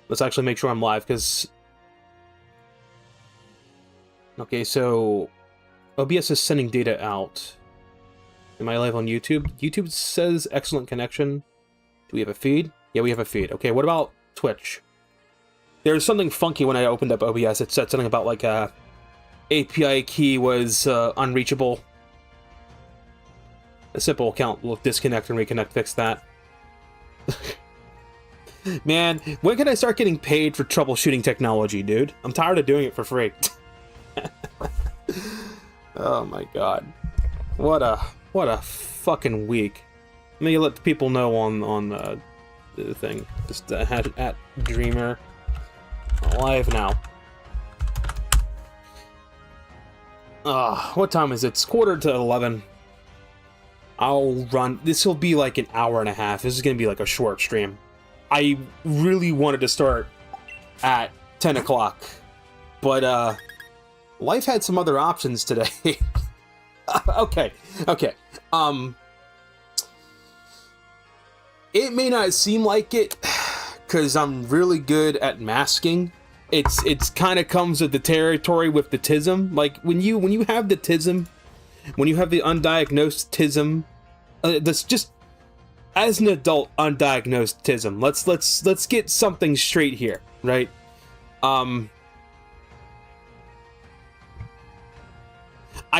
Let's actually make sure I'm live, because... Okay, so... OBS is sending data out. Am I live on YouTube? YouTube says excellent connection. Do we have a feed? Yeah, we have a feed. Okay, what about Twitch? There's something funky when I opened up OBS. It said something about, like, API key was unreachable. A simple account will disconnect and reconnect, fix that. Man, when can I start getting paid for troubleshooting technology, dude? I'm tired of doing it for free. Oh my god. What a fucking week. Let me let the people know on the thing. Just at Dreamer. Live now. What time is it? It's 11:15. I'll run. This will be like an hour and a half. This is gonna be like a short stream. I really wanted to start at 10 o'clock, but life had some other options today. Okay. It may not seem like it, because I'm really good at masking. It's kind of comes with the territory with the tism. Like when you have the tism, when you have the undiagnosed tism, that's just as an adult undiagnosed tism. Let's get something straight here, right? I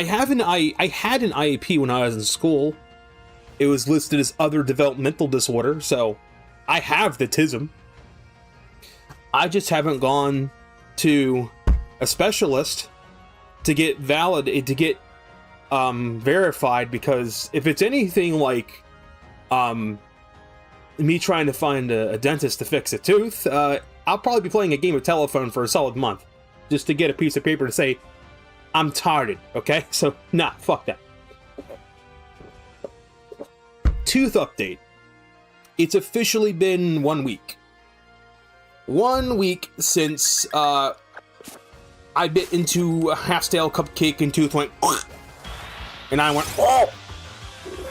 had an IEP when I was in school. It was listed as other developmental disorder, so I have the tism. I just haven't gone to a specialist to get verified, because if it's anything like me trying to find a dentist to fix a tooth, I'll probably be playing a game of telephone for a solid month just to get a piece of paper to say I'm tired, okay? So, nah, fuck that. Tooth update. It's officially been 1 week. 1 week since I bit into a half-stale cupcake and tooth went, and I went, oh!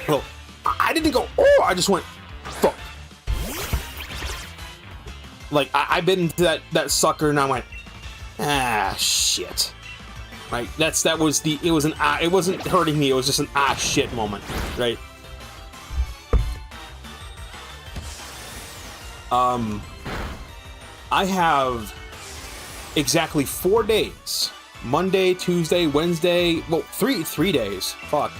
Well, I didn't go, oh! I just went, fuck. Like, I bit into that sucker and I went, ah, shit. Right? It wasn't hurting me, it was just an ah, shit moment, right? I have exactly 4 days. Monday, Tuesday, Wednesday, well, three days. Fuck.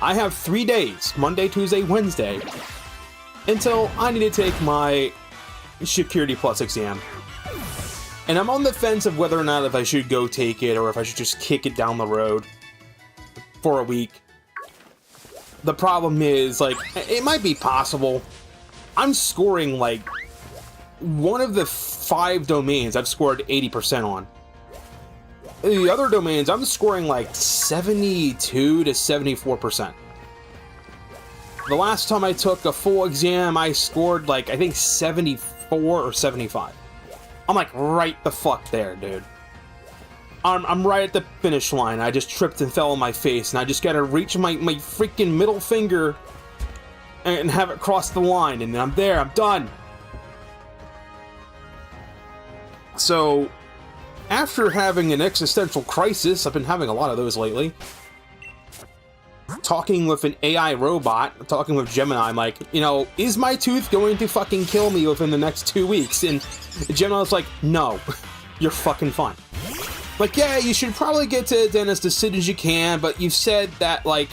I have 3 days, Monday, Tuesday, Wednesday, until I need to take my Security Plus exam. And I'm on the fence of whether or not if I should go take it or if I should just kick it down the road for a week. The problem is, like, it might be possible. I'm scoring, like, one of the 5 domains I've scored 80% on. The other domains, I'm scoring like 72 to 74%. The last time I took a full exam, I scored like, I think 74 or 75. I'm like right the fuck there, dude. I'm right at the finish line. I just tripped and fell on my face, and I just gotta reach my freaking middle finger and have it cross the line, and then I'm there, I'm done. So, after having an existential crisis, I've been having a lot of those lately, talking with an AI robot, talking with Gemini, I'm like, you know, is my tooth going to fucking kill me within the next 2 weeks? And Gemini's like, no, you're fucking fine. Like, yeah, you should probably get to a dentist as soon as you can, but you've said that, like,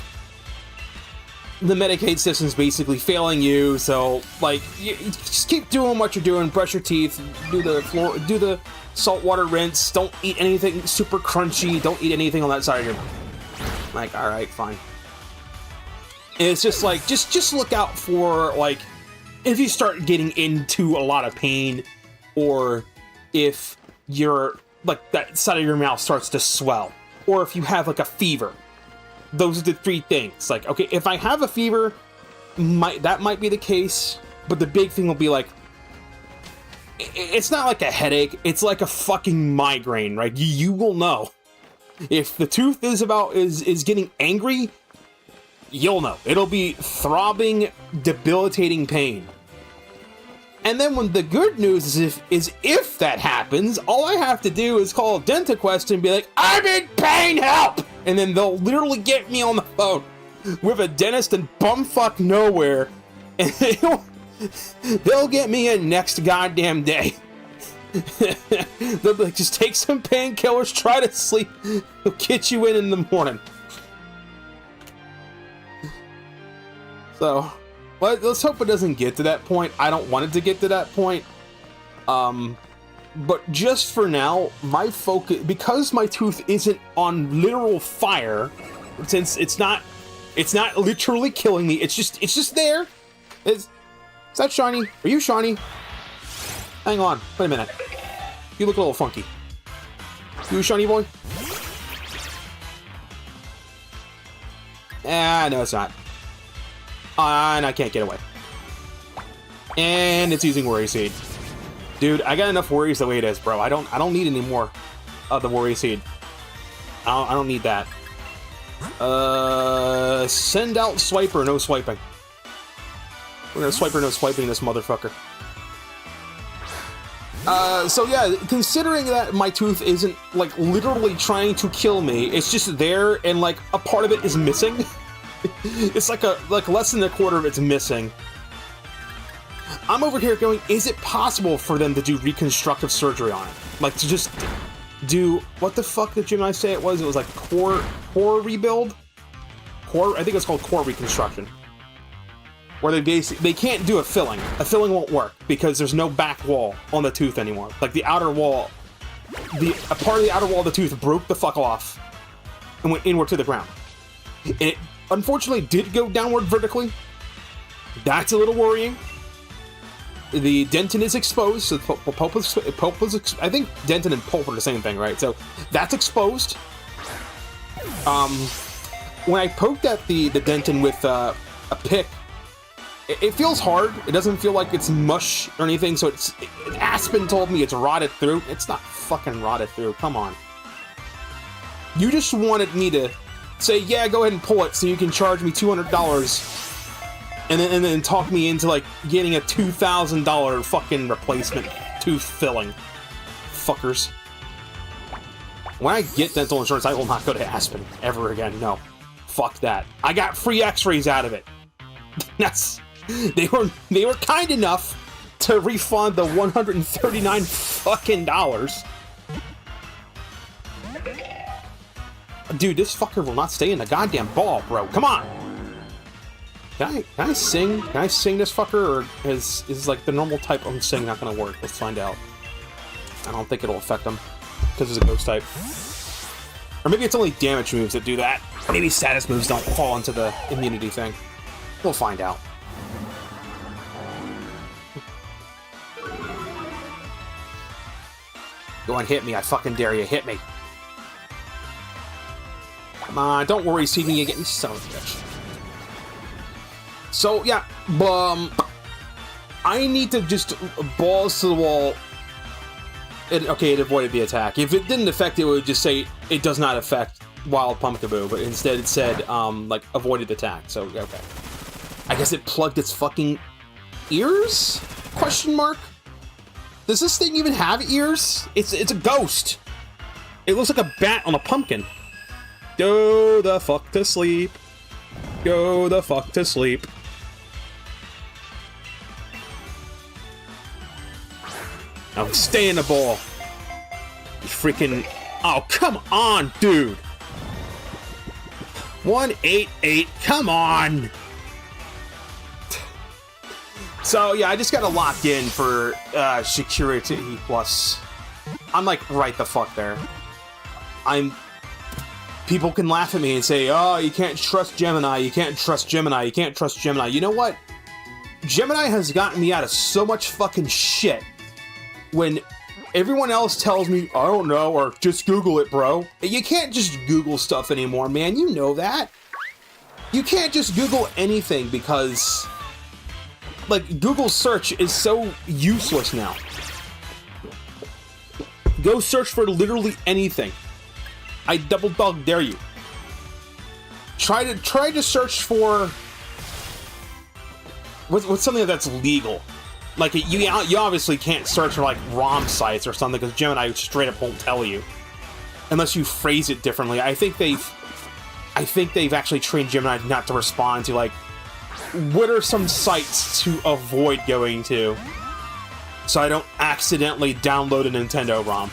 the Medicaid system's basically failing you, so, like, you just keep doing what you're doing, brush your teeth, do the saltwater rinse, don't eat anything super crunchy, don't eat anything on that side of your mouth. Like, alright, fine. And it's just like, just look out for, like, if you start getting into a lot of pain, or if you're, like, that side of your mouth starts to swell, or if you have, like, a fever. Those are the 3 things. Like, okay, if I have a fever, that might be the case, but the big thing will be, like, it's not like a headache, it's like a fucking migraine, right? You will know. If the tooth is getting angry, you'll know. It'll be throbbing, debilitating pain. And then when the good news is if that happens, all I have to do is call DentaQuest and be like, I'm in pain, help! And then they'll literally get me on the phone with a dentist in bumfuck nowhere, and they'll get me in next goddamn day. They'll be like, just take some painkillers, try to sleep, they'll get you in the morning. So, well, let's hope it doesn't get to that point. I don't want it to get to that point. But just for now, my focus, because my tooth isn't on literal fire, since it's not literally killing me, it's just there. Is that shiny? Are you shiny? Hang on, wait a minute. You look a little funky. You a shiny boy? Ah, no, it's not. And I can't get away. And it's using Worry Seed. Dude, I got enough worries the way it is, bro. I don't need any more of the Worry Seed. I don't need that. Send out Swiper, no swiping. We're gonna Swiper, no swiping this motherfucker. So yeah, considering that my tooth isn't, like, literally trying to kill me, it's just there, and, like, a part of it is missing. It's like less than a quarter of it's missing. I'm over here going, is it possible for them to do reconstructive surgery on it? Like, to just do, what the fuck did Jim and I say it was? It was like core rebuild? I think it's called core reconstruction. Where they can't do a filling. A filling won't work because there's no back wall on the tooth anymore. Like, the outer wall, a part of the outer wall of the tooth broke the fuck off and went inward to the ground. It unfortunately did go downward vertically. That's a little worrying. The dentin is exposed, so pulp is, I think dentin and pulp are the same thing, right? So that's exposed. When I poked at the dentin with a pick, it feels hard. It doesn't feel like it's mush or anything, so Aspen told me it's rotted through. It's not fucking rotted through, come on. You just wanted me to say, yeah, go ahead and pull it so you can charge me $200 and then talk me into, like, getting a $2,000 fucking replacement tooth filling. Fuckers. When I get dental insurance, I will not go to Aspen ever again. No. Fuck that. I got free x-rays out of it. They were kind enough to refund the $139 fucking dollars. Dude, this fucker will not stay in the goddamn ball, bro. Come on. Can I sing? Can I sing this fucker, or is like the normal type of sing not gonna work? Let's find out. I don't think it'll affect him because it's a ghost type. Or maybe it's only damage moves that do that. Maybe status moves don't fall into the immunity thing. We'll find out. Go on, hit me. I fucking dare you. Hit me. Come on, don't worry, see me again. You son of a bitch. So, yeah, I need to just balls to the wall. Okay, it avoided the attack. If it didn't affect it, it would just say it does not affect Wild Pumpkaboo, but instead it said, like, avoided attack. So, okay. I guess it plugged its fucking ears? Question mark? Does this thing even have ears? It's a ghost. It looks like a bat on a pumpkin. Go the fuck to sleep. Go the fuck to sleep. Now stay in the ball. You freaking... Oh, come on, dude. 188, come on. So, yeah, I just got to lock in for security plus. I'm, like, right the fuck there. People can laugh at me and say, oh, you can't trust Gemini, you can't trust Gemini, you can't trust Gemini. You know what? Gemini has gotten me out of so much fucking shit when everyone else tells me, I don't know, or just Google it, bro. You can't just Google stuff anymore, man. You know that. You can't just Google anything because, like, Google search is so useless now. Go search for literally anything. I double dog dare you. Try to search for what's something that's legal. Like, you obviously can't search for, like, ROM sites or something, because Gemini straight up won't tell you. Unless you phrase it differently. I think they've actually trained Gemini not to respond to, like, what are some sites to avoid going to, so I don't accidentally download a Nintendo ROM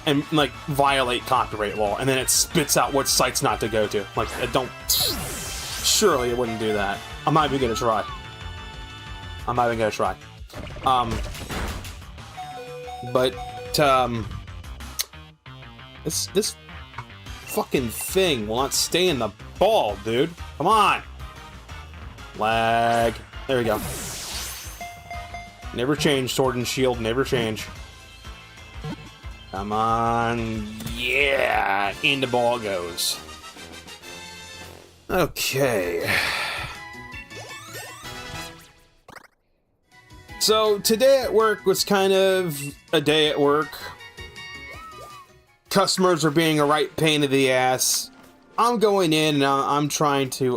and, like, violate copyright law, and then it spits out what sites not to go to. Like, surely it wouldn't do that. I'm not even gonna try. This fucking thing will not stay in the ball, dude. Come on. Lag. There we go. Never change, Sword and Shield, never change. Come on. Yeah. In the ball goes. Okay. So, today at work was kind of a day at work. Customers are being a right pain in the ass. I'm going in and I'm trying to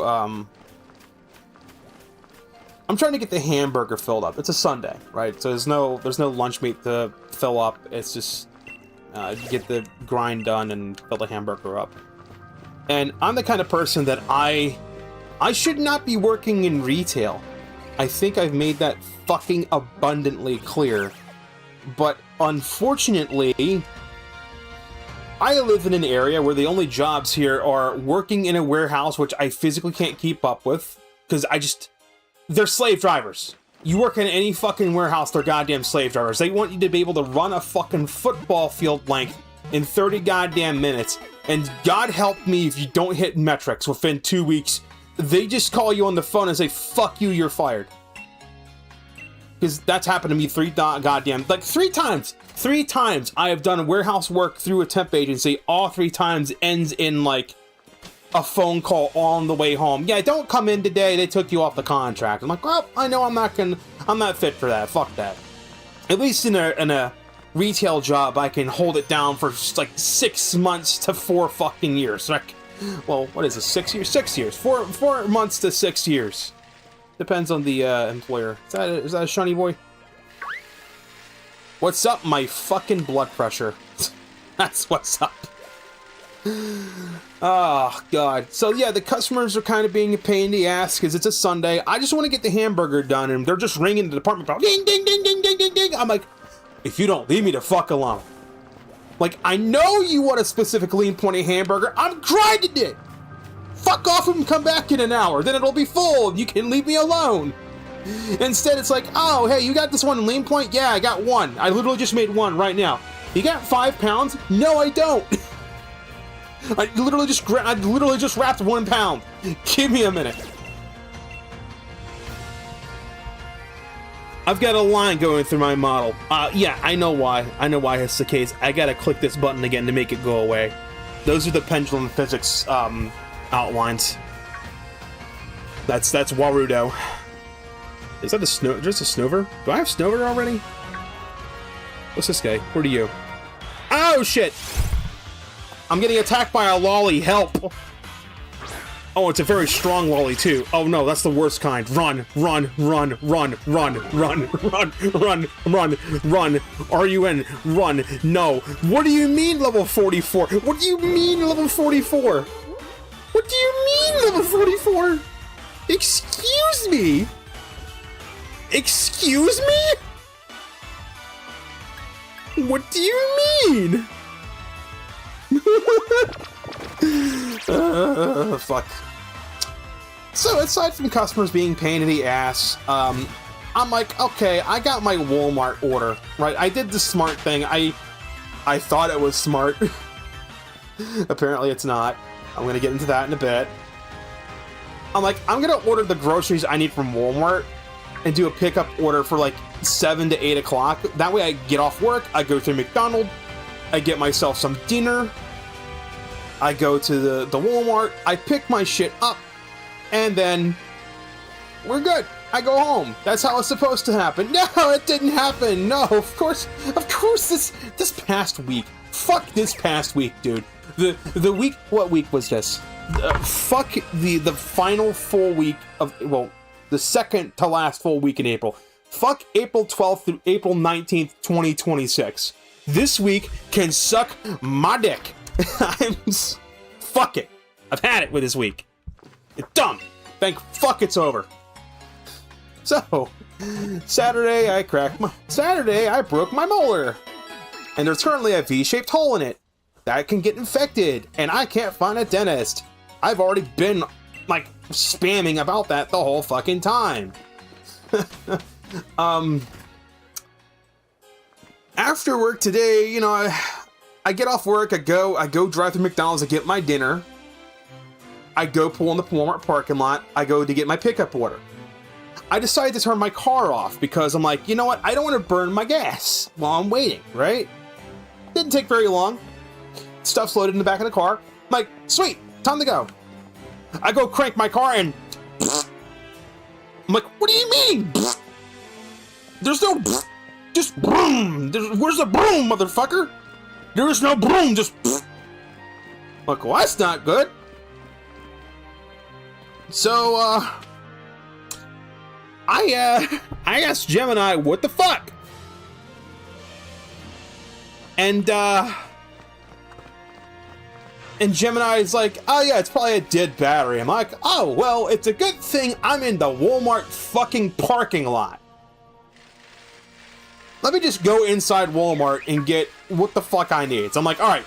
get the hamburger filled up. It's a Sunday, right? So there's no lunch meat to fill up. It's just get the grind done and fill the hamburger up. And I'm the kind of person that I should not be working in retail. I think I've made that fucking abundantly clear. But unfortunately, I live in an area where the only jobs here are working in a warehouse, which I physically can't keep up with, because they're slave drivers. You work in any fucking warehouse, they're goddamn slave drivers. They want you to be able to run a fucking football field length in 30 goddamn minutes, and God help me if you don't hit metrics within 2 weeks. They just call you on the phone and say, fuck you, you're fired. Because that's happened to me three times. 3 times I have done warehouse work through a temp agency. All 3 times ends in, like, a phone call on the way home. Yeah, don't come in today. They took you off the contract. I'm like, well, I know I'm not fit for that. Fuck that. At least in a retail job, I can hold it down for, like, 6 months to 4 fucking years. Like, well, what is it? 6 years? 6 years. 4 months to 6 years. Depends on the employer. Is that a shiny boy? What's up, my fucking blood pressure? That's what's up. Oh, God. So, yeah, the customers are kind of being a pain in the ass because it's a Sunday. I just want to get the hamburger done, and they're just ringing the department bell. Ding, ding, ding, ding, ding, ding, ding. I'm like, if you don't, leave me the fuck alone. Like, I know you want a specific lean pointy hamburger. I'm grinding it. Fuck off and come back in an hour. Then it'll be full. You can leave me alone. Instead, it's like, oh, hey, you got this one in lean point? Yeah, I got one. I literally just made one right now. You got 5 pounds? No, I don't. I literally just wrapped 1 pound. Give me a minute. I've got a line going through my model. Yeah, I know why. I know why it's the case. I gotta click this button again to make it go away. Those are the pendulum physics outlines. That's Warudo. Is that just a Snover? Do I have Snover already? What's this guy? Where are you? Oh shit! I'm getting attacked by a lolly. Help! Oh, it's a very strong lolly too. Oh no, that's the worst kind. Run, run, run, run, run, run, run, run, run, run. RUN, run. No. What do you mean level 44? What do you mean level 44? What do you mean level 44? Excuse me? Excuse me? What do you mean? Fuck. So, aside from customers being pain in the ass, I'm like, okay, I got my Walmart order, right? I did the smart thing. I thought it was smart. Apparently it's not. I'm gonna get into that in a bit. I'm like, I'm gonna order the groceries I need from Walmart and do a pickup order for like 7 to 8 o'clock. That way I get off work, I go to McDonald's, I get myself some dinner, I go to the Walmart, I pick my shit up, and then we're good. I go home. That's how it's supposed to happen. No, it didn't happen. No, of course this past week. Fuck this past week, dude. The week, what week was this? Fuck the final full week of, well, The second to last full week in April. Fuck April 12th through April 19th, 2026. This week can suck my dick. Fuck it. I've had it with this week. It's dumb. Thank fuck it's over. So, Saturday I broke my molar. And there's currently a V-shaped hole in it that can get infected, and I can't find a dentist. I've already been, like, spamming about that the whole fucking time. After work today, you know, I get off work, I go drive through McDonald's to get my dinner. I go pull in the Walmart parking lot, I go to get my pickup order. I decided to turn my car off because I'm like, you know what, I don't want to burn my gas while I'm waiting, right? Didn't take very long. Stuff's loaded in the back of the car. I'm like, sweet, time to go. I go crank my car and I'm like, what do you mean? There's no just broom. Where's the broom, motherfucker? There is no broom, just like, well, that's not good. So, I asked Gemini, what the fuck? And Gemini's like, oh yeah, it's probably a dead battery. I'm like, oh, well, it's a good thing I'm in the Walmart fucking parking lot. Let me just go inside Walmart and get what the fuck I need. So I'm like, all right,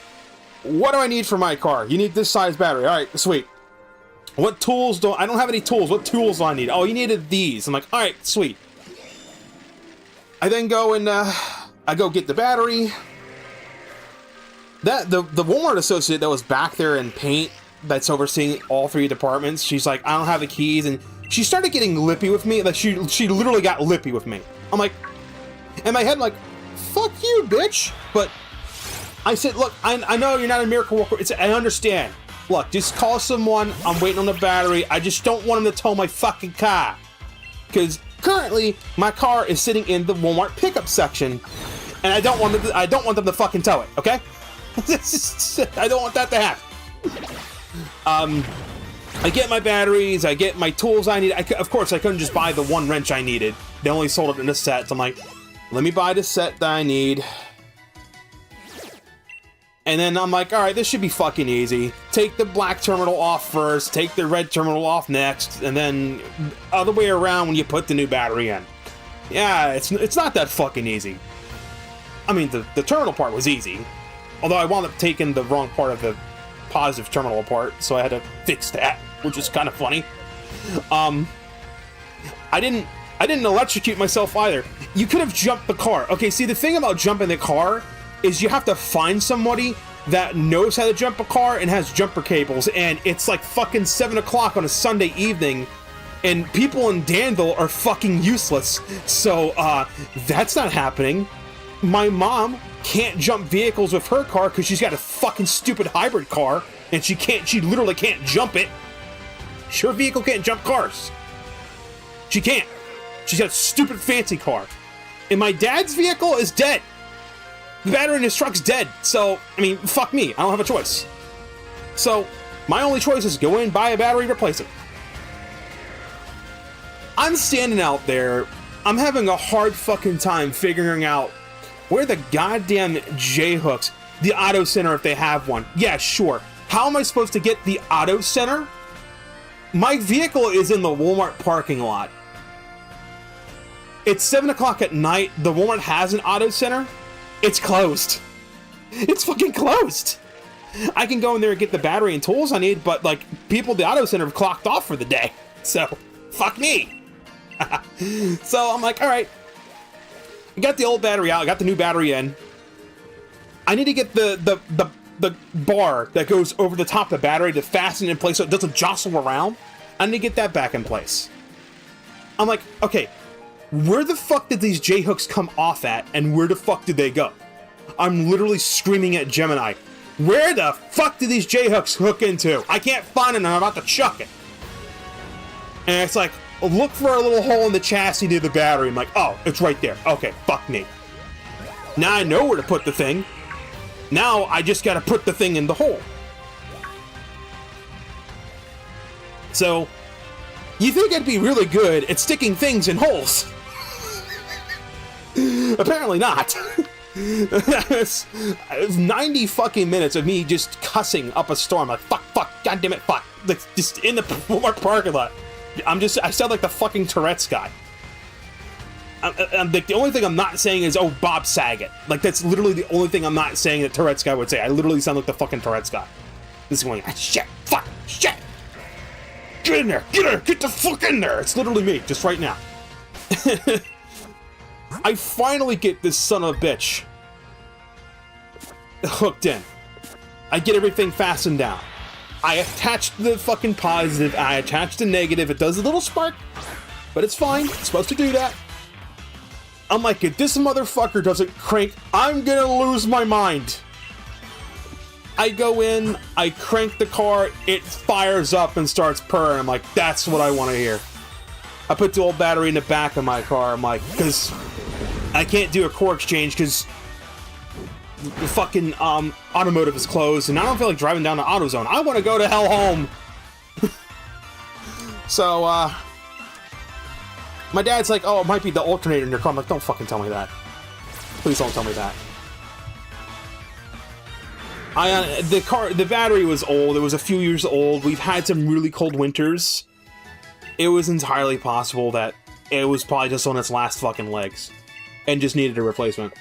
what do I need for my car? You need this size battery. All right, sweet. What tools I don't have any tools. What tools do I need? Oh, you needed these. I'm like, all right, sweet. I then go and I go get the battery. The Walmart associate that was back there in paint that's overseeing all three departments, she's like, I don't have the keys, and she started getting lippy with me. Like she literally got lippy with me. I'm like, in my head, I'm like, fuck you, bitch. But I said, look, I know you're not a miracle worker. I understand. Look, just call someone. I'm waiting on the battery. I just don't want them to tow my fucking car. Because currently, my car is sitting in the Walmart pickup section, and I don't want them to fucking tow it, okay? I don't want that to happen. I get my batteries, I get my tools I need. Of course, I couldn't just buy the one wrench I needed. They only sold it in a set, so I'm like, let me buy the set that I need. And then I'm like, all right, this should be fucking easy. Take the black terminal off first, take the red terminal off next, and then other way around when you put the new battery in. Yeah, it's not that fucking easy. I mean, the terminal part was easy. Although I wound up taking the wrong part of the positive terminal apart, so I had to fix that, which is kind of funny. I didn't electrocute myself either. You could have jumped the car. Okay, see, the thing about jumping the car is you have to find somebody that knows how to jump a car and has jumper cables, and it's like fucking 7 o'clock on a Sunday evening, and people in Danville are fucking useless. So, that's not happening. My mom can't jump vehicles with her car because she's got a fucking stupid hybrid car, and she literally can't jump it. Her vehicle can't jump cars. She can't. She's got a stupid fancy car. And my dad's vehicle is dead. The battery in his truck's dead. So, I mean, fuck me. I don't have a choice. So, my only choice is go in, buy a battery, replace it. I'm standing out there. I'm having a hard fucking time figuring out where the goddamn J-hooks, the auto center if they have one. Yeah, sure. How am I supposed to get the auto center? My vehicle is in the Walmart parking lot. It's 7 o'clock at night. The Walmart has an auto center. It's closed. It's fucking closed. I can go in there and get the battery and tools I need, but like people at the auto center have clocked off for the day. So, fuck me. So I'm like, all right. I got the old battery out. I got the new battery in. I need to get the bar that goes over the top of the battery to fasten it in place so it doesn't jostle around. I need to get that back in place. I'm like, okay, where the fuck did these J-hooks come off at, and where the fuck did they go? I'm literally screaming at Gemini. Where the fuck did these J-hooks hook into? I can't find it, and I'm about to chuck it. And it's like, look for a little hole in the chassis near the battery. I'm like, oh, it's right there. Okay, fuck me. Now I know where to put the thing. Now I just gotta put the thing in the hole. So, You think I'd be really good at sticking things in holes? Apparently not. It's 90 fucking minutes of me just cussing up a storm, like fuck, god damn it, fuck, like just in the Walmart parking lot. I sound like the fucking Tourette's guy. I'm like, the only thing I'm not saying is, oh, Bob Saget. Like, that's literally the only thing I'm not saying that Tourette's guy would say. I literally sound like the fucking Tourette's guy. This is going, shit, fuck, shit. Get in there, get the fuck in there. It's literally me, just right now. I finally get this son of a bitch hooked in. I get everything fastened down. I attach the fucking positive, I attach the negative. It does a little spark, but it's fine. It's supposed to do that. I'm like, if this motherfucker doesn't crank, I'm gonna lose my mind. I go in, I crank the car, it fires up and starts purring. I'm like, that's what I want to hear. I put the old battery in the back of my car. I'm like, because I can't do a core exchange because the fucking automotive is closed, and I don't feel like driving down to AutoZone. I want to go to hell home. So, my dad's like, oh, it might be the alternator in your car. I'm like, don't fucking tell me that. Please don't tell me that. The battery was old. It was a few years old. We've had some really cold winters. It was entirely possible that it was probably just on its last fucking legs and just needed a replacement.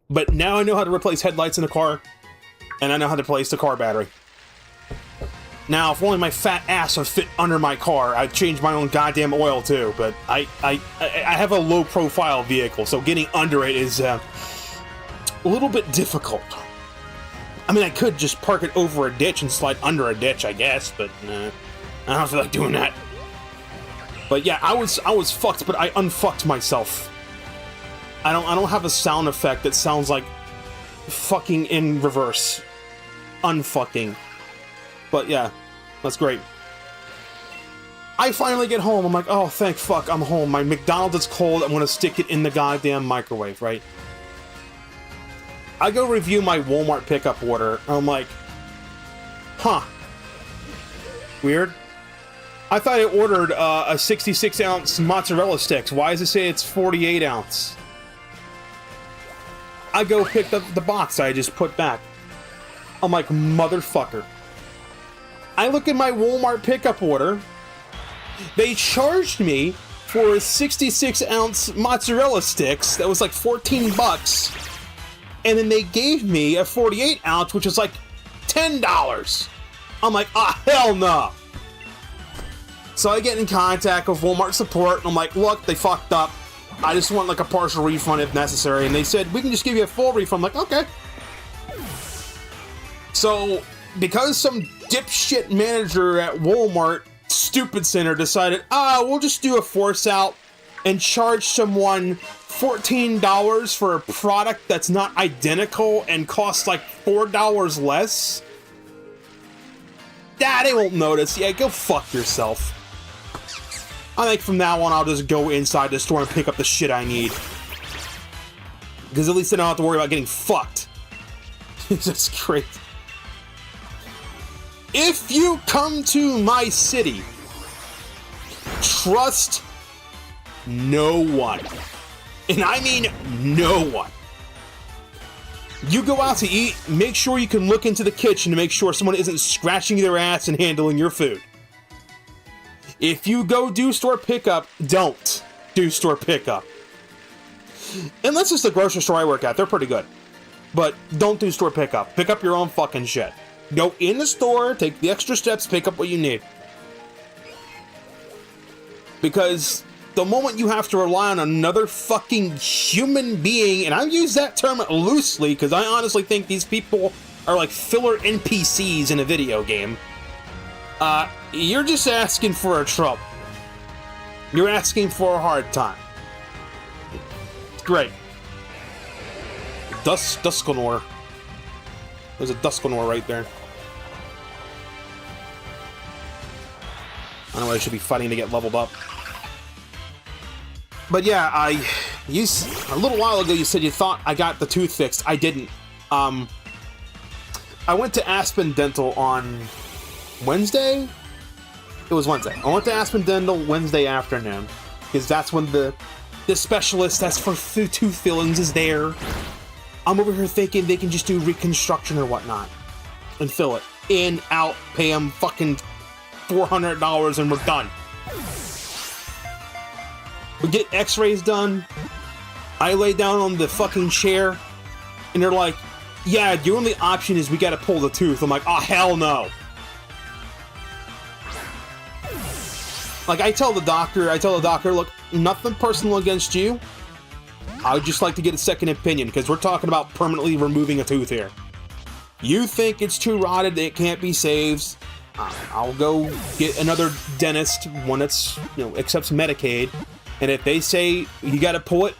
But now I know how to replace headlights in a car, and I know how to replace the car battery. Now, if only my fat ass would fit under my car, I'd change my own goddamn oil too, but I have a low-profile vehicle, so getting under it is a little bit difficult. I mean, I could just park it over a ditch and slide under a ditch, I guess, but I don't feel like doing that. But yeah, I was fucked, but I unfucked myself. I don't have a sound effect that sounds like fucking in reverse. Unfucking. But yeah, that's great. I finally get home. I'm like, oh, thank fuck, I'm home. My McDonald's is cold. I'm gonna stick it in the goddamn microwave, right? I go review my Walmart pickup order. I'm like, huh. Weird. I thought I ordered a 66-ounce mozzarella sticks. Why does it say it's 48-ounce? I go pick up the box I just put back. I'm like, motherfucker. I look at my Walmart pickup order. They charged me for a 66-ounce mozzarella sticks. That was like 14 bucks. And then they gave me a 48-ounce, which is like $10. I'm like, ah, hell no. So I get in contact with Walmart support, and I'm like, look, they fucked up. I just want like a partial refund if necessary. And they said, we can just give you a full refund. I'm like, okay. So, because some dipshit manager at Walmart Stupid Center decided, we'll just do a force out and charge someone $14 for a product that's not identical and costs like $4 less. They won't notice. Yeah, go fuck yourself. I think from now on, I'll just go inside the store and pick up the shit I need. Because at least I don't have to worry about getting fucked. That's great. If you come to my city, trust no one. And I mean no one. You go out to eat, make sure you can look into the kitchen to make sure someone isn't scratching their ass and handling your food. If you go do store pickup, don't do store pickup. Unless it's the grocery store I work at, they're pretty good. But don't do store pickup. Pick up your own fucking shit. Go in the store, take the extra steps, pick up what you need. Because the moment you have to rely on another fucking human being, and I use that term loosely because I honestly think these people are like filler NPCs in a video game, you're just asking for a trouble. You're asking for a hard time. Great. Duskanor. There's a Duskanor right there. I know I should be fighting to get leveled up. But yeah, a little while ago you said you thought I got the tooth fixed. I didn't. I went to Aspen Dental on Wednesday, It was Wednesday. I went to Aspen Dental Wednesday afternoon, because that's when the specialist that's for tooth fillings is there. I'm over here thinking they can just do reconstruction or whatnot and fill it in, out, pay them fucking $400 and we're done. We get x-rays done. I lay down on the fucking chair and they're like, yeah, the only option is we gotta pull the tooth. I'm like, oh, hell no. Like, I tell the doctor, look, nothing personal against you. I would just like to get a second opinion, because we're talking about permanently removing a tooth here. You think it's too rotted, it can't be saved. I'll go get another dentist, one that's, accepts Medicaid. And if they say you gotta pull it,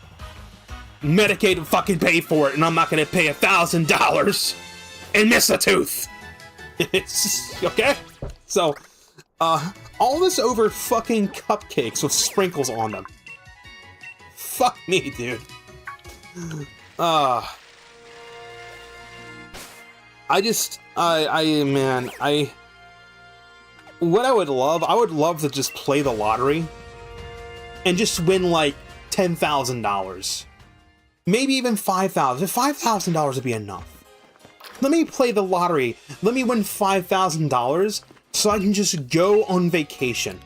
Medicaid will fucking pay for it, and I'm not gonna pay $1,000 and miss a tooth. It's okay? So, all this over fucking cupcakes with sprinkles on them. Fuck me, dude. What I would love to just play the lottery and just win like $10,000. Maybe even $5,000. If $5,000 would be enough. Let me play the lottery. Let me win $5,000 so I can just go on vacation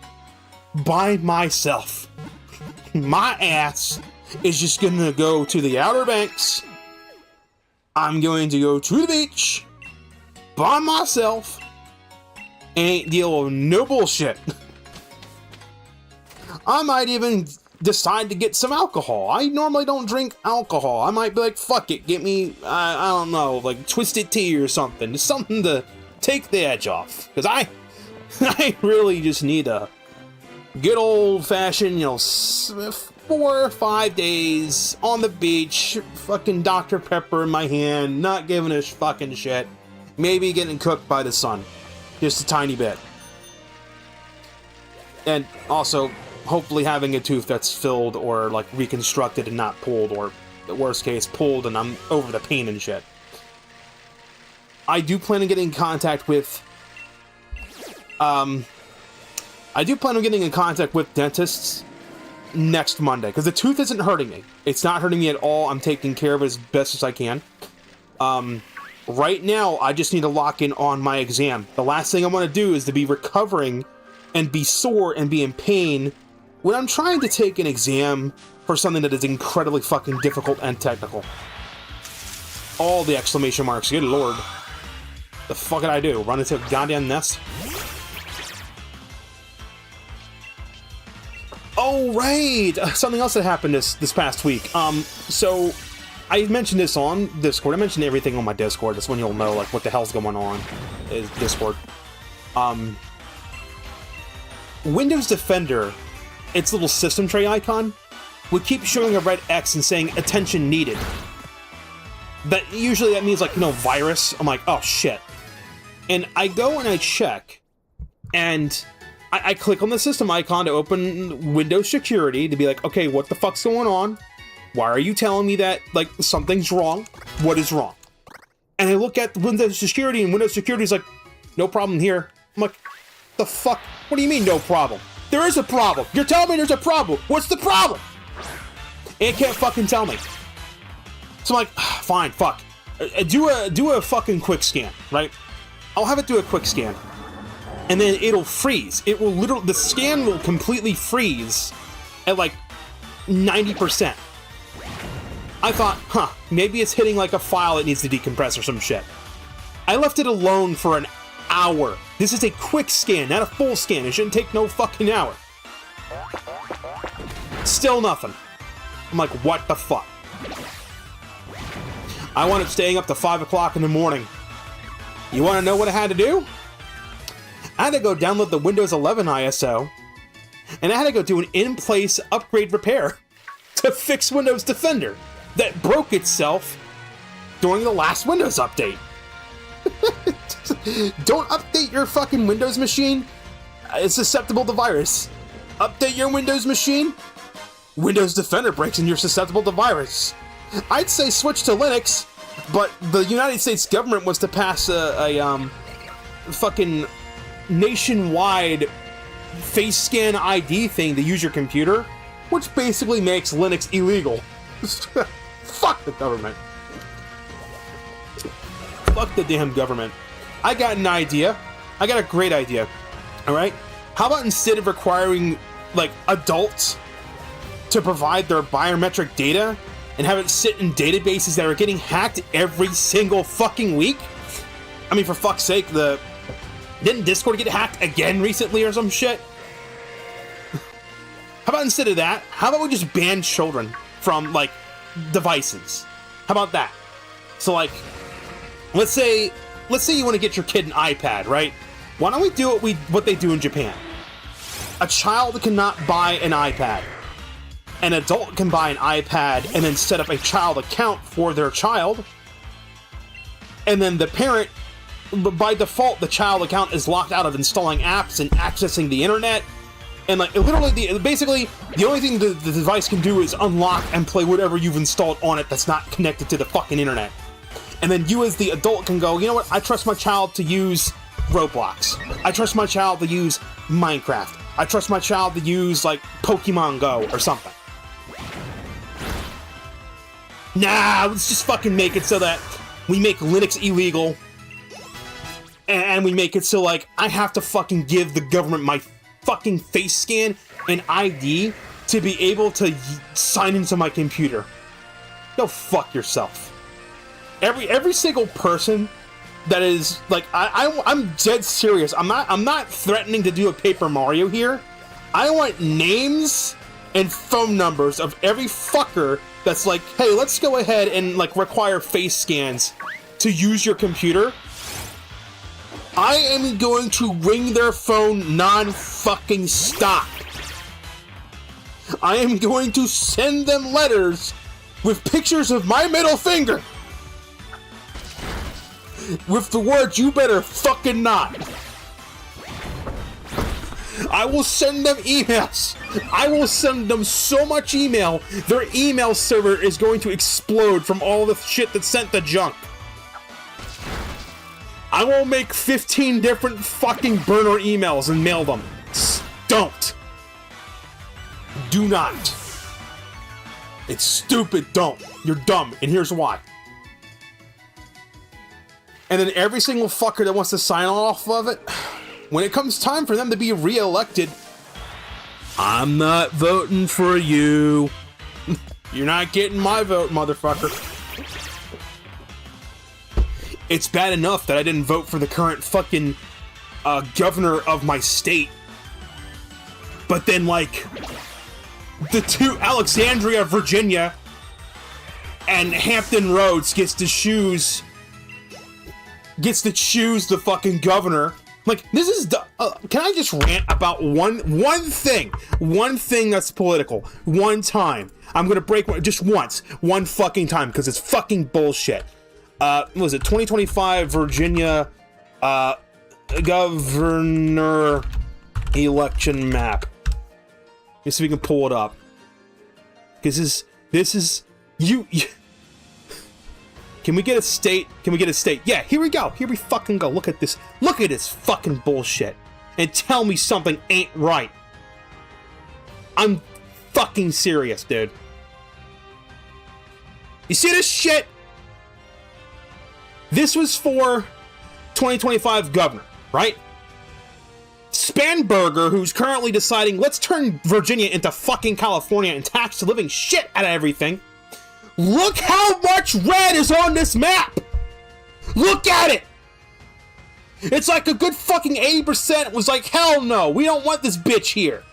by myself. My ass is just gonna go to the Outer Banks. I'm going to go to the beach by myself. Ain't deal with no bullshit. I might even decide to get some alcohol. I normally don't drink alcohol. I might be like, fuck it, get me, I don't know, like twisted tea or something. Just something to take the edge off. Because I really just need a good old-fashioned, 4 or 5 days on the beach, fucking Dr. Pepper in my hand, not giving a fucking shit. Maybe getting cooked by the sun. Just a tiny bit. And also, hopefully having a tooth that's filled or, like, reconstructed and not pulled, or, the worst case, pulled and I'm over the pain and shit. I do plan on getting in contact with, dentists next Monday, because the tooth isn't hurting me. It's not hurting me at all. I'm taking care of it as best as I can. Right now, I just need to lock in on my exam. The last thing I want to do is to be recovering and be sore and be in pain when I'm trying to take an exam for something that is incredibly fucking difficult and technical. All the exclamation marks, good lord. The fuck did I do? Run into a goddamn nest? Oh, right! Something else that happened this past week. So, I mentioned this on Discord. I mentioned everything on my Discord. That's when you'll know, like, what the hell's going on is Discord. Windows Defender, its little system tray icon, would keep showing a red X and saying, attention needed. Usually that means, like, virus. I'm like, oh, shit. And I go and I check, and I click on the system icon to open Windows Security to be like, okay, what the fuck's going on? Why are you telling me that, like, something's wrong? What is wrong? And I look at Windows Security, and Windows Security's like, no problem here. I'm like, the fuck? What do you mean, no problem? There is a problem. You're telling me there's a problem. What's the problem? And it can't fucking tell me. So I'm like, fine, fuck. Do a fucking quick scan, right? I'll have it do a quick scan. And then it'll freeze. It will literally, the scan will completely freeze at like 90%. I thought, maybe it's hitting like a file it needs to decompress or some shit. I left it alone for an hour. This is a quick scan, not a full scan. It shouldn't take no fucking hour. Still nothing. I'm like, what the fuck? I wound up staying up to 5 o'clock in the morning. You want to know what I had to do? I had to go download the Windows 11 ISO, and I had to go do an in-place upgrade repair to fix Windows Defender that broke itself during the last Windows update. Don't update your fucking Windows machine. It's susceptible to virus. Update your Windows machine. Windows Defender breaks and you're susceptible to virus. I'd say switch to Linux, but the United States government was to pass a fucking nationwide face scan ID thing to use your computer, which basically makes Linux illegal. Fuck the government. Fuck the damn government. I got an idea. I got a great idea. Alright? How about instead of requiring, like, adults to provide their biometric data and have it sit in databases that are getting hacked every single fucking week? I mean, for fuck's sake, didn't Discord get hacked again recently or some shit? How about instead of that, how about we just ban children from, like, devices? How about that? So, like, let's say you want to get your kid an iPad, right? Why don't we do what they do in Japan? A child cannot buy an iPad. An adult can buy an iPad and then set up a child account for their child. And then the parent, by default, the child account is locked out of installing apps and accessing the internet. And like literally, basically, the only thing the device can do is unlock and play whatever you've installed on it that's not connected to the fucking internet. And then you as the adult can go, you know what, I trust my child to use Roblox. I trust my child to use Minecraft. I trust my child to use, like, Pokemon Go or something. Nah, let's just fucking make it so that we make Linux illegal. And we make it so, like, I have to fucking give the government my fucking face scan and ID to be able to sign into my computer. Go fuck yourself. Every single person that is like, I'm dead serious. I'm not threatening to do a Paper Mario here. I want names and phone numbers of every fucker that's like, hey, let's go ahead and like require face scans to use your computer. I am going to ring their phone non-fucking stop. I am going to send them letters with pictures of my middle finger. With the words, you better fucking not. I will send them emails. I will send them so much email, their email server is going to explode from all the shit that's sent to junk. I will make 15 different fucking burner emails and mail them. Don't. Do not. It's stupid, don't. You're dumb, and here's why. And then every single fucker that wants to sign off of it, when it comes time for them to be re-elected, I'm not voting for you. You're not getting my vote, motherfucker. It's bad enough that I didn't vote for the current fucking governor of my state. But then, like, the two, Alexandria, Virginia, and Hampton Roads gets to choose the fucking governor. Like, this is can I just rant about one thing that's political, one time? I'm gonna break just once, one fucking time, because it's fucking bullshit. What was it, 2025 Virginia governor election map? Let's see if we can pull it up, because this is you. Can we get a state? Can we get a state? Yeah, here we go. Here we fucking go. Look at this. Look at this fucking bullshit. And tell me something ain't right. I'm fucking serious, dude. You see this shit? This was for 2025 governor, right? Spanberger, who's currently deciding, let's turn Virginia into fucking California and tax the living shit out of everything. Look how much red is on this map! Look at it! It's like a good fucking 80% was like, hell no, we don't want this bitch here.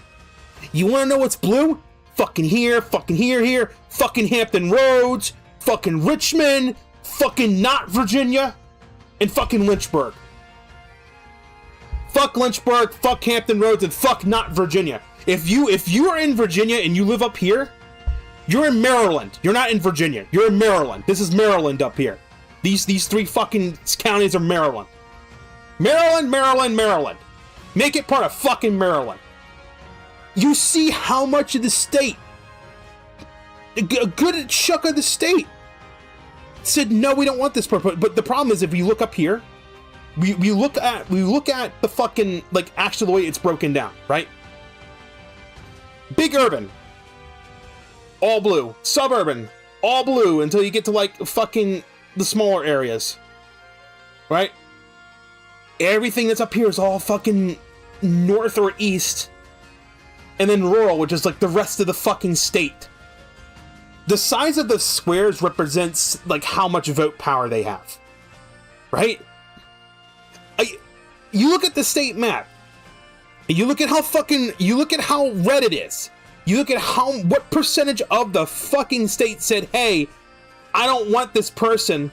You wanna know what's blue? Fucking here, fucking Hampton Roads, fucking Richmond, fucking not Virginia, and fucking Lynchburg. Fuck Lynchburg, fuck Hampton Roads, and fuck not Virginia. If you are in Virginia and you live up here, you're in Maryland. You're not in Virginia. You're in Maryland. This is Maryland up here. These three fucking counties are Maryland. Maryland. Make it part of fucking Maryland. You see how much of the state, a good chunk of the state, said no, we don't want this part. But the problem is, if we look up here, we look at the fucking, like, actually the way it's broken down, right? Big urban, all blue. Suburban, all blue, until you get to, like, fucking the smaller areas. Right? Everything that's up here is all fucking north or east. And then rural, which is like the rest of the fucking state. The size of the squares represents, like, how much vote power they have. Right? You look at the state map. You look at how red it is. You look at what percentage of the fucking state said, hey, I don't want this person.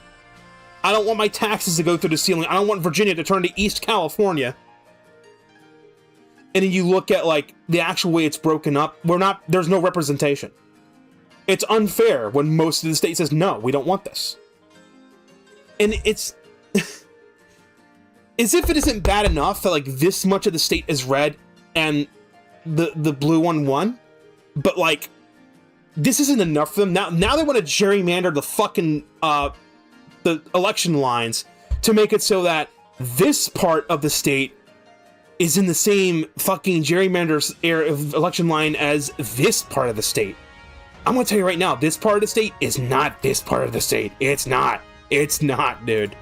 I don't want my taxes to go through the ceiling. I don't want Virginia to turn to East California. And then you look at, like, the actual way it's broken up. There's no representation. It's unfair when most of the state says, no, we don't want this. And it's as if it isn't bad enough that, like, this much of the state is red and the blue one won. But, like, this isn't enough for them. Now they want to gerrymander the fucking, the election lines to make it so that this part of the state is in the same fucking gerrymander's election line as this part of the state. I'm gonna tell you right now, this part of the state is not this part of the state. It's not. It's not, dude.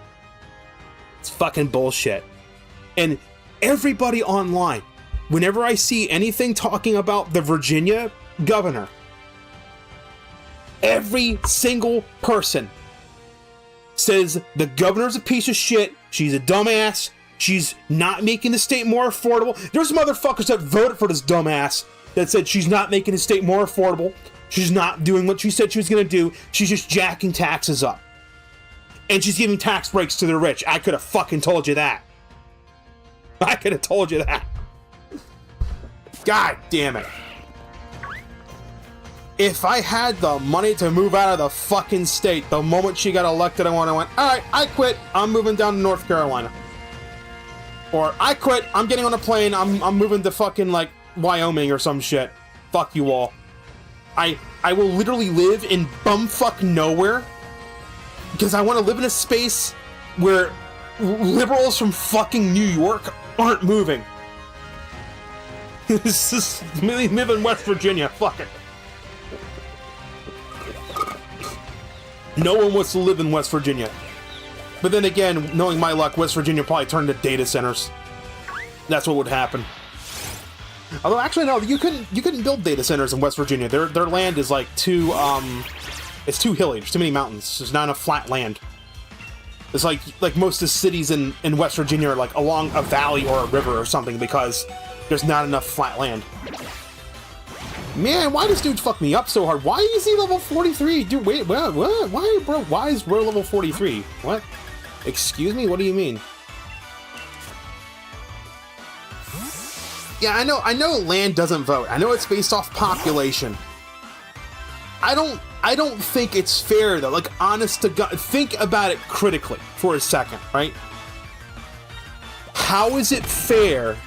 It's fucking bullshit. And everybody online, whenever I see anything talking about the Virginia governor, every single person says the governor's a piece of shit, she's a dumbass, she's not making the state more affordable. There's motherfuckers that voted for this dumbass that said she's not making the state more affordable, she's not doing what she said she was gonna do, she's just jacking taxes up. And she's giving tax breaks to the rich. I could have fucking told you that. I could have told you that. God damn it. If I had the money to move out of the fucking state the moment she got elected, I went, alright, I quit, I'm moving down to North Carolina. Or, I quit, I'm getting on a plane, I'm moving to fucking, like, Wyoming or some shit. Fuck you all. I will literally live in bumfuck nowhere because I want to live in a space where liberals from fucking New York aren't moving. This is live in West Virginia, fuck it. No one wants to live in West Virginia. But then again, knowing my luck, West Virginia probably turned into data centers. That's what would happen. Although, actually, no, you couldn't build data centers in West Virginia. Their land is like too it's too hilly. There's too many mountains. There's not enough flat land. It's like most of the cities in West Virginia are like along a valley or a river or something because there's not enough flat land. Man, why does dude fuck me up so hard? Why is he level 43? Dude, wait, what? Why, bro? Why is bro level 43? What? Excuse me? What do you mean? Yeah, I know land doesn't vote. I know it's based off population. I don't think it's fair though. Like, honest to God, think about it critically for a second, right? How is it fair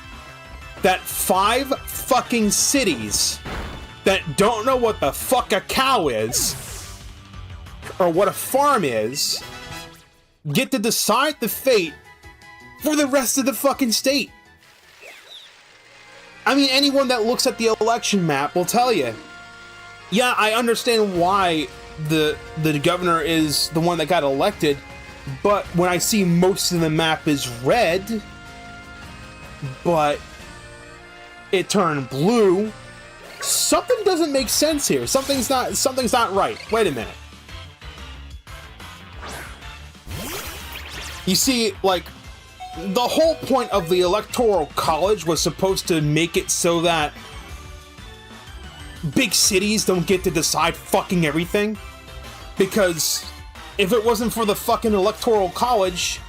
that 5 fucking cities that don't know what the fuck a cow is or what a farm is get to decide the fate for the rest of the fucking state? I mean, anyone that looks at the election map will tell you, yeah, I understand why the governor is the one that got elected, but when I see most of the map is red, but it turned blue, something doesn't make sense here. Something's not right. Wait a minute. You see, like, the whole point of the Electoral College was supposed to make it so that big cities don't get to decide fucking everything. Because if it wasn't for the fucking Electoral College,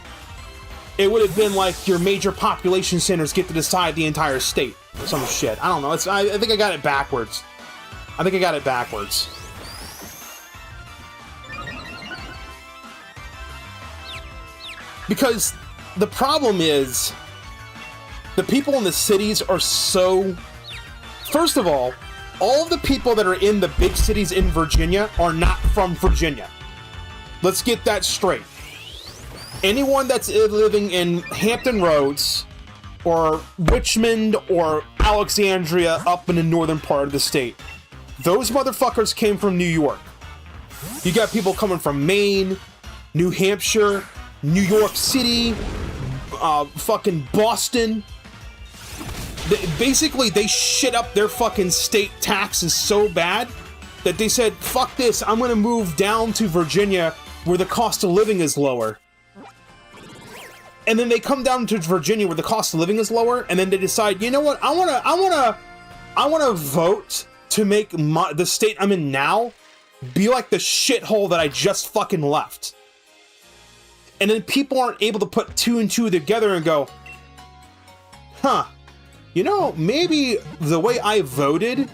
it would have been like your major population centers get to decide the entire state. Or some shit. I don't know. I think I got it backwards. Because the problem is, the people in the cities are so... First of all of the people that are in the big cities in Virginia are not from Virginia. Let's get that straight. Anyone that's living in Hampton Roads, or Richmond, or Alexandria up in the northern part of the state. Those motherfuckers came from New York. You got people coming from Maine, New Hampshire, New York City, fucking Boston. Basically, they shit up their fucking state taxes so bad that they said, fuck this, I'm gonna move down to Virginia where the cost of living is lower. And then they come down to Virginia where the cost of living is lower, and then they decide, you know what, I wanna vote to make the state I'm in now be like the shithole that I just fucking left. And then people aren't able to put two and two together and go, huh, you know, maybe the way I voted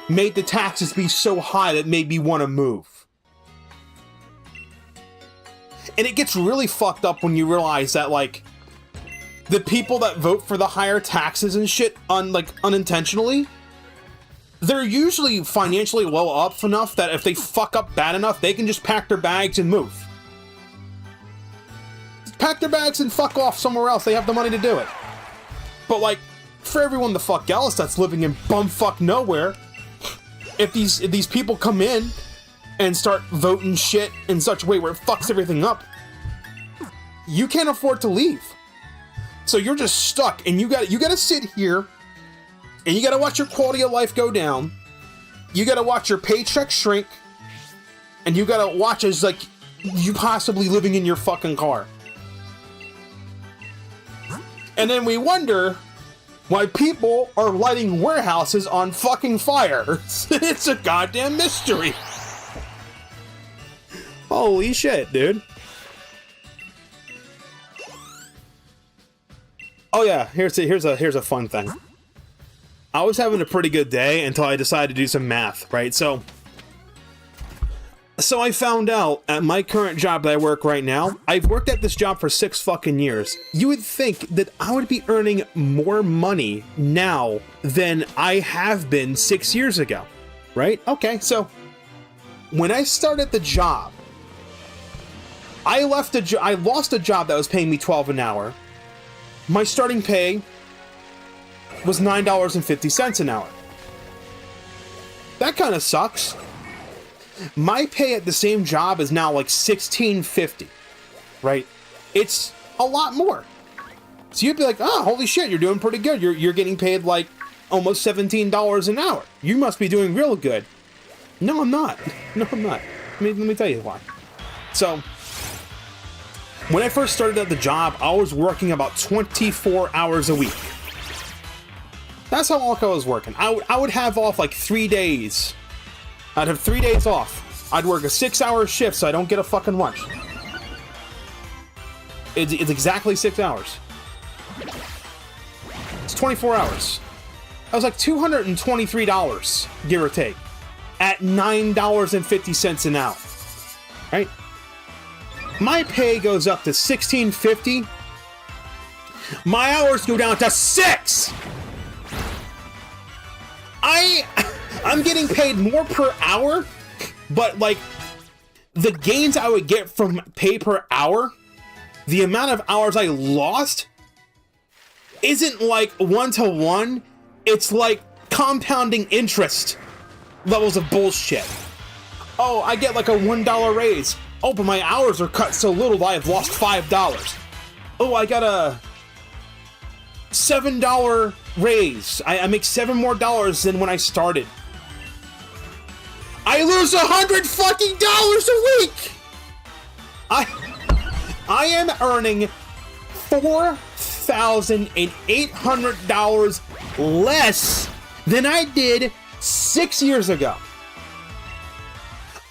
made the taxes be so high that made me want to move. And it gets really fucked up when you realize that, like, the people that vote for the higher taxes and shit unintentionally, they're usually financially well up enough that if they fuck up bad enough, they can just pack their bags and move. Pack their bags and fuck off somewhere else. They have the money to do it. But, like, for everyone the fuck else that's living in bumfuck nowhere, if these people come in and start voting shit in such a way where it fucks everything up, you can't afford to leave. So you're just stuck, and you gotta sit here, and you gotta watch your quality of life go down. You gotta watch your paycheck shrink, and you gotta watch as, like, you possibly living in your fucking car. And then we wonder why people are lighting warehouses on fucking fire. It's a goddamn mystery. Holy shit, dude. Oh yeah, here's a fun thing. I was having a pretty good day until I decided to do some math, right? So I found out at my current job that I work right now, I've worked at this job for 6 fucking years. You would think that I would be earning more money now than I have been 6 years ago, right? Okay, so when I started the job, I lost a job that was paying me $12 an hour. My starting pay was $9.50 an hour. That kind of sucks. My pay at the same job is now like $16.50, right? It's a lot more. So you'd be like, oh, holy shit, you're doing pretty good. You're getting paid like almost $17 an hour. You must be doing real good. No, I'm not. No, I'm not. Let me tell you why. So when I first started at the job, I was working about 24 hours a week. That's how long I was working. I would have off like 3 days. I'd have 3 days off. I'd work a 6-hour shift so I don't get a fucking lunch. It's exactly 6 hours. It's 24 hours. That was like $223, give or take, at $9.50 an hour, right? My pay goes up to $16.50. My hours go down to 6. I'm getting paid more per hour, but like the gains I would get from pay per hour, the amount of hours I lost isn't like 1-to-1. It's like compounding interest levels of bullshit. Oh, I get like a $1 raise. Oh, but my hours are cut so little that I've lost $5. Oh, I got a $7 raise. I make $7 more than when I started. I lose $100 fucking a week. I am earning $4,800 less than I did 6 years ago.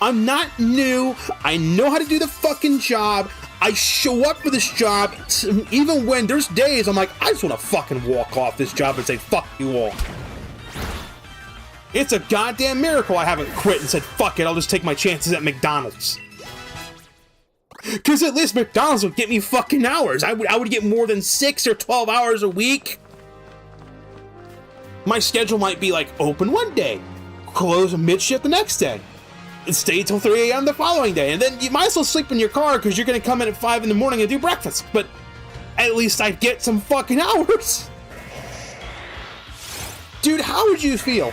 I'm not new. I know how to do the fucking job. I show up for this job, even when there's days I'm like, I just want to fucking walk off this job and say, fuck you all. It's a goddamn miracle I haven't quit and said, fuck it, I'll just take my chances at McDonald's. Because at least McDonald's would get me fucking hours. I would get more than 6 or 12 hours a week. My schedule might be like open one day, close mid-shift the next day, and stay till 3 a.m. the following day. And then you might as well sleep in your car because you're going to come in at 5 in the morning and do breakfast. But at least I get some fucking hours. Dude, how would you feel?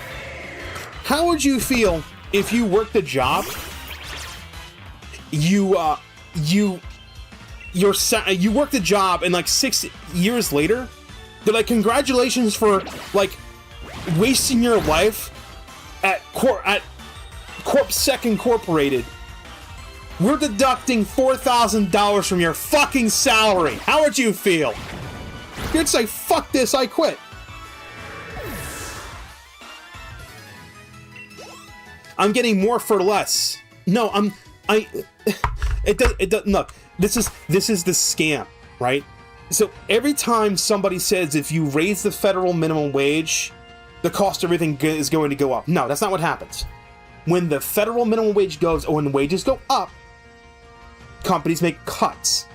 How would you feel if you worked a job, you worked a job and like 6 years later, they're like, congratulations for like wasting your life at CorpSec Incorporated. We're deducting $4,000 from your fucking salary. How would you feel? You'd say, fuck this, I quit. I'm getting more for less. No, it does, look, this is the scam, right? So every time somebody says if you raise the federal minimum wage, the cost of everything is going to go up. No, that's not what happens. When the federal minimum wage goes, or when wages go up, companies make cuts.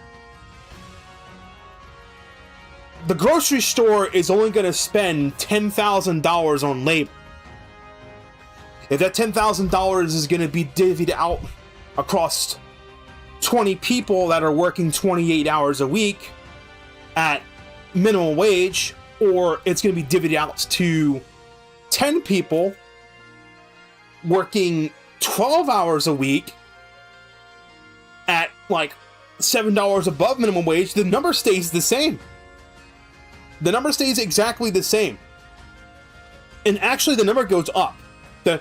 The grocery store is only going to spend $10,000 on labor. If that $10,000 is going to be divvied out across 20 people that are working 28 hours a week at minimum wage, or it's going to be divvied out to 10 people working 12 hours a week at like $7 above minimum wage, the number stays the same. The number stays exactly the same. And actually the number goes up. The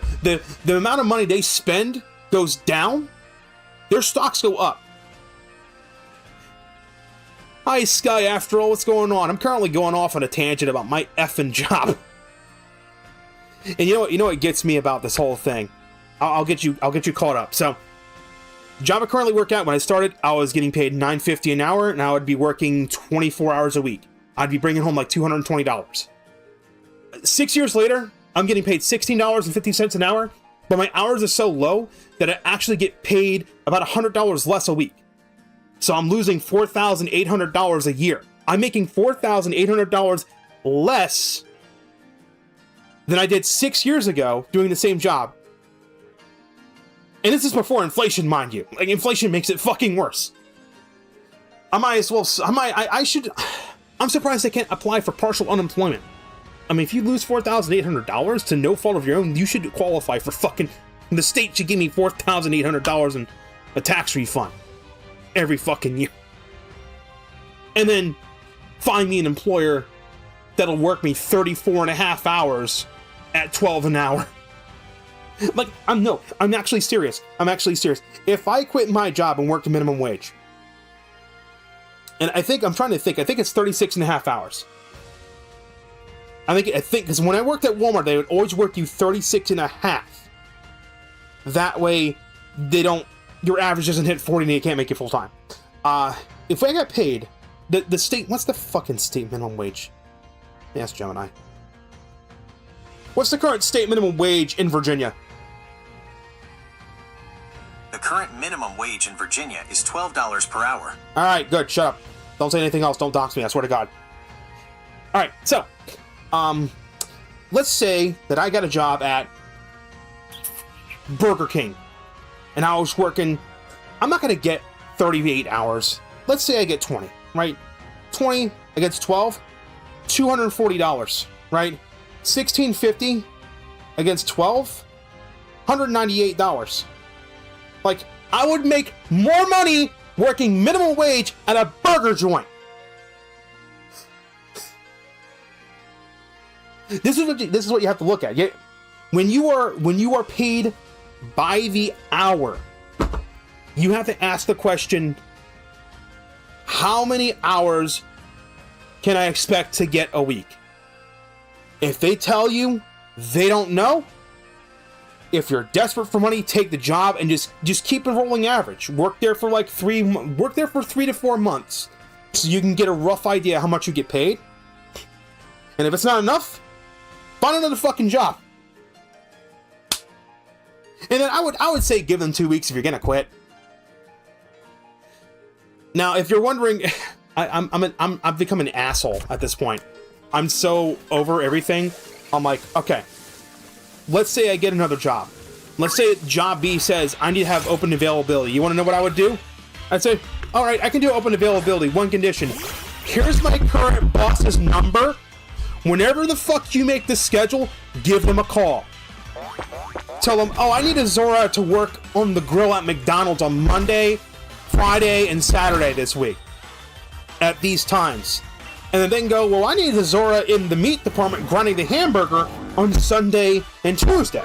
amount of money they spend goes down. Their stocks go up. Hi Sky, after all, what's going on? I'm currently going off on a tangent about my effing job. And you know what gets me about this whole thing? I'll get you caught up. So, the job I currently work at, when I started, I was getting paid $9.50 an hour, and I would be working 24 hours a week. I'd be bringing home like $220. 6 years later, I'm getting paid $16.50 an hour, but my hours are so low that I actually get paid about $100 less a week. So I'm losing $4,800 a year. I'm making $4,800 less than I did 6 years ago doing the same job. And this is before inflation, mind you. Like, inflation makes it fucking worse. I'm surprised they can't apply for partial unemployment. I mean, if you lose $4,800 to no fault of your own, you should qualify for fucking... The state should give me $4,800 in a tax refund every fucking year. And then find me an employer that'll work me 34 and a half hours at $12 an hour. Like, I'm actually serious. I'm actually serious. If I quit my job and worked a minimum wage, and I think it's 36 and a half hours. I think, because when I worked at Walmart, they would always work you 36 and a half. That way, your average doesn't hit 40 and you can't make it full time. If I got paid, the state, what's the fucking state minimum wage? Yes, Gemini. What's the current state minimum wage in Virginia? The current minimum wage in Virginia is $12 per hour. Alright, good, shut up. Don't say anything else, don't dox me, I swear to God. Alright, so, let's say that I got a job at Burger King, and I was working, I'm not going to get 38 hours. Let's say I get 20, right? 20 against 12, $240, right? $16.50 against 12, $198. Like, I would make more money working minimum wage at a burger joint. This is what you have to look at. When you are paid by the hour, you have to ask the question, how many hours can I expect to get a week? If they tell you they don't know, if you're desperate for money, take the job and just keep a rolling average. Work there for 3 to 4 months so you can get a rough idea how much you get paid. And if it's not enough, find another fucking job. And then I would say give them 2 weeks if you're gonna quit. Now, if you're wondering, I've become an asshole at this point. I'm so over everything. I'm like, okay, let's say I get another job. Let's say job B says I need to have open availability. You want to know what I would do? I'd say, all right, I can do open availability. One condition: here's my current boss's number. Whenever the fuck you make the schedule, give them a call. Tell them, oh, I need Azura to work on the grill at McDonald's on Monday, Friday, and Saturday this week at these times. And then they can go, well, I need Azura in the meat department grinding the hamburger on Sunday and Tuesday.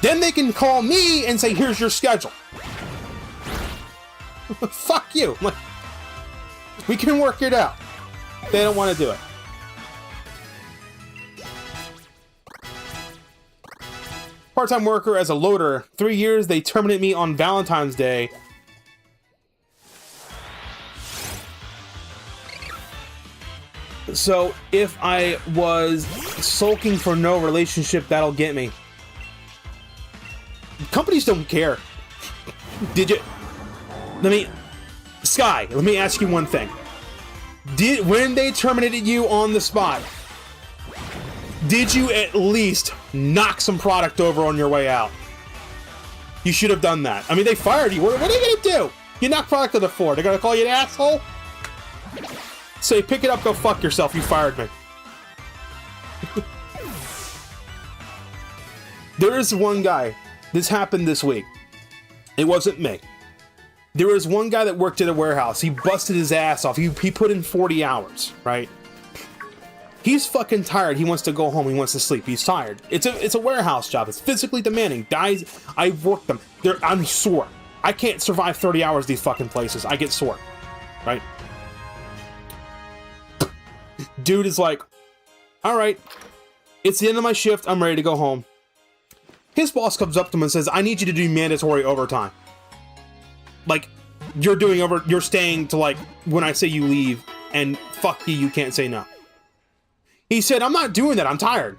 Then they can call me and say, here's your schedule. Fuck you. Like, we can work it out. They don't want to do it. Part-time worker as a loader. 3 years, they terminate me on Valentine's Day. So, if I was sulking for no relationship, that'll get me. Companies don't care. Did you... Sky, let me ask you one thing. When they terminated you on the spot, did you at least knock some product over on your way out? You should have done that. I mean, they fired you. What are you gonna do? You knock product to the floor. They're gonna call you an asshole? Say, pick it up, go fuck yourself. You fired me. There is one guy. This happened this week. It wasn't me. There was one guy that worked at a warehouse. He busted his ass off. He put in 40 hours, right? He's fucking tired. He wants to go home. He wants to sleep. He's tired. It's a warehouse job. It's physically demanding. Guys, I've worked them. I'm sore. I can't survive 30 hours these fucking places. I get sore, right? Dude is like, all right, it's the end of my shift. I'm ready to go home. His boss comes up to him and says, I need you to do mandatory overtime. Like, you're staying to, like, when I say you leave, and fuck you, you can't say no. He said, I'm not doing that, I'm tired.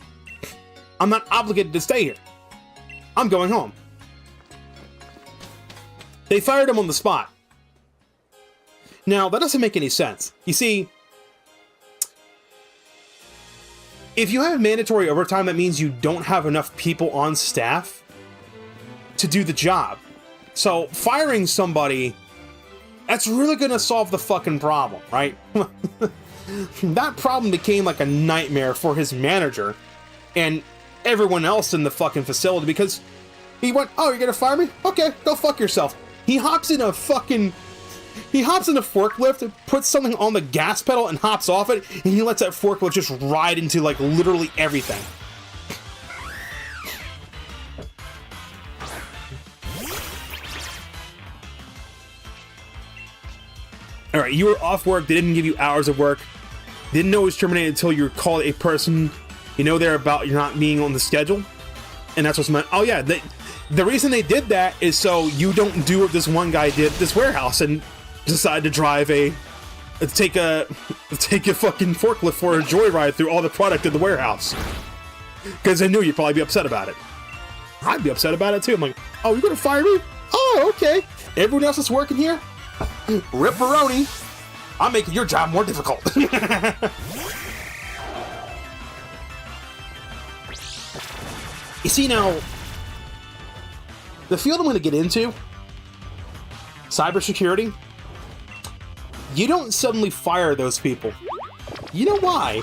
I'm not obligated to stay here. I'm going home. They fired him on the spot. Now, that doesn't make any sense. You see, if you have mandatory overtime, that means you don't have enough people on staff to do the job. So, firing somebody, that's really gonna solve the fucking problem, right? That problem became like a nightmare for his manager and everyone else in the fucking facility because he went, oh, you're gonna fire me? Okay, go fuck yourself. He hops in a forklift, puts something on the gas pedal and hops off it, and he lets that forklift just ride into, like, literally everything. Alright, you were off work, they didn't give you hours of work, didn't know it was terminated until you called a person you know they're about you're not being on the schedule, and that's what's meant. Oh yeah, the reason they did that is so you don't do what this one guy did at this warehouse and decide to take a fucking forklift for a joyride through all the product in the warehouse. Because they knew you'd probably be upset about it. I'd be upset about it too. I'm like, oh, you're gonna fire me? Oh, okay. Everyone else that's working here? Ripperoni. I'm making your job more difficult. You see now, the field I'm going to get into, cybersecurity, you don't suddenly fire those people. You know why?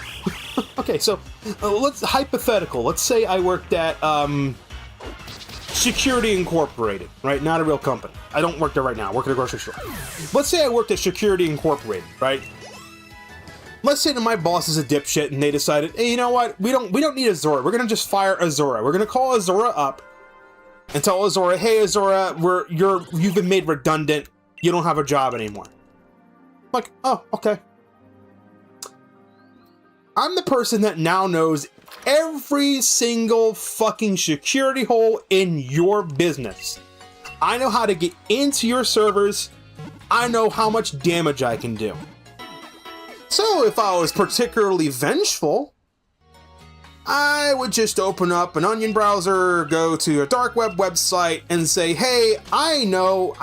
Okay, so let's hypothetical. Let's say I worked at Security Incorporated, right? Not a real company. I don't work there right now. I work at a grocery store. Let's say I worked at Security Incorporated, right? Let's say that my boss is a dipshit and they decided, hey, you know what? We don't need Azura. We're gonna just fire Azura. We're gonna call Azura up and tell Azura, hey Azura, you've been made redundant. You don't have a job anymore. I'm like, oh, okay. I'm the person that now knows every single fucking security hole in your business. I know how to get into your servers. I know how much damage I can do. So if I was particularly vengeful, I would just open up an onion browser, go to a dark web website and say, hey, I know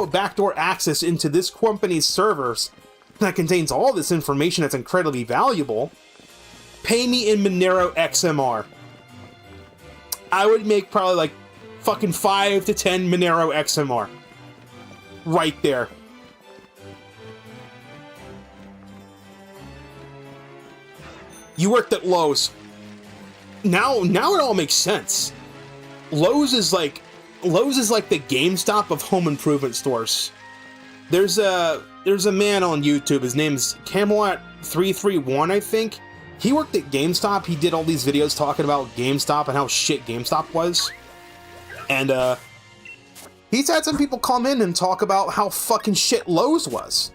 backdoor access into this company's servers that contains all this information that's incredibly valuable. Pay me in Monero XMR. I would make probably like fucking 5 to 10 Monero XMR. Right there. You worked at Lowe's. Now it all makes sense. Lowe's is like the GameStop of home improvement stores. There's a man on YouTube. His name's Camelot331, I think. He worked at GameStop. He did all these videos talking about GameStop and how shit GameStop was. And he's had some people come in and talk about how fucking shit Lowe's was.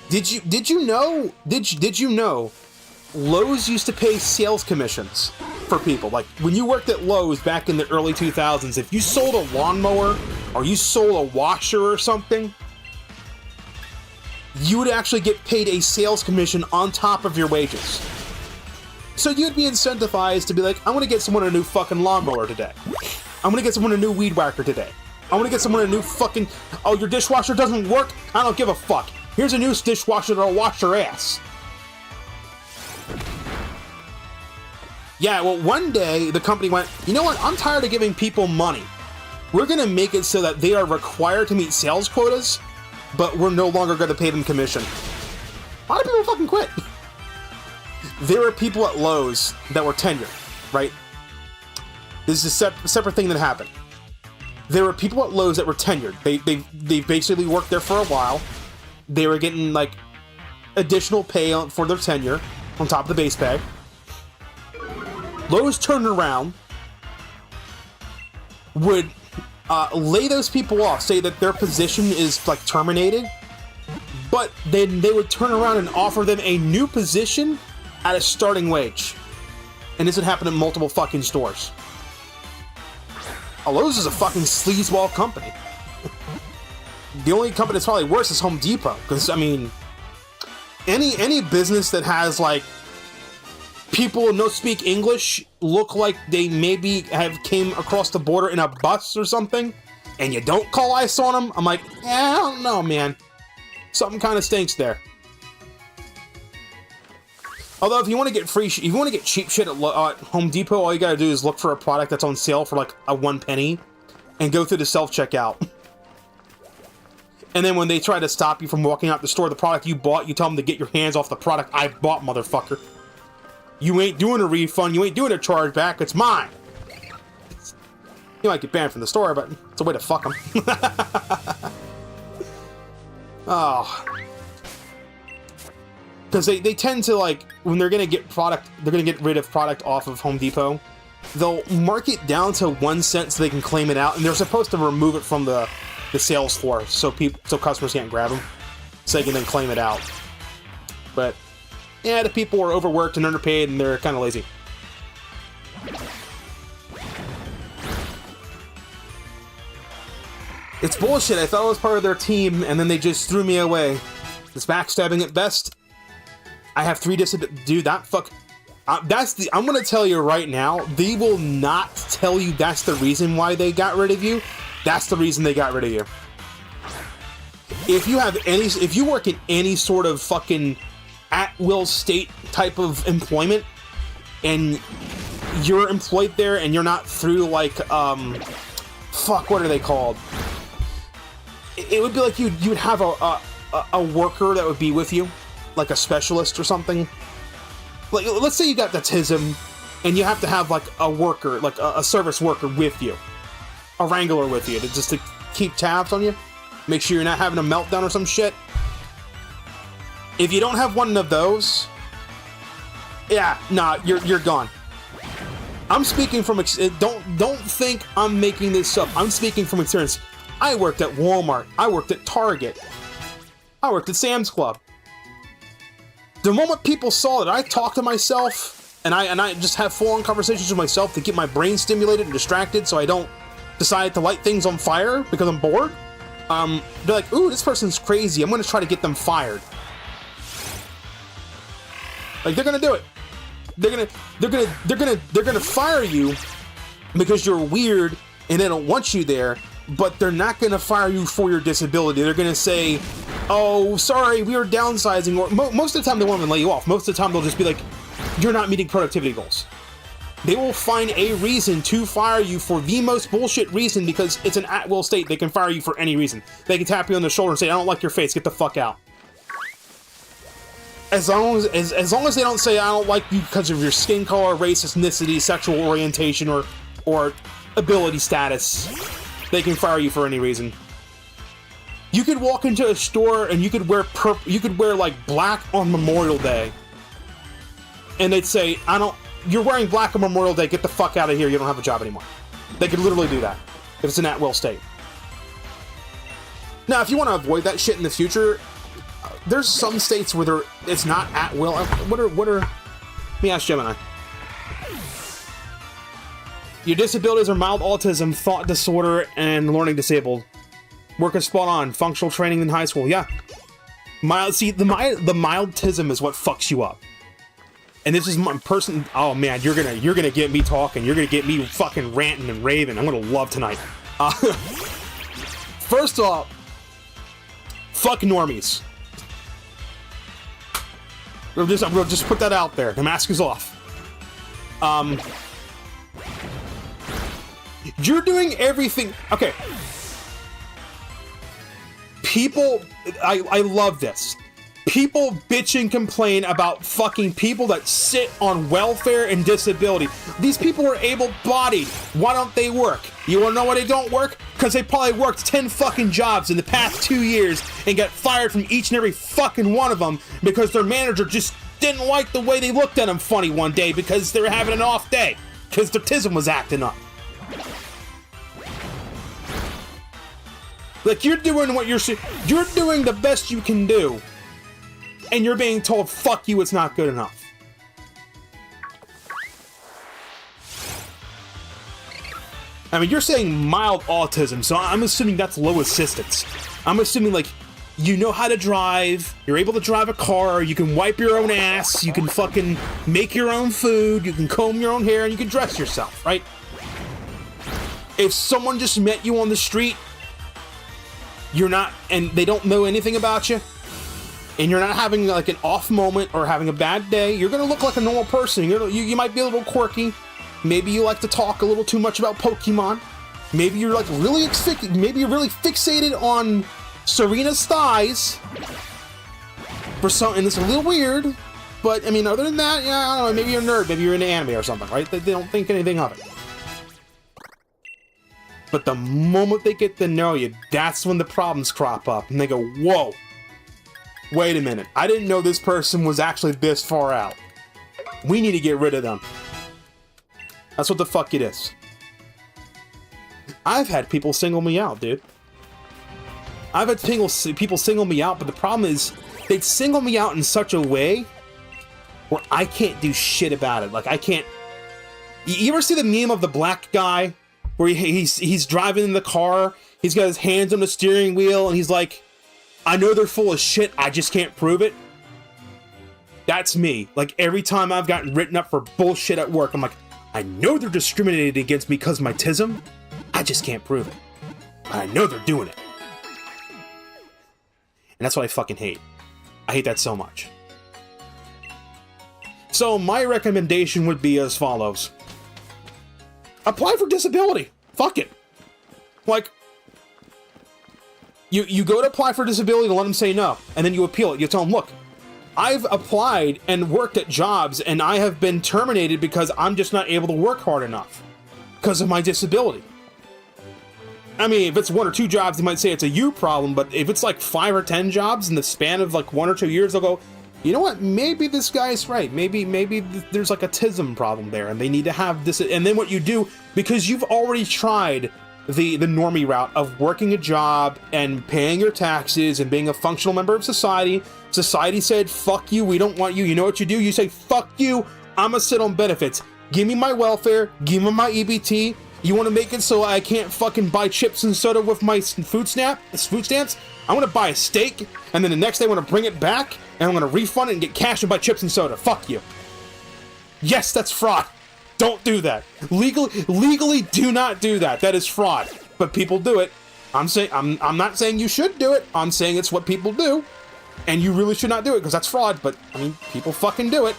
Did you know Lowe's used to pay sales commissions for people? Like, when you worked at Lowe's back in the early 2000s, if you sold a lawnmower or you sold a washer or something, you would actually get paid a sales commission on top of your wages. So you'd be incentivized to be like, I'm gonna get someone a new fucking lawnmower today. I'm gonna get someone a new weed whacker today. I'm gonna get someone a new fucking, oh, your dishwasher doesn't work? I don't give a fuck. Here's a new dishwasher that'll wash your ass. Yeah, well, one day the company went, you know what? I'm tired of giving people money. We're gonna make it so that they are required to meet sales quotas, but we're no longer gonna pay them commission. A lot of people fucking quit. There were people at Lowe's that were tenured, right? This is a separate thing that happened. There were people at Lowe's that were tenured. They basically worked there for a while. They were getting, like, additional pay for their tenure on top of the base pay. Lowe's turned around, would lay those people off, say that their position is, like, terminated, but then they would turn around and offer them a new position at a starting wage. And this would happen in multiple fucking stores. Lowe's is a fucking sleazeball company. The only company that's probably worse is Home Depot, because, I mean, any business that has, like, people who don't speak English look like they maybe have came across the border in a bus or something, and you don't call ICE on them, I'm like, I don't know, man. Something kind of stinks there. Although, if you want to get if you want to get cheap shit at Home Depot, all you gotta do is look for a product that's on sale for like a 1 penny, and go through the self-checkout. And then when they try to stop you from walking out the store, the product you bought, you tell them to get your hands off the product I bought, motherfucker. You ain't doing a refund, you ain't doing a chargeback, it's mine. You might get banned from the store, but it's a way to fuck them. Oh. Because they tend to, like, when they're gonna get rid of product off of Home Depot, they'll mark it down to 1 cent so they can claim it out, and they're supposed to remove it from the sales floor so customers can't grab them, so they can then claim it out. But yeah, the people are overworked and underpaid, and they're kind of lazy. It's bullshit. I thought I was part of their team, and then they just threw me away. It's backstabbing at best. I have 3 disabilities. Dude, that fuck. I'm gonna tell you right now, they will not tell you that's the reason why they got rid of you. That's the reason they got rid of you. If you work in any sort of fucking at-will state type of employment, and you're employed there and you're not through, like, fuck, what are they called? It would be like you'd have a worker that would be with you, like a specialist or something. Like, let's say you got autism, and you have to have, like, a worker, like a service worker with you. A wrangler with you, to keep tabs on you. Make sure you're not having a meltdown or some shit. If you don't have one of those, yeah, nah, you're gone. I'm speaking from don't think I'm making this up. I'm speaking from experience. I worked at Walmart. I worked at Target. I worked at Sam's Club. The moment people saw that I talk to myself and I just have full-on conversations with myself to get my brain stimulated and distracted, so I don't decide to light things on fire because I'm bored. They're like, ooh, this person's crazy. I'm gonna try to get them fired. Like, they're gonna do it. They're gonna fire you because you're weird and they don't want you there, but they're not gonna fire you for your disability. They're gonna say, oh, sorry, we are downsizing, or most of the time they won't even lay you off. Most of the time they'll just be like, you're not meeting productivity goals. They will find a reason to fire you for the most bullshit reason, because it's an at-will state. They can fire you for any reason. They can tap you on the shoulder and say, I don't like your face, get the fuck out. as long as they don't say I don't like you because of your skin color, race, ethnicity, sexual orientation, or ability status, they can fire you for any reason. You could walk into a store and you could wear like black on Memorial Day, and they'd say you're wearing black on Memorial Day, get the fuck out of here, you don't have a job anymore. They could literally do that if it's an at-will state. Now, if you want to avoid that shit in the future, there's some states where it's not at will. What are? Let me ask Gemini. Your disabilities are mild autism, thought disorder, and learning disabled. Work is spot on. Functional training in high school. Yeah. Mild. See, the mildtism is what fucks you up. And this is my person. Oh man, you're gonna get me talking. You're gonna get me fucking ranting and raving. I'm gonna love tonight. First off, fuck normies. I'm gonna just put that out there. The mask is off. You're doing everything. Okay. People, I love this. People bitch and complain about fucking people that sit on welfare and disability. These people are able-bodied. Why don't they work? You wanna know why they don't work? Because they probably worked 10 fucking jobs in the past 2 years and got fired from each and every fucking one of them because their manager just didn't like the way they looked at them funny one day because they were having an off day. Because their tism was acting up. Like, you're doing the best you can do. And you're being told, fuck you, it's not good enough. I mean, you're saying mild autism, so I'm assuming that's low assistance. I'm assuming, like, you know how to drive, you're able to drive a car, you can wipe your own ass, you can fucking make your own food, you can comb your own hair, and you can dress yourself, right? If someone just met you on the street, and they don't know anything about you, and you're not having like an off moment or having a bad day, you're gonna look like a normal person. You might be a little quirky. Maybe you like to talk a little too much about Pokemon. Maybe you're like really fixated on Serena's thighs. And it's a little weird, but I mean, other than that, yeah, I don't know. Maybe you're a nerd. Maybe you're into anime or something, right? They don't think anything of it. But the moment they get to know you, that's when the problems crop up, and they go, "Whoa. Wait a minute, I didn't know this person was actually this far out. We need to get rid of them." That's what the fuck it is. I've had people single me out, dude. I've had people single me out, but the problem is, they'd single me out in such a way where I can't do shit about it. Like, I can't... You ever see the meme of the black guy? Where he's driving in the car, he's got his hands on the steering wheel, and he's like, I know they're full of shit, I just can't prove it. That's me. Like, every time I've gotten written up for bullshit at work, I'm like, I know they're discriminating against me because of my tism, I just can't prove it. But I know they're doing it. And that's what I fucking hate. I hate that so much. So my recommendation would be as follows. Apply for disability. Fuck it. Like, you go to apply for disability and let them say no, and then you appeal it. You tell them, look, I've applied and worked at jobs, and I have been terminated because I'm just not able to work hard enough because of my disability. I mean, if it's 1 or 2 jobs, they might say it's a you problem, but if it's like 5 or 10 jobs in the span of like 1 or 2 years, they'll go, you know what, maybe this guy's right. Maybe there's like a tism problem there, and they need to have this. And then what you do, because you've already tried the normie route of working a job and paying your taxes and being a functional member of society, society said, fuck you, we don't want you. You know what you do? You say, fuck you, I'm gonna sit on benefits. Give me my welfare, give me my EBT. You want to make it so I can't fucking buy chips and soda with my food stamps? I'm gonna buy a steak, and then the next day I'm gonna bring it back, and I'm gonna refund it and get cash and buy chips and soda. Fuck you. Yes, that's fraud. Don't do that. Legally do not do that. That is fraud. But people do it. I'm not saying you should do it. I'm saying it's what people do. And you really should not do it, because that's fraud. But, I mean, people fucking do it.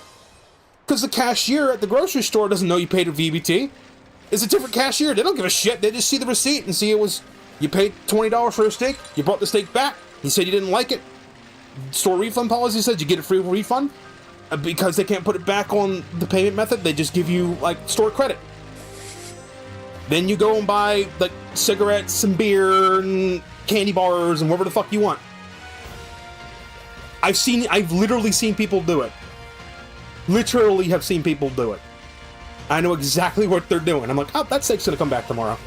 Because the cashier at the grocery store doesn't know you paid a VBT. It's a different cashier. They don't give a shit. They just see the receipt and see it was, you paid $20 for a steak, you brought the steak back, you said you didn't like it, store refund policy says you get a free refund. Because they can't put it back on the payment method, they just give you, like, store credit. Then you go and buy, like, cigarettes and beer and candy bars and whatever the fuck you want. I've literally seen people do it. Literally have seen people do it. I know exactly what they're doing. I'm like, oh, that steak's gonna come back tomorrow.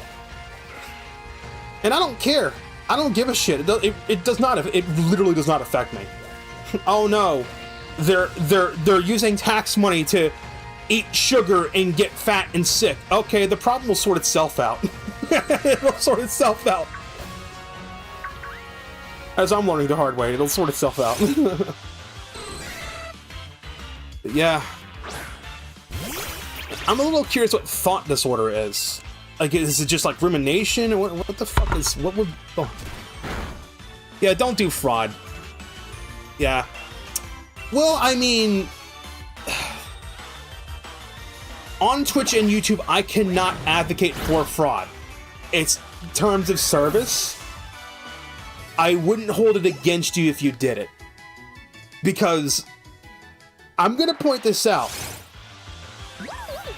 And I don't care. I don't give a shit. It does not, it literally does not affect me. Oh no. They're using tax money to eat sugar and get fat and sick. Okay, the problem will sort itself out. It'll sort itself out. As I'm learning the hard way, it'll sort itself out. Yeah. I'm a little curious what thought disorder is. Like, is it just like rumination? Or what the fuck is... What would... Oh. Yeah, don't do fraud. Yeah. Well, I mean... On Twitch and YouTube, I cannot advocate for fraud. It's terms of service. I wouldn't hold it against you if you did it. Because... I'm gonna point this out.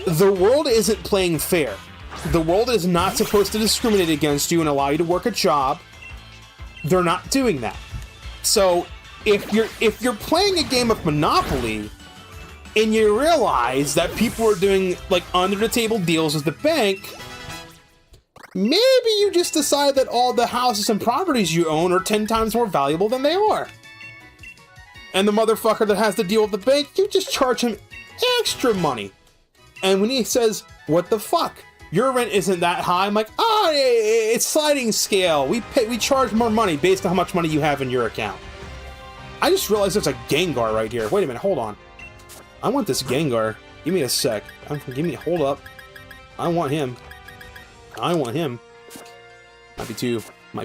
The world isn't playing fair. The world is not supposed to discriminate against you and allow you to work a job. They're not doing that. So, if you're playing a game of Monopoly and you realize that people are doing like under the table deals with the bank, maybe you just decide that all the houses and properties you own are 10 times more valuable than they are. And the motherfucker that has to deal with the bank, you just charge him extra money. And when he says, what the fuck? Your rent isn't that high. I'm like, oh, it's sliding scale. We charge more money based on how much money you have in your account. I just realized there's a Gengar right here. Wait a minute, hold on. I want this Gengar. Give me a sec. Hold up. I want him. Might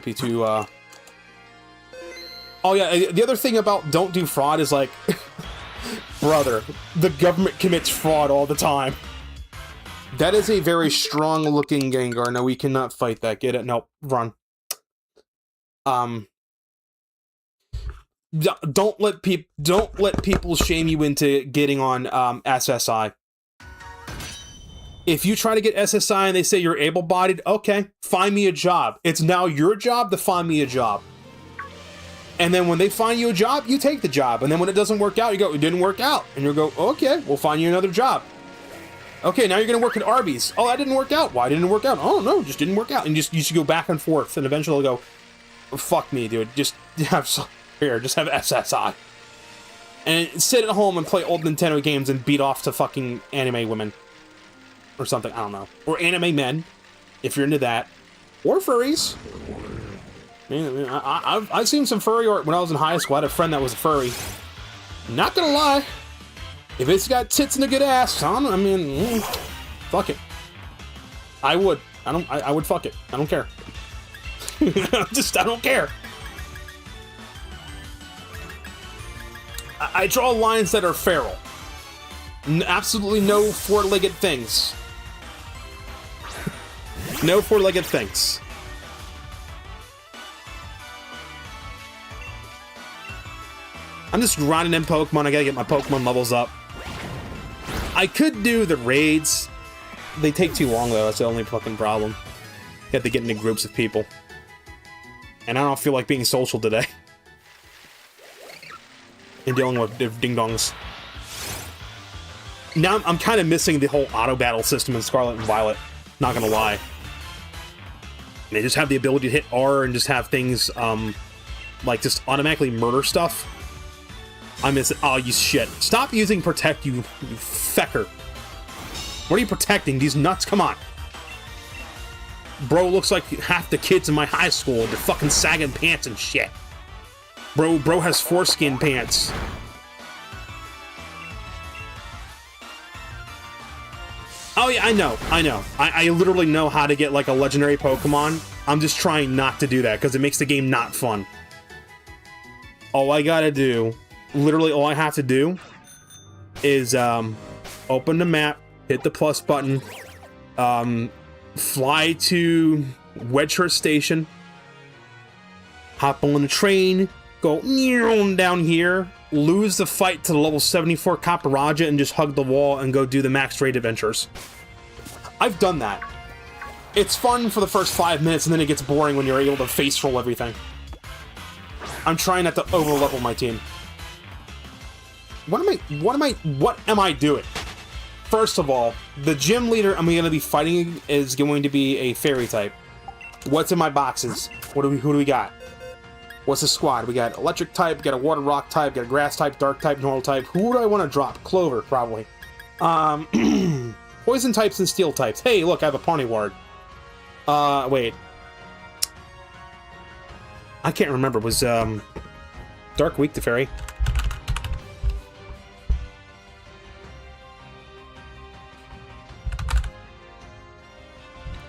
be too, Oh yeah, the other thing about don't do fraud is like, brother, the government commits fraud all the time. That is a very strong looking Gengar. No, we cannot fight that. Get it? Nope. Run. Don't let people shame you into getting on SSI. If you try to get SSI and they say you're able-bodied, okay, find me a job. It's now your job to find me a job. And then when they find you a job, you take the job. And then when it doesn't work out, you go, it didn't work out. And you'll go, okay, we'll find you another job. Okay, now you're going to work at Arby's. Oh, that didn't work out. Why didn't it work out? Oh, no, just didn't work out. And you should go back and forth. And eventually they'll go, fuck me, dude. Just have SSI. And sit at home and play old Nintendo games and beat off to fucking anime women. Or something, I don't know. Or anime men, if you're into that. Or furries. I've seen some furry art when I was in high school. I had a friend that was a furry. Not gonna lie. If it's got tits and a good ass, fuck it. I would. I would fuck it. I don't care. I don't care. I draw lines that are feral. Absolutely no four-legged things. No four-legged things. I'm just grinding in Pokemon. I gotta get my Pokemon levels up. I could do the raids. They take too long, though. That's the only fucking problem. You have to get into groups of people. And I don't feel like being social today. And dealing with ding-dongs. Now, I'm kind of missing the whole auto-battle system in Scarlet and Violet. Not gonna lie. They just have the ability to hit R and just have things, like, just automatically murder stuff. I miss it. Oh, you shit. Stop using protect, you fecker. What are you protecting? These nuts? Come on. Bro looks like half the kids in my high school. They're fucking sagging pants and shit. Bro has foreskin pants. Oh yeah, I know. I literally know how to get like a legendary Pokemon. I'm just trying not to do that because it makes the game not fun. All I gotta do, literally all I have to do is open the map, hit the plus button, fly to Wedgehurst Station, hop on the train, go down here, lose the fight to the level 74 Caparaja, and just hug the wall and go do the max raid adventures. I've done that. It's fun for the first 5 minutes, and then it gets boring when you're able to face roll everything. I'm trying not to over-level my team. What am I doing? First of all, the gym leader I'm going to be fighting is going to be a fairy type. What's in my boxes? Who do we got? What's the squad? We got electric type, we got a water rock type, got a grass type, dark type, normal type. Who do I want to drop? Clover, probably. Poison types and steel types. Hey, look, I have a Pawnee Ward. Wait. I can't remember. Was, Dark weak to fairy?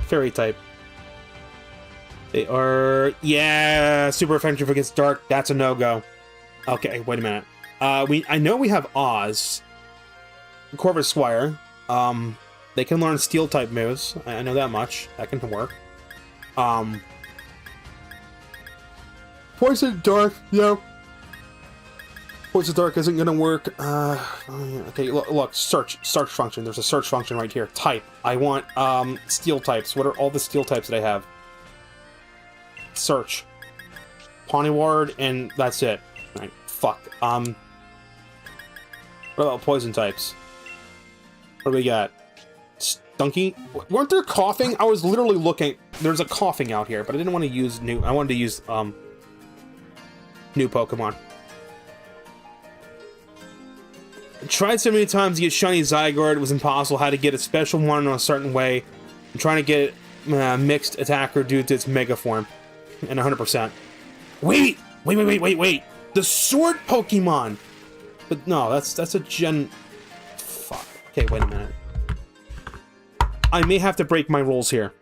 Fairy type. They are... Yeah! Super effective against dark. That's a no-go. Okay, wait a minute. I know we have Oz. Corvus Squire. They can learn steel type moves. I know that much. That can work. Poison dark, yeah. Poison dark isn't gonna work. Okay, look, search function. There's a search function right here. Type. I want steel types. What are all the steel types that I have? Search. Pawnee Ward, and that's it. Right, fuck. What about poison types? What do we got? Stunky? Weren't there coughing? I was literally looking. There's a coughing out here, but I didn't want to use new. I wanted to use new Pokemon. I tried so many times to get shiny Zygarde, it was impossible. Had to get a special one in a certain way. I'm trying to get it mixed attacker due to its mega form. And 100%. Wait! The sword Pokemon! But no, that's a gen... Fuck. Okay, wait a minute. I may have to break my rules here.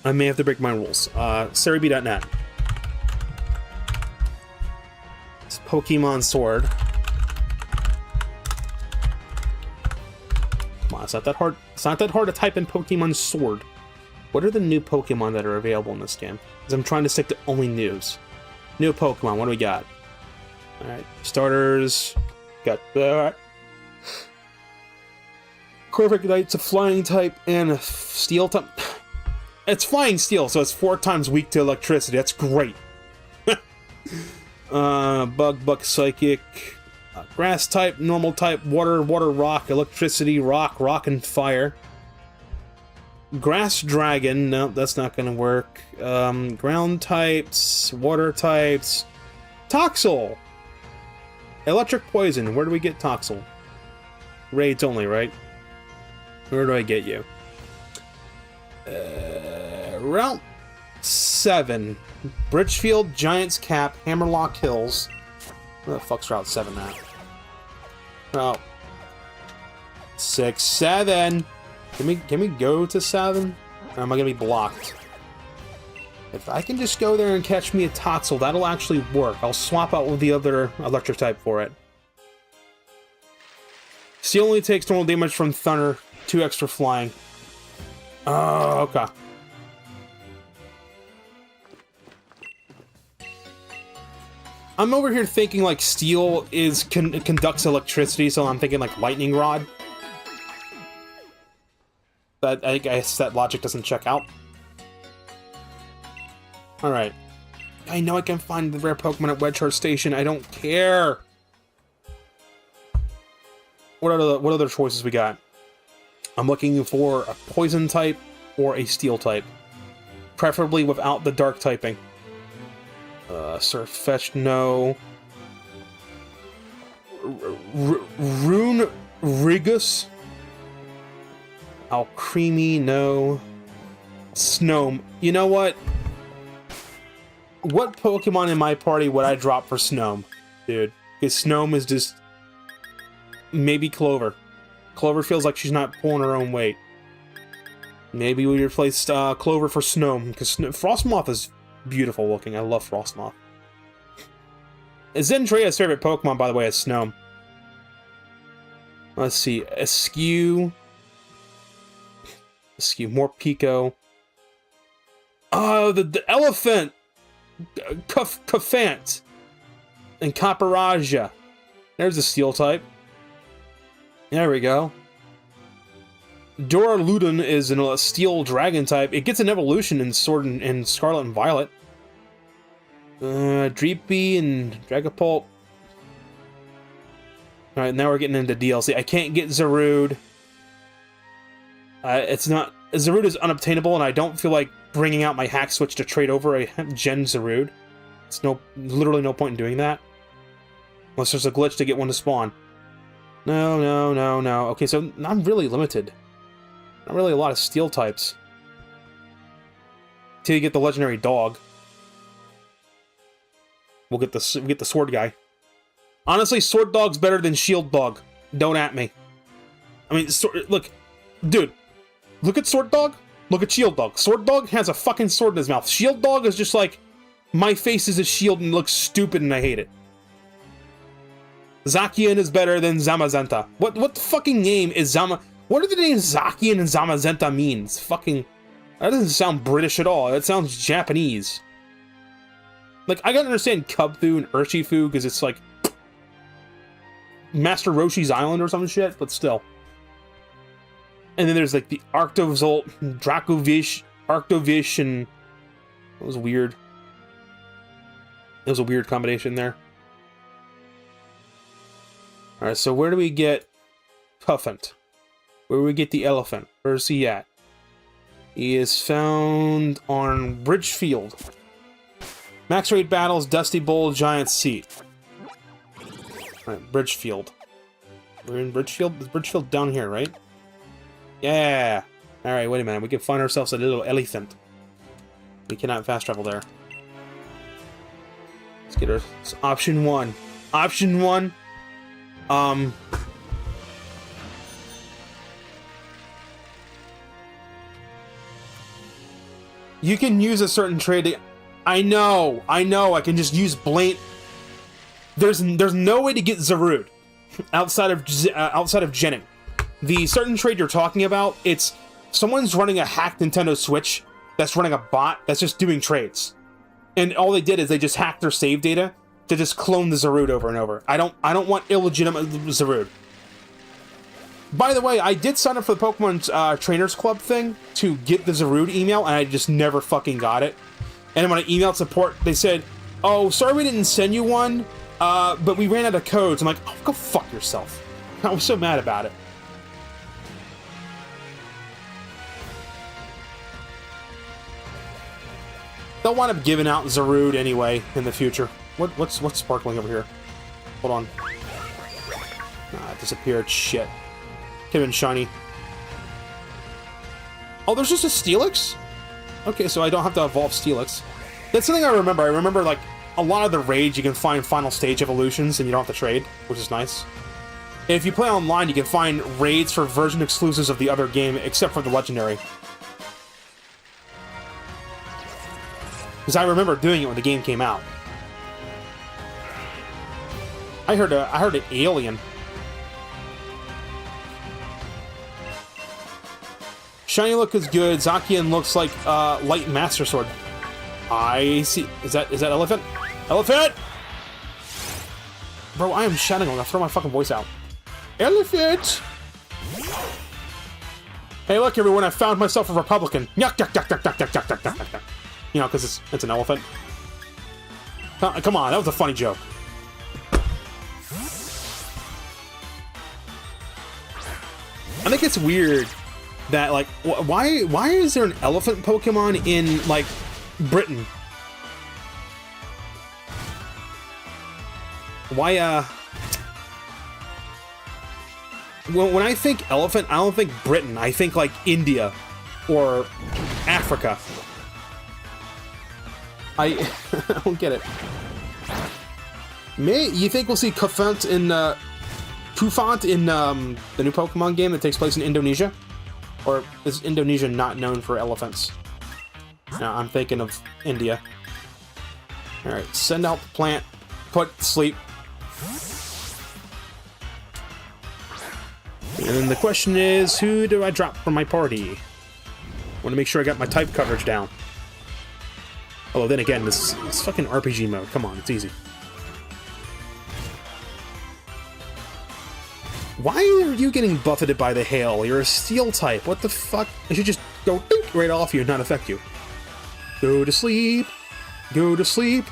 Cerebi.net. It's Pokemon Sword. Come on, it's not that hard. It's not that hard to type in Pokemon Sword. What are the new Pokemon that are available in this game? Because I'm trying to stick to only news. New Pokemon, what do we got? Alright, starters. Got that. Corviknight's a flying type and a steel type. It's flying steel, so it's 4 times weak to electricity. That's great. Buck, psychic. Grass type, normal type, water, rock, electricity, rock, and fire. Grass dragon, no, that's not gonna work. Ground types, water types. Toxel! Electric poison, where do we get Toxel? Raids only, right? Where do I get you? Route 7. Bridgefield, Giant's Cap, Hammerlock Hills. Where the fuck's Route 7 at? Oh. 6, 7! Can we go to 7? Or am I gonna be blocked? If I can just go there and catch me a Toxel, that'll actually work. I'll swap out with the other electric type for it. Steel only takes normal damage from Thunder, 2 extra flying. Oh, okay. I'm over here thinking like steel is conducts electricity, so I'm thinking like lightning rod. But I guess that logic doesn't check out. Alright. I know I can find the rare Pokemon at Wedgeheart Station. I don't care. What other choices we got? I'm looking for a poison type or a steel type. Preferably without the dark typing. Surfetch, no. Rune Rigus? Alcremie, no. Snom. You know what? What Pokemon in my party would I drop for Snom, dude? Because Snom is just... Maybe Clover. Clover feels like she's not pulling her own weight. Maybe we replace Clover for Snom, because Frostmoth is beautiful looking. I love Frostmoth. Zendrea's favorite Pokemon, by the way, is Snom. Let's see. Askew, Morpeko. Oh, the elephant! Kafant and Kaparaja. There's a steel type. There we go. Duraludon is a steel dragon type. It gets an evolution in Sword and Scarlet and Violet. Dreepy and Dragapult. Alright, now we're getting into DLC. I can't get Zarude. It's not... Zarude is unobtainable, and I don't feel like bringing out my hack switch to trade over a Gen Zarude. It's literally no point in doing that. Unless there's a glitch to get one to spawn. No. Okay, so I'm really limited. Not really a lot of steel types. Till you get the legendary dog. We'll get the sword guy. Honestly, sword dog's better than shield dog. Don't at me. I mean, look, dude. Look at sword dog. Look at shield dog. Sword dog has a fucking sword in his mouth. Shield dog is just like, my face is a shield and looks stupid and I hate it. Zacian is better than Zamazenta. What the fucking name is Zama? What do the names Zacian and Zamazenta means? Fucking, that doesn't sound British at all. That sounds Japanese. Like, I gotta understand Cubfu and Urshifu because it's like Master Roshi's Island or some shit, but still. And then there's like the Arctozolt, Arctovish, and it was weird. It was a weird combination there. Alright, so where do we get Puffant? Where do we get the elephant? Where's he at? He is found on Bridgefield. Max rate battles, Dusty Bowl, Giant Seat. Alright, Bridgefield. We're in Bridgefield? Is Bridgefield down here, right? Yeah! Alright, wait a minute. We can find ourselves a little elephant. We cannot fast travel there. Let's get our... Option 1. Option 1. You can use a certain trade to... I know, I can just use Blaint. There's no way to get Zarude outside of Genning. The certain trade you're talking about, it's someone's running a hacked Nintendo Switch that's running a bot that's just doing trades. And all they did is they just hacked their save data to just clone the Zarude over and over. I don't want illegitimate Zarude. By the way, I did sign up for the Pokemon Trainers Club thing to get the Zarude email, and I just never fucking got it. And when I emailed support, they said, "Oh, sorry we didn't send you one, but we ran out of codes." I'm like, "Oh, go fuck yourself." I was so mad about it. They'll wind up giving out Zarude anyway in the future. What's sparkling over here? Hold on. Ah, it disappeared. Shit. Could've been shiny. Oh, there's just a Steelix? Okay, so I don't have to evolve Steelix. That's something I remember. I remember, like, a lot of the raids you can find final stage evolutions and you don't have to trade, which is nice. And if you play online, you can find raids for version exclusives of the other game, except for the legendary. Because I remember doing it when the game came out. I heard an alien. Shiny look is good. Zacian looks like Light Master Sword. I see. Is that elephant? Elephant! Bro, I am shouting. I'm gonna throw my fucking voice out. Elephant! Hey, look, everyone! I found myself a Republican. Yuck, yuck, yuck, yuck, yuck, yuck, yuck, yuck, yuck. You know, because it's an elephant. Come on, that was a funny joke. I think it's weird that, like, why is there an elephant Pokemon in, like, Britain? Why, when I think elephant, I don't think Britain. I think, like, India or Africa. I don't get it. You think we'll see Kufant in, Kufant in, the new Pokemon game that takes place in Indonesia? Or is Indonesia not known for elephants? No, I'm thinking of India. Alright, send out the plant. Put sleep. And then the question is, who do I drop from my party? Want to make sure I got my type coverage down. Although then again, this fucking RPG mode. Come on, it's easy. Why are you getting buffeted by the hail? You're a steel type. What the fuck? It should just go dink right off you and not affect you. Go to sleep. Go to sleep.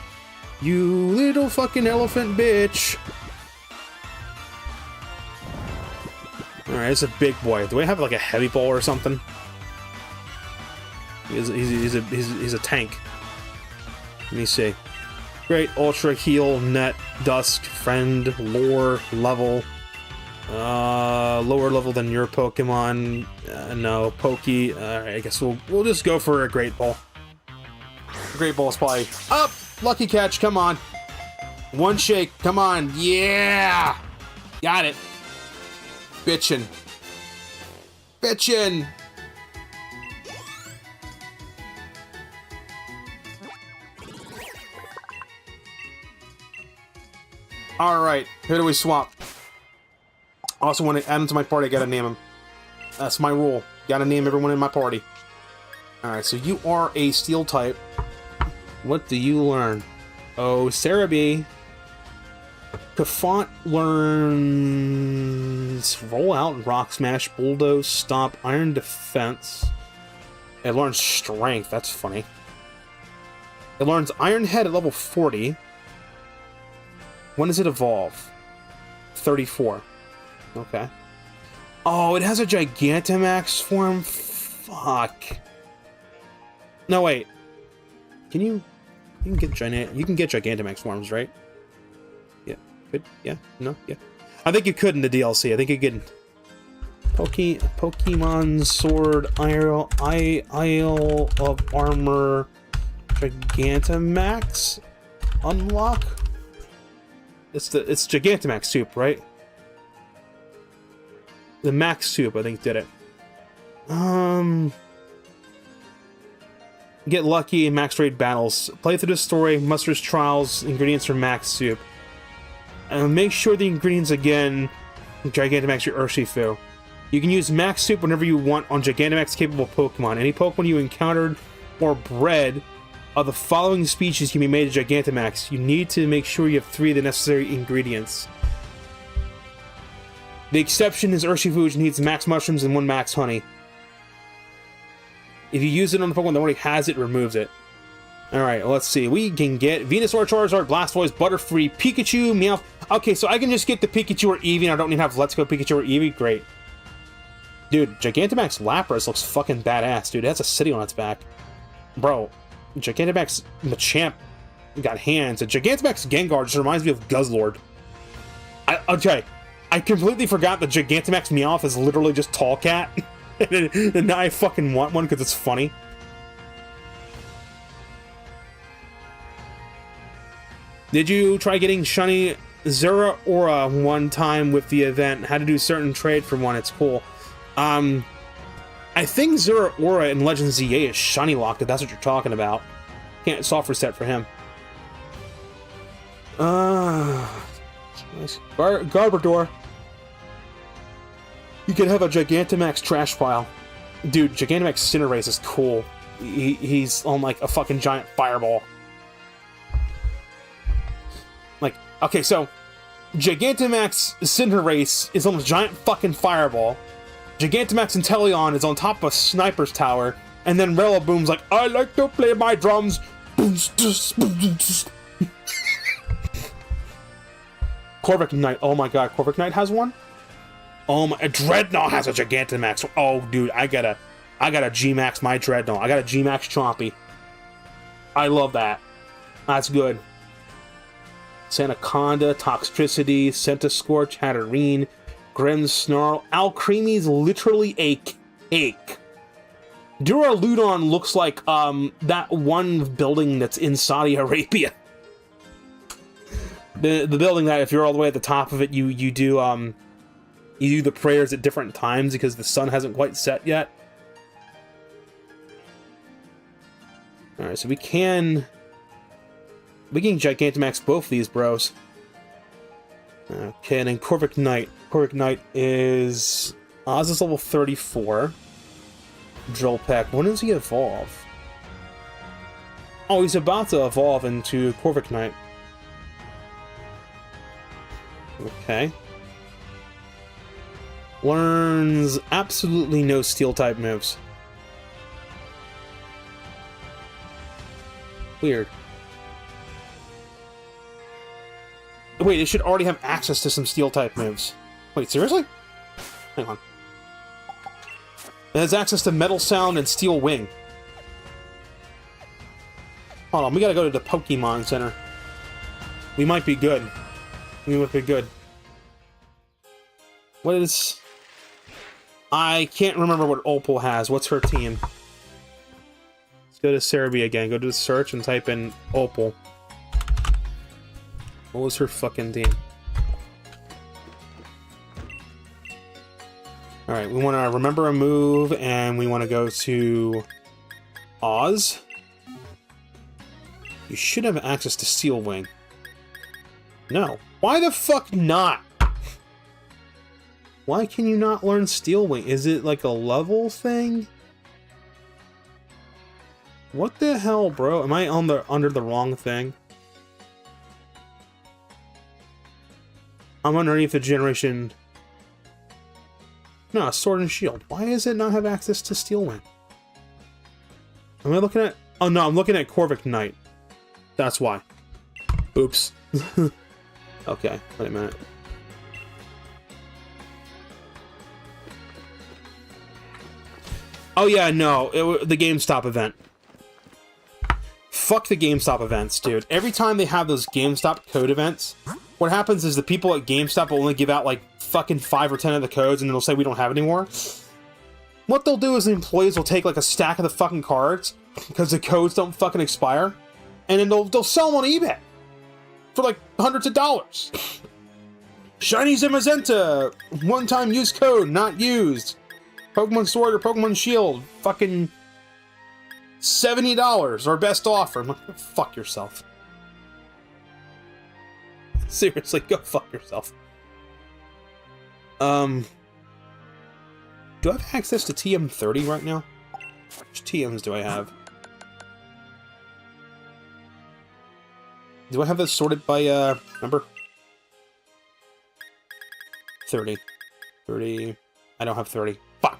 You little fucking elephant bitch. Alright, it's a big boy. Do I have like a heavy ball or something? He's a tank. Let me see. Great, ultra, heal, net, dusk, friend, lore, level. Lower level than your Pokemon. No, Pokey. I guess we'll just go for a Great Ball. Great Ball's probably up. Lucky catch. Come on. One shake. Come on. Yeah. Got it. Bitchin'. Bitchin'. All right. Who do we swap? Also, when I add him to my party, I gotta name him. That's my rule. Gotta name everyone in my party. Alright, so you are a steel type. What do you learn? Oh, Cerebi. Cafont learns Roll Out, Rock Smash, Bulldoze, Stomp, Iron Defense. It learns Strength. That's funny. It learns Iron Head at level 40. When does it evolve? 34. Okay. Oh, it has a Gigantamax form? Fuck. No, wait. You can get Gigantamax forms, right? Yeah. Could? Yeah. No? Yeah. I think you could in the DLC. I think you could. Pokemon Sword, Isle of Armor, Gigantamax unlock? It's Gigantamax soup, right? The Max Soup, I think, did it. Get lucky in max raid battles. Play through the story, musters trials, ingredients for Max Soup. And make sure the ingredients again, Gigantamax your Urshifu. You can use Max Soup whenever you want on Gigantamax capable Pokemon. Any Pokemon you encountered or bred of the following species can be made to Gigantamax. You need to make sure you have 3 of the necessary ingredients. The exception is Urshifu, which needs max mushrooms and 1 max honey. If you use it on the Pokemon that already has it, it removes it. Alright, let's see. We can get Venusaur, Charizard, Blastoise, Butterfree, Pikachu, Meowth. Okay, so I can just get the Pikachu or Eevee and I don't need to have Let's Go Pikachu or Eevee? Great. Dude, Gigantamax Lapras looks fucking badass, dude. It has a city on its back. Bro, Gigantamax Machamp got hands. And Gigantamax Gengar just reminds me of Guzzlord. Okay. I completely forgot that Gigantamax Meowth is literally just Tall Cat. And now I fucking want one because it's funny. Did you try getting Shiny Azura Aura one time with the event? How to do certain trade for one? It's cool. I think Azura Aura in Legends ZA is Shiny locked, if that's what you're talking about. Can't soft reset for him. Garbodor. You could have a Gigantamax trash pile. Dude, Gigantamax Cinderace is cool. He's on like a fucking giant fireball. Like, okay, so Gigantamax Cinderace is on a giant fucking fireball. Gigantamax Inteleon is on top of a sniper's tower. And then Rillaboom's like, I like to play my drums. Corvic Knight. Oh my god, Corvic Knight has one? Oh my, Dreadnought has a Gigantamax. Oh dude, I gotta G-Max my Dreadnought. I gotta G-Max Chompy. I love that. That's good. Sandaconda, Toxtricity, Centiskorch, Hatterene, Grimmsnarl. Alcreamy's literally a cake. Duraludon looks like that one building that's in Saudi Arabia. The building that if you're all the way at the top of it, you do the prayers at different times because the sun hasn't quite set yet. Alright, so we can Gigantamax both of these bros. Okay, and then Corvic Knight. Corvic Knight is Oz's level 34. Drill Peck. When does he evolve? Oh, he's about to evolve into Corvic Knight. Okay. Learns absolutely no Steel-type moves. Weird. Wait, it should already have access to some Steel-type moves. Wait, seriously? Hang on. It has access to Metal Sound and Steel Wing. Hold on, we gotta go to the Pokemon Center. We might be good. We might be good. What is... I can't remember what Opal has. What's her team? Let's go to Cerebi again. Go to the search and type in Opal. What was her fucking team? Alright, we want to remember a move, and we want to go to Oz. You should have access to Steel Wing. No. Why the fuck not? Why can you not learn Steel Wing? Is it like a level thing? What the hell, bro? Am I on under the wrong thing? I'm underneath the generation... No, Sword and Shield. Why does it not have access to Steel Wing? Am I looking at... Oh no, I'm looking at Corvic Knight. That's why. Oops. Okay, wait a minute. Oh yeah, no, the GameStop event. Fuck the GameStop events, dude. Every time they have those GameStop code events, what happens is the people at GameStop will only give out like fucking 5 or 10 of the codes, and they'll say we don't have any more. What they'll do is the employees will take like a stack of the fucking cards, because the codes don't fucking expire, and then they'll sell them on eBay for like hundreds of dollars. Shiny Zamazenta, one-time use code, not used. Pokemon Sword or Pokemon Shield, fucking $70, our best offer. I'm like, fuck yourself. Seriously, go fuck yourself. Do I have access to TM30 right now? Which TMs do I have? Do I have this sorted by, number? 30. 30. I don't have 30. Fuck.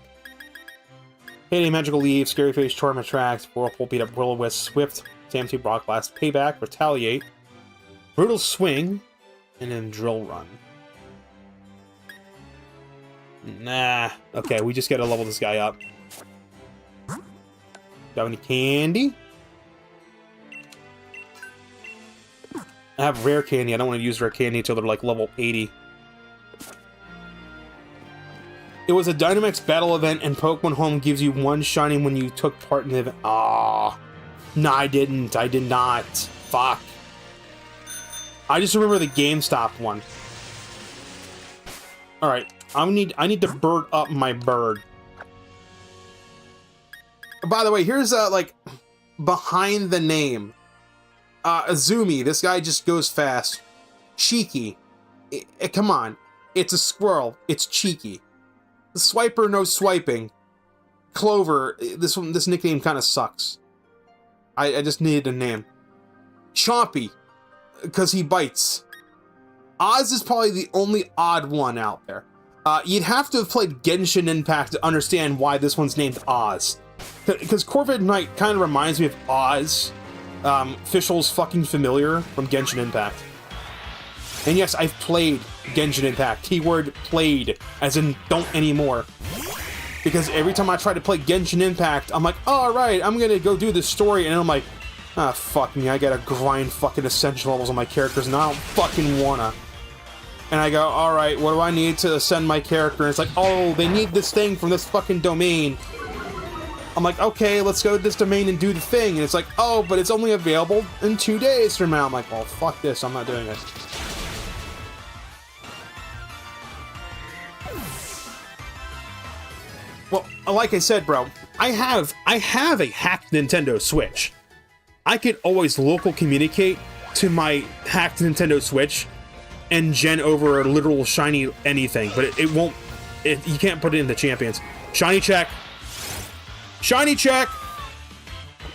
Heyday, Magical Leaf, Scary Face, Charm Attract, Whirlpool, Beat Up, Will-O-Wisp, Swift, Tamty, Rock Blast, Payback, Retaliate, Brutal Swing, and then Drill Run. Nah. Okay, we just gotta level this guy up. Got any candy? I have rare candy. I don't want to use rare candy until they're like level 80. It was a Dynamax battle event, and Pokemon Home gives you 1 shiny when you took part in the event. Ah, no, I didn't. I did not. Fuck. I just remember the GameStop one. All right, I need to bird up my bird. By the way, here's like behind the name. Azumi. This guy just goes fast. Cheeky. Come on, it's a squirrel. It's cheeky. Swiper, no swiping. Clover, this nickname kind of sucks. I just needed a name. Chompy, because he bites. Oz is probably the only odd one out there. You'd have to have played Genshin Impact to understand why this one's named Oz. Because Corvid Knight kind of reminds me of Oz, Fischl's fucking familiar from Genshin Impact. And yes, I've played Genshin Impact. Keyword played, as in don't anymore. Because every time I try to play Genshin Impact, I'm like, oh, alright, I'm gonna go do this story, and then I'm like, ah, fuck me, I gotta grind fucking essential levels on my characters, and I don't fucking wanna. And I go, alright, what do I need to ascend my character? And it's like, oh, they need this thing from this fucking domain. I'm like, okay, let's go to this domain and do the thing. And it's like, oh, but it's only available in 2 days from now. I'm like, well, fuck this, I'm not doing it. Well, like I said, bro, I have a hacked Nintendo Switch. I could always local communicate to my hacked Nintendo Switch and gen over a literal shiny anything, but it won't. You can't put it in the champions. Shiny check. Shiny check.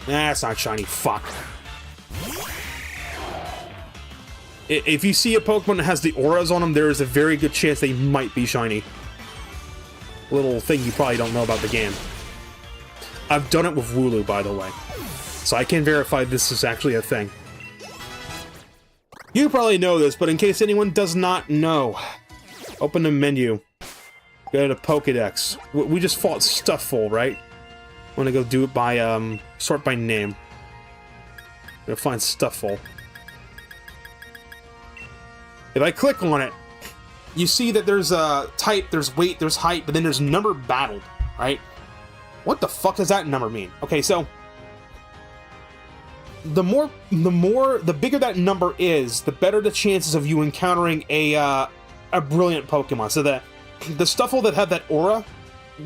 Nah, it's not shiny. Fuck. If you see a Pokemon that has the auras on them, there is a very good chance they might be shiny. Little thing you probably don't know about the game. I've done it with Wooloo, by the way. So I can verify this is actually a thing. You probably know this, but in case anyone does not know, open the menu. Go to Pokedex. We just fought Stufful, right? I'm gonna go do it by, sort by name. I'm gonna find Stufful. If I click on it, you see that there's type, there's weight, there's height, but then there's number battled, right? What the fuck does that number mean? Okay, so the bigger that number is, the better the chances of you encountering a brilliant Pokemon. So the Stuffle that had that aura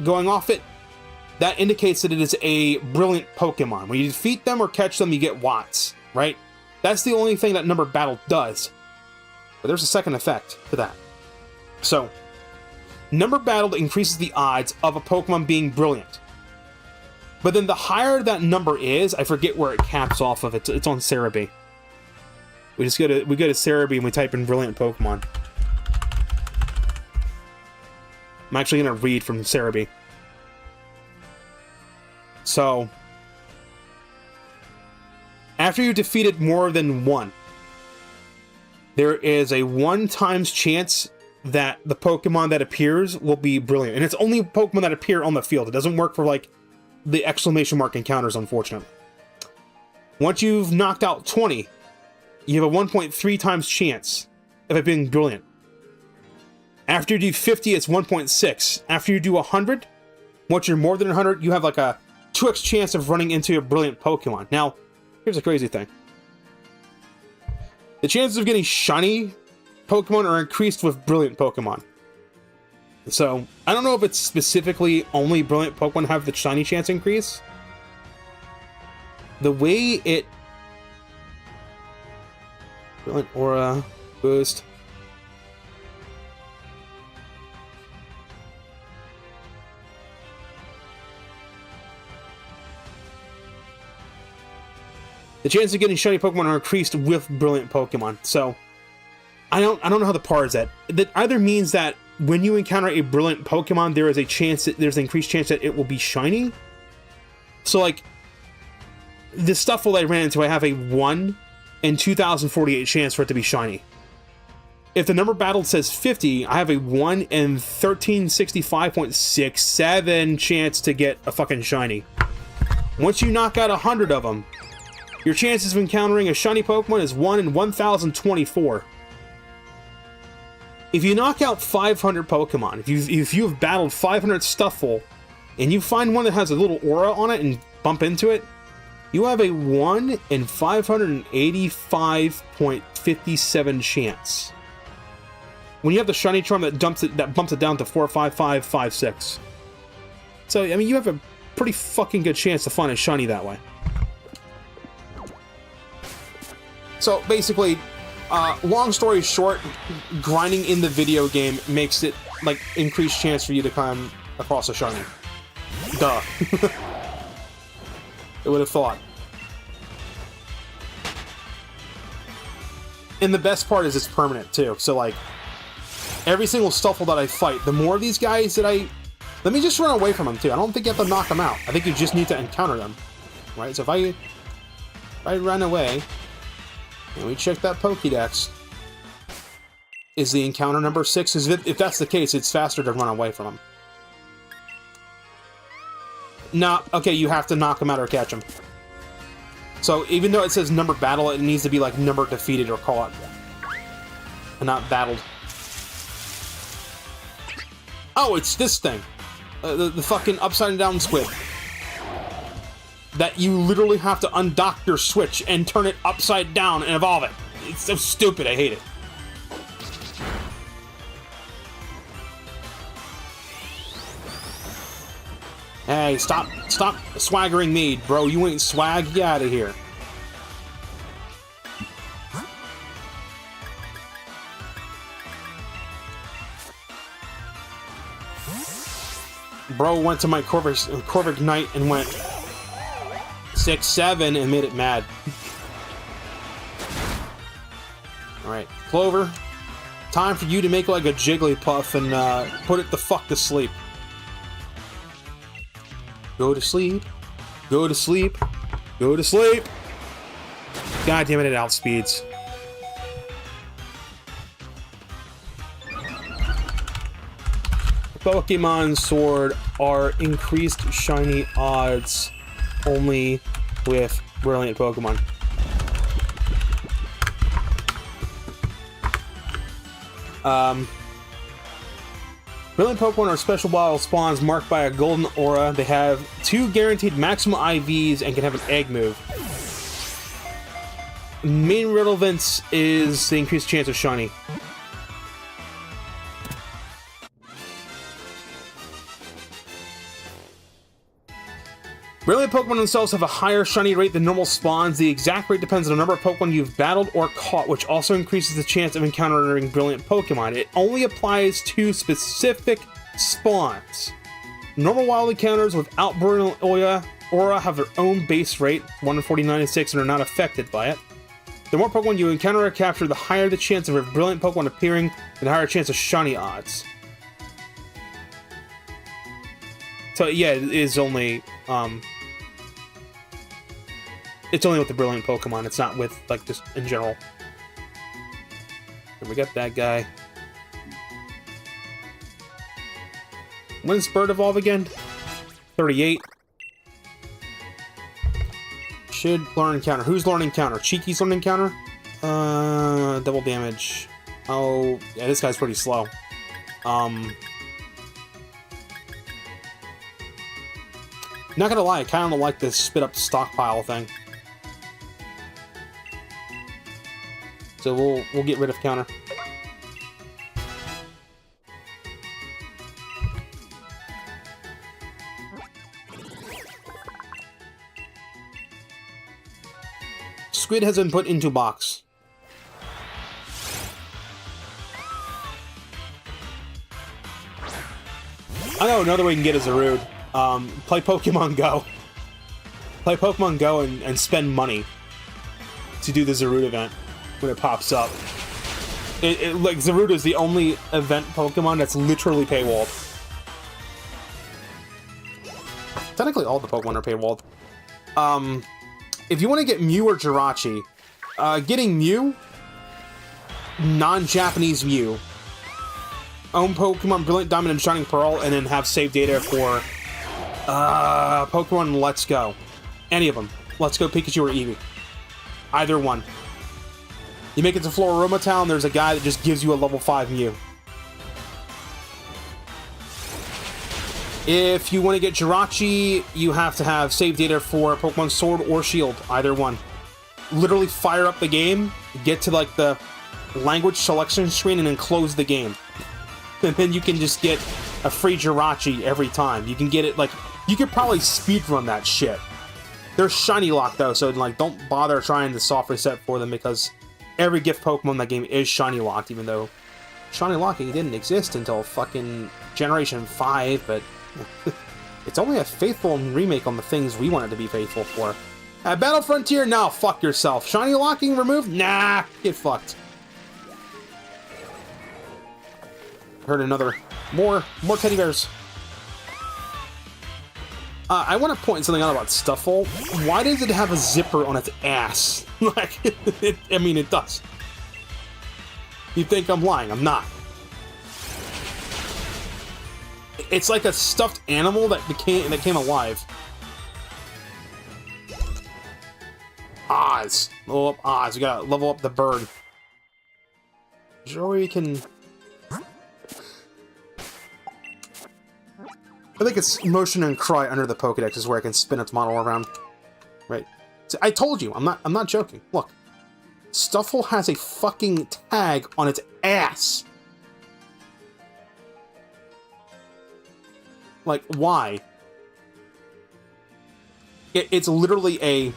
going off it, that indicates that it is a brilliant Pokemon. When you defeat them or catch them, you get watts, right? That's the only thing that number battle does. But there's a second effect to that. So, number battled increases the odds of a Pokemon being brilliant. But then the higher that number is, I forget where it caps off of. It's on Cerebi. We go to Cerebi and we type in brilliant Pokemon. I'm actually gonna read from Cerebi. So, after you defeated more than one, there is a 1 times chance that the Pokemon that appears will be brilliant. And it's only Pokemon that appear on the field. It doesn't work for, like, the exclamation mark encounters, unfortunately. Once you've knocked out 20, you have a 1.3 times chance of it being brilliant. After you do 50, it's 1.6. After you do 100, once you're more than 100, you have like a 2x chance of running into a brilliant Pokemon. Now, here's a crazy thing. The chances of getting shiny Pokemon are increased with brilliant Pokemon. So, I don't know if it's specifically only brilliant Pokemon have the shiny chance increase. The way it... Brilliant Aura boost. The chances of getting shiny Pokemon are increased with brilliant Pokemon. So, I don't know how the par is at. That either means that when you encounter a brilliant Pokemon, there is a chance that there's an increased chance that it will be shiny. So, like, the Stuffle that I ran into, I have a 1 in 2048 chance for it to be shiny. If the number battled says 50, I have a 1 in 1365.67 chance to get a fucking shiny. Once you knock out 100 of them, your chances of encountering a shiny Pokemon is 1 in 1024. If you knock out 500 Pokemon, if you have battled 500 Stuffle, and you find one that has a little aura on it and bump into it, you have a 1 in 585.57 chance. When you have the shiny charm that bumps it down to 45556. So, I mean, you have a pretty fucking good chance to find a shiny that way. So basically, long story short, grinding in the video game makes it like increased chance for you to come across a shiny. Duh. I would have thought. And the best part is it's permanent too. So like, every single Stuffle that I fight, the more of these guys that let me just run away from them too. I don't think you have to knock them out. I think you just need to encounter them, right? So if I run away. And we check that Pokédex. Is the encounter number 6? If that's the case, it's faster to run away from him. No, okay, you have to knock him out or catch him. So even though it says number battle, it needs to be like number defeated or caught. And not battled. Oh, it's this thing. The fucking upside down squid. That you literally have to undock your Switch and turn it upside down and evolve it. It's so stupid, I hate it. Hey, stop swaggering me, bro. You ain't swag, get out of here. Bro went to my Corvic Knight and went 6-7 and made it mad. Alright, Clover. Time for you to make like a Jigglypuff and put it the fuck to sleep. Go to sleep. Go to sleep. Go to sleep. God damn it, it outspeeds. Pokemon Sword are increased shiny odds only with brilliant Pokemon. Brilliant Pokemon are special wild spawns marked by a golden aura. They have 2 guaranteed maximum IVs and can have an egg move. Main relevance is the increased chance of shiny. Brilliant Pokemon themselves have a higher shiny rate than normal spawns. The exact rate depends on the number of Pokemon you've battled or caught, which also increases the chance of encountering brilliant Pokemon. It only applies to specific spawns. Normal wild encounters without brilliant aura have their own base rate, 1 in 4096, and are not affected by it. The more Pokemon you encounter or capture, the higher the chance of a brilliant Pokemon appearing, and the higher chance of shiny odds. So yeah, it is only it's only with the brilliant Pokemon. It's not with like just in general. And we got that guy. When's Bird evolve again? 38. Should learn encounter. Who's learn encounter? Cheeky's learn encounter? Double damage. Oh, yeah, this guy's pretty slow. Not gonna lie, I kinda don't like this spit up stockpile thing. So we'll get rid of counter. Squid has been put into box. I know another way you can get a Zarude. Play Pokemon Go. Play Pokemon Go and spend money to do the Zarude event when it pops up. Like, Zarude is the only event Pokemon that's literally paywalled. Technically, all the Pokemon are paywalled. If you want to get Mew or Jirachi, getting Mew, non-Japanese Mew, own Pokemon Brilliant Diamond and Shining Pearl, and then have save data for Pokemon Let's Go. Any of them. Let's Go Pikachu or Eevee. Either one. You make it to Floroma Town, there's a guy that just gives you a level 5 Mew. If you want to get Jirachi, you have to have save data for Pokemon Sword or Shield. Either one. Literally fire up the game, get to like the language selection screen, and then close the game. And then you can just get a free Jirachi every time. You can get it, like, you could probably speedrun that shit. They're shiny locked though, so like, don't bother trying to soft reset for them, because every gift Pokemon in that game is shiny locked, even though shiny locking didn't exist until fucking Generation 5, but it's only a faithful remake on the things we want it to be faithful for. At Battle Frontier, no, fuck yourself. Shiny locking removed? Nah, get fucked. Heard another. More teddy bears. I want to point something out about Stuffle. Why does it have a zipper on its ass? Like, I mean, it does. You think I'm lying? I'm not. It's like a stuffed animal that came alive. Oz. Level up Oz. We gotta level up the bird. Joey can... I think it's motion and cry under the Pokedex is where I can spin its model around. Right. So I told you, I'm not joking. Look. Stuffle has a fucking tag on its ass. Like, why? It's literally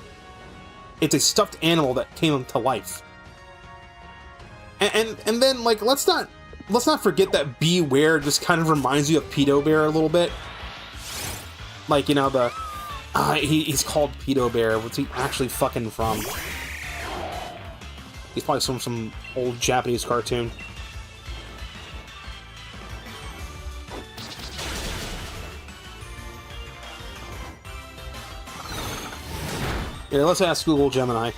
it's a stuffed animal that came to life. And then, like, let's not forget that Beware just kind of reminds you of Pedo Bear a little bit. Like, you know, he's called Pedo Bear. What's he actually fucking from? He's probably some old Japanese cartoon. Yeah, let's ask Google Gemini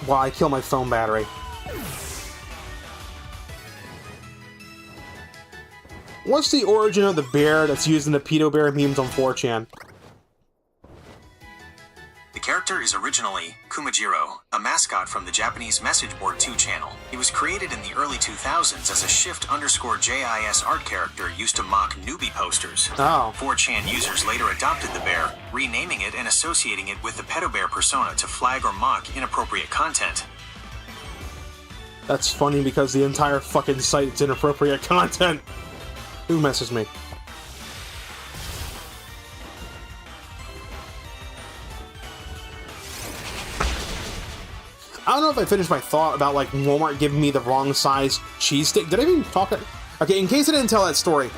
while I kill my phone battery. What's the origin of the bear that's used in the pedo bear memes on 4chan? The character is originally Kumajiro, a mascot from the Japanese Message Board 2 channel. He was created in the early 2000s as a shift_JIS art character used to mock newbie posters. Oh. 4chan users later adopted the bear, renaming it and associating it with the pedo bear persona to flag or mock inappropriate content. That's funny because the entire fucking site's inappropriate content. Who messes me? I don't know if I finished my thought about, like, Walmart giving me the wrong size cheese stick. Did I even talk it? Okay, in case I didn't tell that story.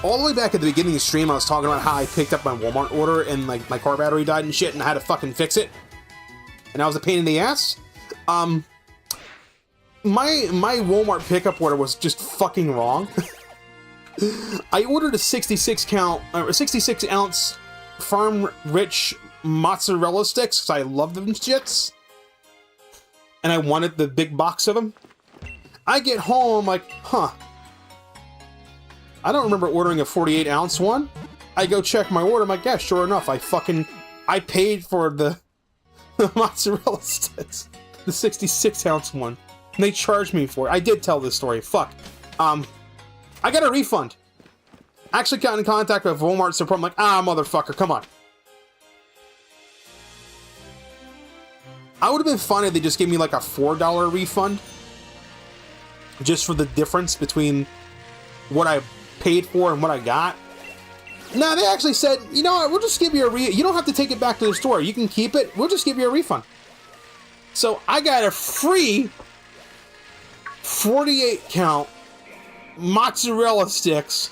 All the way back at the beginning of the stream, I was talking about how I picked up my Walmart order and, like, my car battery died and shit, and I had to fucking fix it. And that was a pain in the ass. My Walmart pickup order was just fucking wrong. I ordered a 66 ounce Farm Rich mozzarella sticks because I love them shits, and I wanted the big box of them. I get home, I'm like, huh, I don't remember ordering a 48 ounce one. I go check my order, I'm like, yeah, sure enough, I paid for the mozzarella sticks, the 66 ounce one, and they charged me for it. I did tell this story, fuck. I got a refund. Actually got in contact with Walmart support. I'm like, motherfucker, come on. I would have been fine if they just gave me like a $4 refund. Just for the difference between what I paid for and what I got. No, they actually said, you know what, we'll just give you a you don't have to take it back to the store. You can keep it. We'll just give you a refund. So I got a free 48 count mozzarella sticks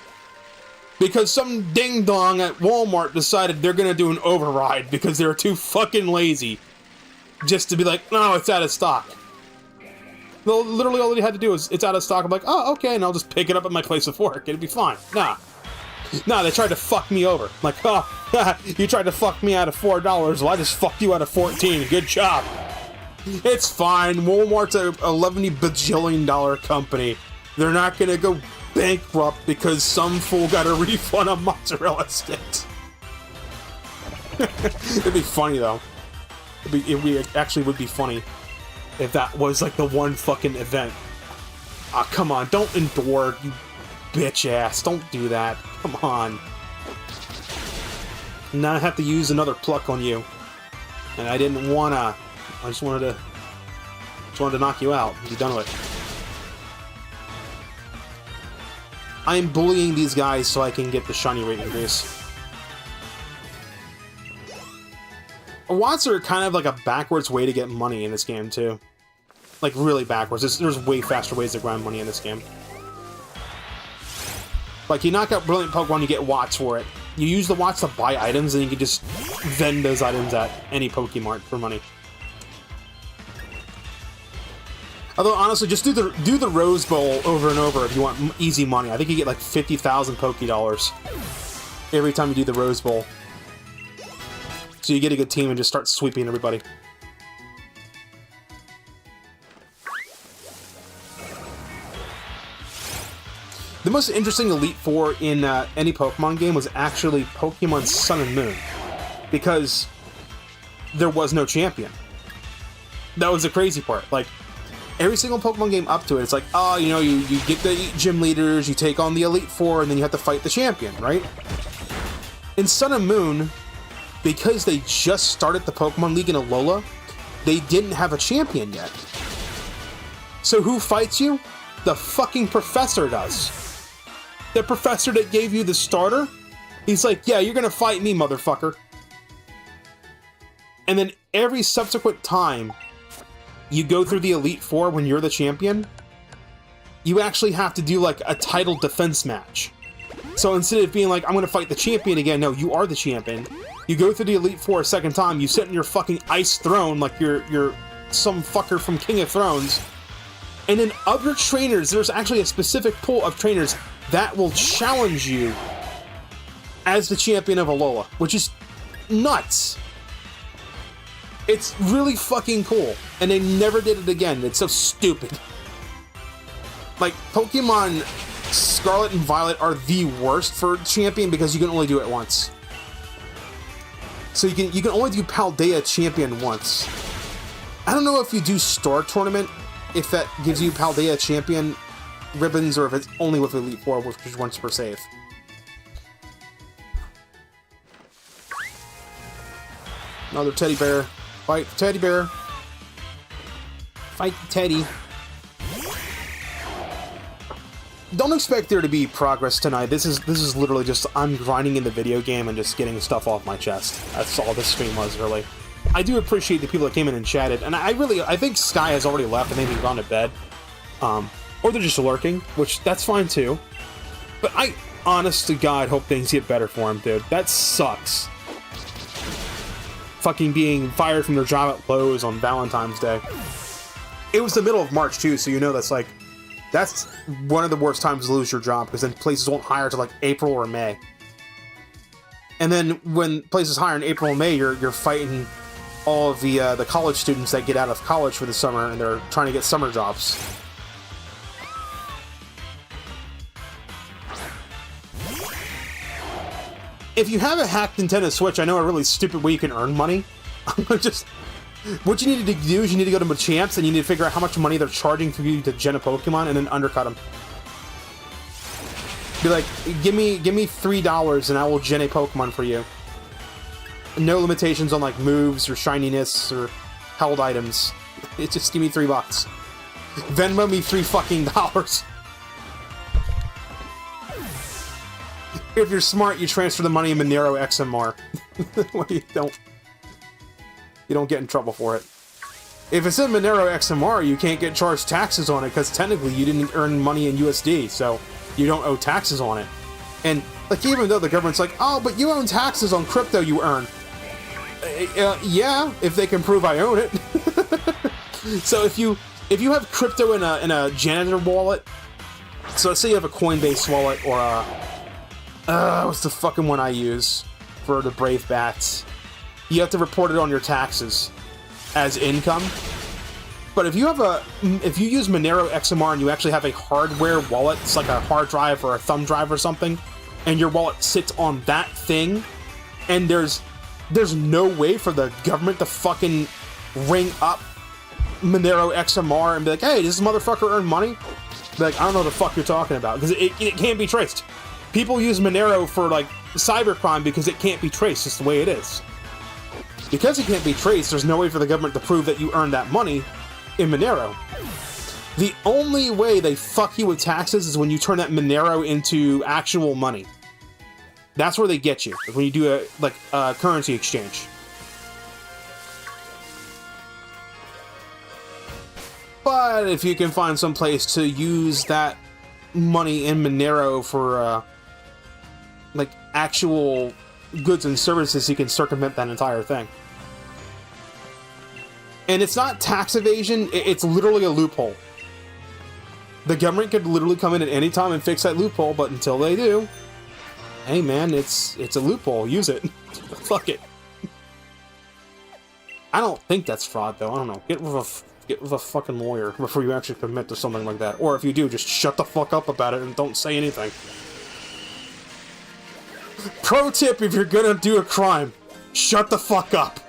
because some ding-dong at Walmart decided they're going to do an override because they're too fucking lazy. Just to be like, no, it's out of stock. Well, literally all they had to do is, it's out of stock. I'm like, oh, okay, and I'll just pick it up at my place of work. It'll be fine. Nah, they tried to fuck me over. I'm like, oh, you tried to fuck me out of $4. Well, I just fucked you out of 14. Good job. It's fine. Walmart's a $11 bajillion company. They're not gonna go bankrupt because some fool got a refund on mozzarella sticks. It'd be funny though. It actually would be funny if that was like the one fucking event. Ah, come on, don't endure, you bitch ass. Don't do that. Come on. Now I have to use another pluck on you. And I didn't wanna. I just wanted to knock you out. Be done with it. I'm bullying these guys so I can get the shiny rate increase. Watts are kind of like a backwards way to get money in this game, too. Like, really backwards. There's way faster ways to grind money in this game. Like, you knock out Brilliant Pokemon, you get Watts for it. You use the Watts to buy items, and you can just vend those items at any Pokemart for money. Although, honestly, just do the Rose Bowl over and over if you want easy money. I think you get like 50,000 Poké-Dollars every time you do the Rose Bowl. So you get a good team and just start sweeping everybody. The most interesting Elite Four in any Pokemon game was actually Pokemon Sun and Moon. Because there was no champion. That was the crazy part. Like, every single Pokemon game up to it, it's like, oh, you know, you get the gym leaders, you take on the Elite Four, and then you have to fight the champion, right? In Sun and Moon, because they just started the Pokemon League in Alola, they didn't have a champion yet. So who fights you? The fucking professor does. The professor that gave you the starter, he's like, yeah, you're gonna fight me, motherfucker. And then every subsequent time you go through the Elite Four when you're the champion, you actually have to do like a title defense match. So instead of being like, I'm gonna fight the champion again, no, you are the champion. You go through the Elite Four a second time, you sit in your fucking ice throne like you're some fucker from King of Thrones, and then other trainers, there's actually a specific pool of trainers that will challenge you as the champion of Alola, which is nuts. It's really fucking cool, and they never did it again. It's so stupid. Like, Pokemon Scarlet and Violet are the worst for champion because you can only do it once. So you can only do Paldea champion once. I don't know if you do Star Tournament, if that gives you Paldea champion ribbons, or if it's only with Elite Four, which is once per save. Another teddy bear. Fight the teddy bear. Fight the teddy. Don't expect there to be progress tonight. This is literally just I'm grinding in the video game and just getting stuff off my chest. That's all this stream was, really. I do appreciate the people that came in and chatted, and I think Sky has already left and they've gone to bed. Or they're just lurking, which that's fine too. But I, honest to God, hope things get better for him, dude. That sucks. Fucking being fired from their job at Lowe's on Valentine's Day. It was the middle of March too, so you know that's one of the worst times to lose your job, because then places won't hire till like April or May. And then when places hire in April and May, you're fighting all of the college students that get out of college for the summer and they're trying to get summer jobs. If you have a hacked Nintendo Switch, I know a really stupid way you can earn money. What you need to do is you need to go to Machamps and you need to figure out how much money they're charging for you to gen a Pokemon and then undercut them. Be like, give me $3 and I will gen a Pokemon for you. No limitations on like moves or shininess or held items. It's just give me $3. Venmo me $3 fucking. If you're smart, you transfer the money in Monero XMR. You don't get in trouble for it. If it's in Monero XMR, you can't get charged taxes on it because technically you didn't earn money in USD, so you don't owe taxes on it. And like, even though the government's like, oh, but you own taxes on crypto you earn. Yeah, if they can prove I own it. So if you have crypto in a janitor wallet, so let's say you have a Coinbase wallet or what's the fucking one I use for the Brave Bats? You have to report it on your taxes as income. But if you use Monero XMR and you actually have a hardware wallet, it's like a hard drive or a thumb drive or something, and your wallet sits on that thing, and there's no way for the government to fucking ring up Monero XMR and be like, hey, does this motherfucker earn money? Be like, I don't know what the fuck you're talking about, because it can't be traced. People use Monero for like cybercrime because it can't be traced. It's the way it is. Because it can't be traced, there's no way for the government to prove that you earned that money in Monero. The only way they fuck you with taxes is when you turn that Monero into actual money. That's where they get you, when you do a currency exchange. But if you can find some place to use that money in Monero for like actual goods and services, you can circumvent that entire thing. And it's not tax evasion, it's literally a loophole. The government could literally come in at any time and fix that loophole, but until they do, hey man, it's a loophole, use it. Fuck it. I don't think that's fraud though, I don't know. Get with a fucking lawyer before you actually commit to something like that. Or if you do, just shut the fuck up about it and don't say anything. Pro tip, if you're gonna do a crime, shut the fuck up.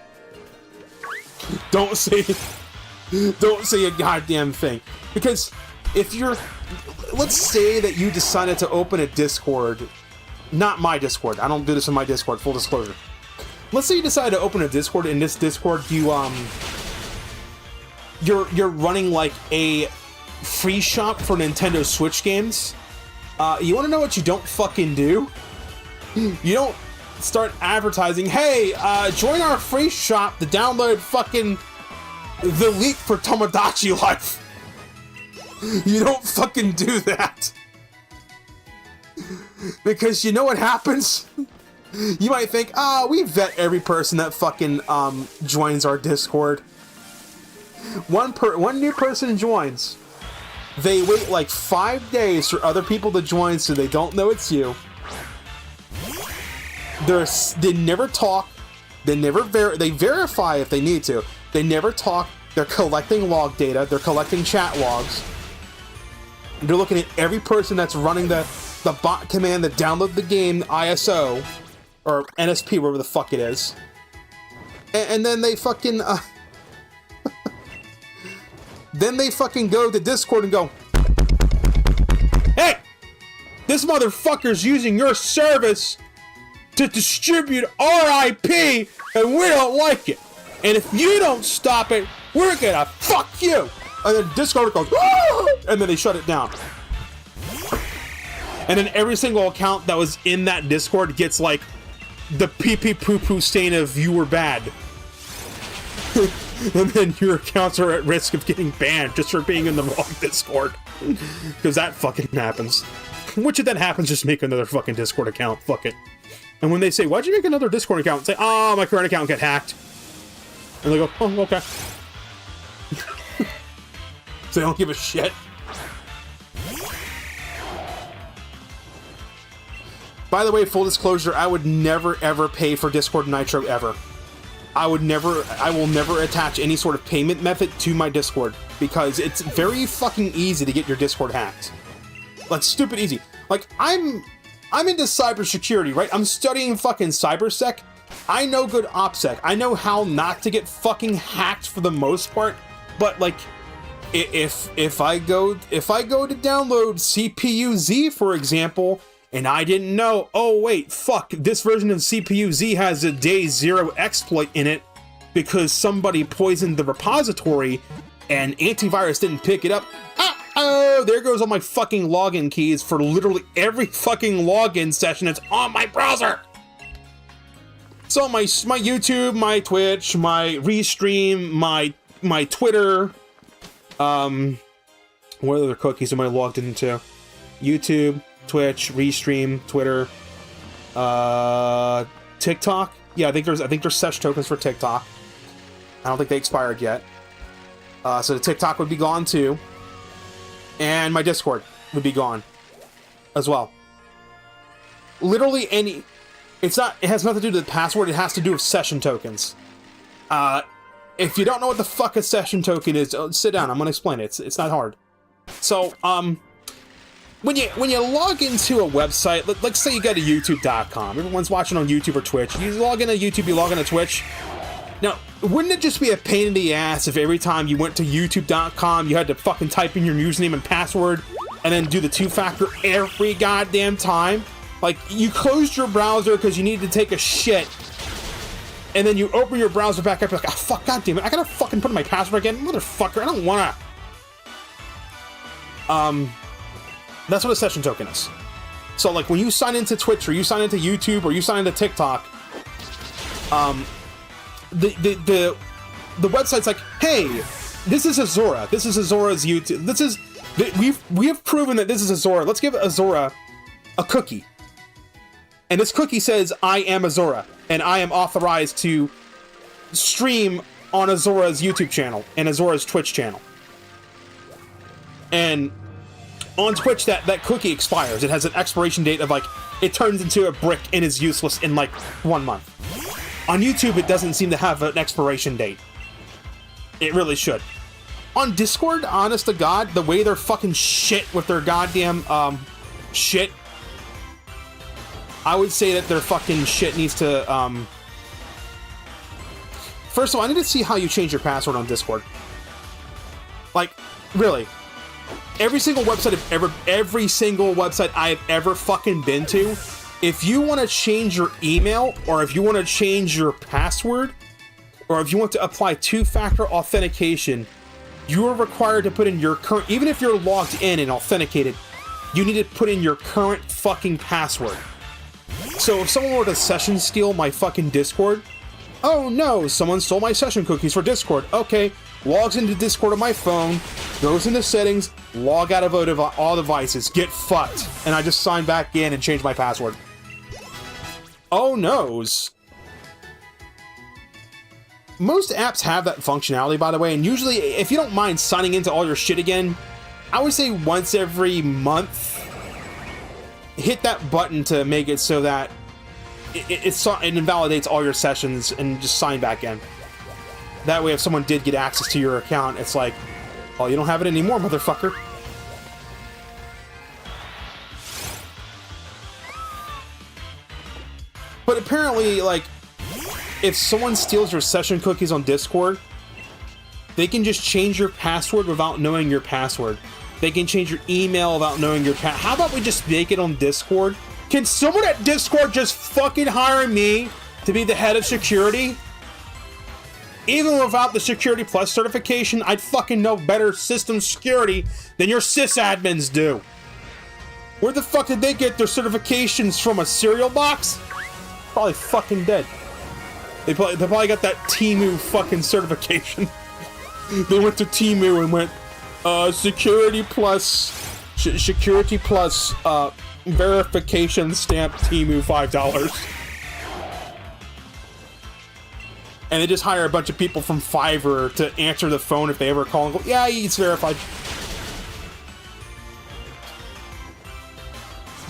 Don't say a goddamn thing. Because if let's say that you decided to open a Discord, not my Discord, I don't do this in my Discord, full disclosure. Let's say you decide to open a Discord, in this Discord you're running like a free shop for Nintendo Switch games. You wanna know what you don't fucking do? You don't start advertising, hey, join our free shop to download fucking the leak for Tomodachi Life. You don't fucking do that. Because you know what happens? You might think, we vet every person that fucking joins our Discord. One new person joins. They wait like 5 days for other people to join so they don't know it's you. They never talk. They never they verify if they need to. They never talk. They're collecting log data. They're collecting chat logs. They're looking at every person that's running the bot command that download the game ISO or NSP, whatever the fuck it is. And then they fucking then they fucking go to Discord and go, "Hey, this motherfucker's using your service to distribute our IP, and we don't like it. And if you don't stop it, we're gonna fuck you." And then Discord goes, "Ah!" And then they shut it down. And then every single account that was in that Discord gets like the pee-pee poo-poo stain of "you were bad." And then your accounts are at risk of getting banned just for being in the wrong Discord. Because that fucking happens. Which if that happens, just make another fucking Discord account. Fuck it. And when they say, "Why'd you make another Discord account?" Say, "Oh, my current account got hacked." And they go, "Oh, okay." So they don't give a shit. By the way, full disclosure, I would never ever pay for Discord Nitro ever. I will never attach any sort of payment method to my Discord because it's very fucking easy to get your Discord hacked. Like, stupid easy. Like, I'm into cybersecurity, right? I'm studying fucking cybersec. I know good OPSEC. I know how not to get fucking hacked for the most part. But like, if I go to download CPU-Z, for example, and I didn't know, oh wait, fuck, this version of CPU-Z has a day 0 exploit in it because somebody poisoned the repository and antivirus didn't pick it up. Oh, there goes all my fucking login keys for literally every fucking login session that's on my browser. So my YouTube, my Twitch, my Restream, my Twitter, what other cookies am I logged into? YouTube, Twitch, Restream, Twitter, TikTok. Yeah, I think there's sesh tokens for TikTok. I don't think they expired yet. So the TikTok would be gone too. And my Discord would be gone as well. Literally any... it has nothing to do with the password, it has to do with session tokens. If you don't know what the fuck a session token is, sit down, I'm gonna explain it. It's not hard. So, when you log into a website, let's say you go to youtube.com. Everyone's watching on YouTube or Twitch. You log into YouTube, you log into Twitch. Now, wouldn't it just be a pain in the ass if every time you went to youtube.com you had to fucking type in your username and password and then do the two-factor every goddamn time? Like, you closed your browser because you needed to take a shit, and then you open your browser back up, you're like, oh, fuck, goddamn it, I gotta fucking put in my password again? Motherfucker, I don't wanna. That's what a session token is. So, like, when you sign into Twitch, or you sign into YouTube, or you sign into TikTok, the website's like, hey, this is Azura. This is Azura's YouTube. We have proven that this is Azura. Let's give Azura a cookie. And this cookie says, I am Azura, and I am authorized to stream on Azura's YouTube channel and Azura's Twitch channel. And on Twitch, that cookie expires. It has an expiration date of, like, it turns into a brick and is useless in, like, 1 month. On YouTube, it doesn't seem to have an expiration date. It really should. On Discord, honest to God, the way they're fucking shit with their goddamn, shit, I would say that their fucking shit needs to, first of all, I need to see how you change your password on Discord. Like, really. Every single website I've ever fucking been to, if you want to change your email, or if you want to change your password, or if you want to apply two-factor authentication, you are required to put in your current, even if you're logged in and authenticated, you need to put in your current fucking password. So if someone were to session steal my fucking Discord, oh no, someone stole my session cookies for Discord. Okay, logs into Discord on my phone, goes into settings, log out of all devices, get fucked. And I just sign back in and change my password. Oh noes. Most apps have that functionality, by the way, and usually, if you don't mind signing into all your shit again, I would say once every month, hit that button to make it so that it invalidates all your sessions and just sign back in. That way, if someone did get access to your account, it's like, oh, you don't have it anymore, motherfucker. But apparently, like, if someone steals your session cookies on Discord, they can just change your password without knowing your password. They can change your email without knowing your password. How about we just make it on Discord? Can someone at Discord just fucking hire me to be the head of security? Even without the Security Plus certification, I'd fucking know better system security than your sysadmins do. Where the fuck did they get their certifications from? A cereal box? Probably fucking dead. They probably got that Temu fucking certification. They went to Temu and went, Security Plus verification stamp Temu $5. And they just hire a bunch of people from Fiverr to answer the phone if they ever call and go, yeah, it's verified.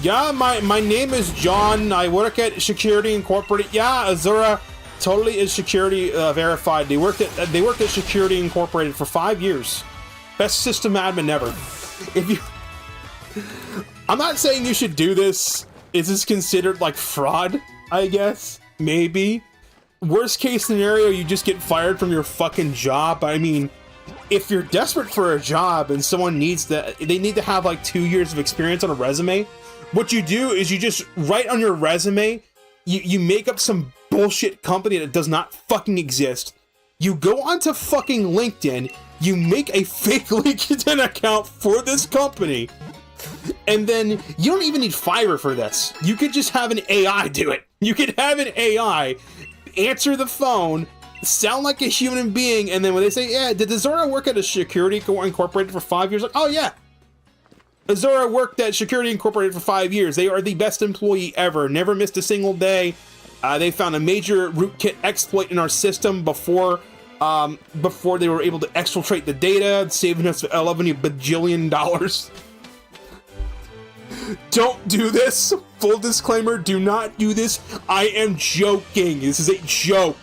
Yeah, my name is John. I work at Security Incorporated. Yeah, Azura totally is security verified. They worked at Security Incorporated for 5 years. Best system admin ever. I'm not saying you should do this. Is this considered like fraud? I guess maybe. Worst case scenario, you just get fired from your fucking job. I mean, if you're desperate for a job and someone needs they need to have like 2 years of experience on a resume. What you do is you just write on your resume, you make up some bullshit company that does not fucking exist. You go onto fucking LinkedIn, you make a fake LinkedIn account for this company, and then you don't even need Fiverr for this. You could just have an AI do it. You could have an AI answer the phone, sound like a human being, and then when they say, yeah, did Azura work at a Security Incorporated for 5 years? Like, oh yeah. Azura worked at Security Incorporated for 5 years. They are the best employee ever. Never missed a single day. They found a major rootkit exploit in our system before they were able to exfiltrate the data, saving us $11 bajillion. Don't do this. Full disclaimer, do not do this. I am joking. This is a joke.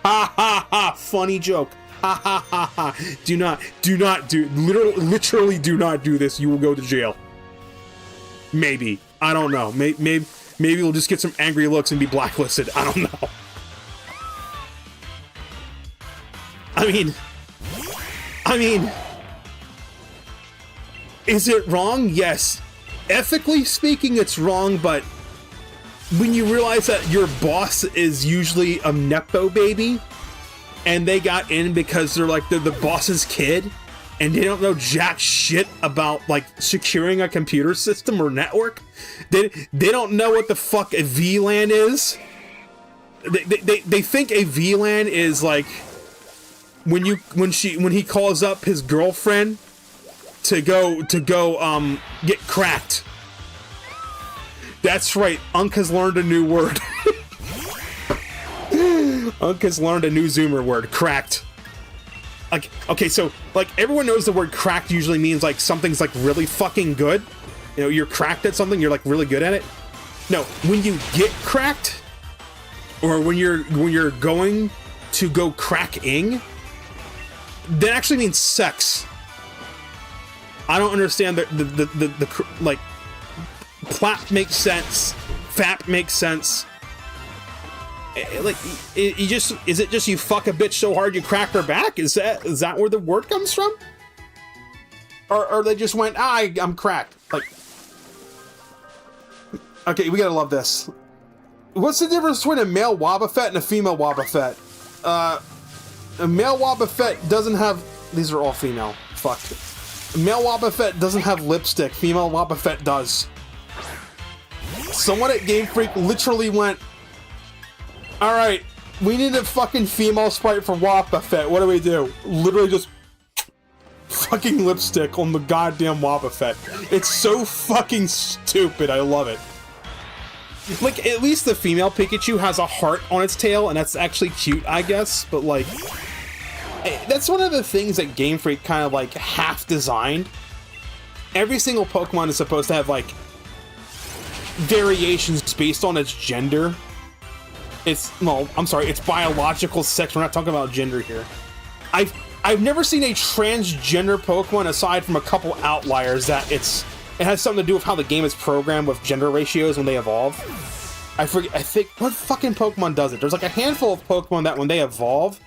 Ha ha ha. Funny joke. Ha ha ha ha. Do not literally do not do this. You will go to jail. Maybe. I don't know. Maybe we'll just get some angry looks and be blacklisted. I don't know. I mean, is it wrong? Yes. Ethically speaking, it's wrong, but when you realize that your boss is usually a Nepo baby, and they got in because they're the boss's kid, and they don't know jack shit about, like, securing a computer system or network, they don't know what the fuck a VLAN is. They think a VLAN is, like, when he calls up his girlfriend to go get cracked. That's right, Unc has learned a new word. Unc has learned a new Zoomer word, cracked. Like, okay, so, like, everyone knows the word cracked usually means, like, something's, like, really fucking good. You know, you're cracked at something, you're, like, really good at it. No, when you get cracked, or when you're going to go cracking, that actually means sex. I don't understand the like, plap makes sense, fap makes sense. Like, is it just you fuck a bitch so hard you crack her back? Is that where the word comes from? Or they just went, I'm cracked. Like, okay, we gotta love this. What's the difference between a male Wobbuffet and a female Wobbuffet? A male Wobbuffet doesn't have, these are all female, fuck. A male Wobbuffet doesn't have lipstick, female Wobbuffet does. Someone at Game Freak literally went, alright, we need a fucking female sprite for Wobbuffet, what do we do? Literally just fucking lipstick on the goddamn Wobbuffet. It's so fucking stupid, I love it. Like, at least the female Pikachu has a heart on its tail, and that's actually cute, I guess, but like, that's one of the things that Game Freak kind of like half designed. Every single Pokemon is supposed to have like variations based on its gender. Well, I'm sorry, it's biological sex. We're not talking about gender here. I've never seen a transgender Pokemon aside from a couple outliers that it has something to do with how the game is programmed with gender ratios when they evolve. I think what fucking Pokemon does it? There's like a handful of Pokemon that when they evolve,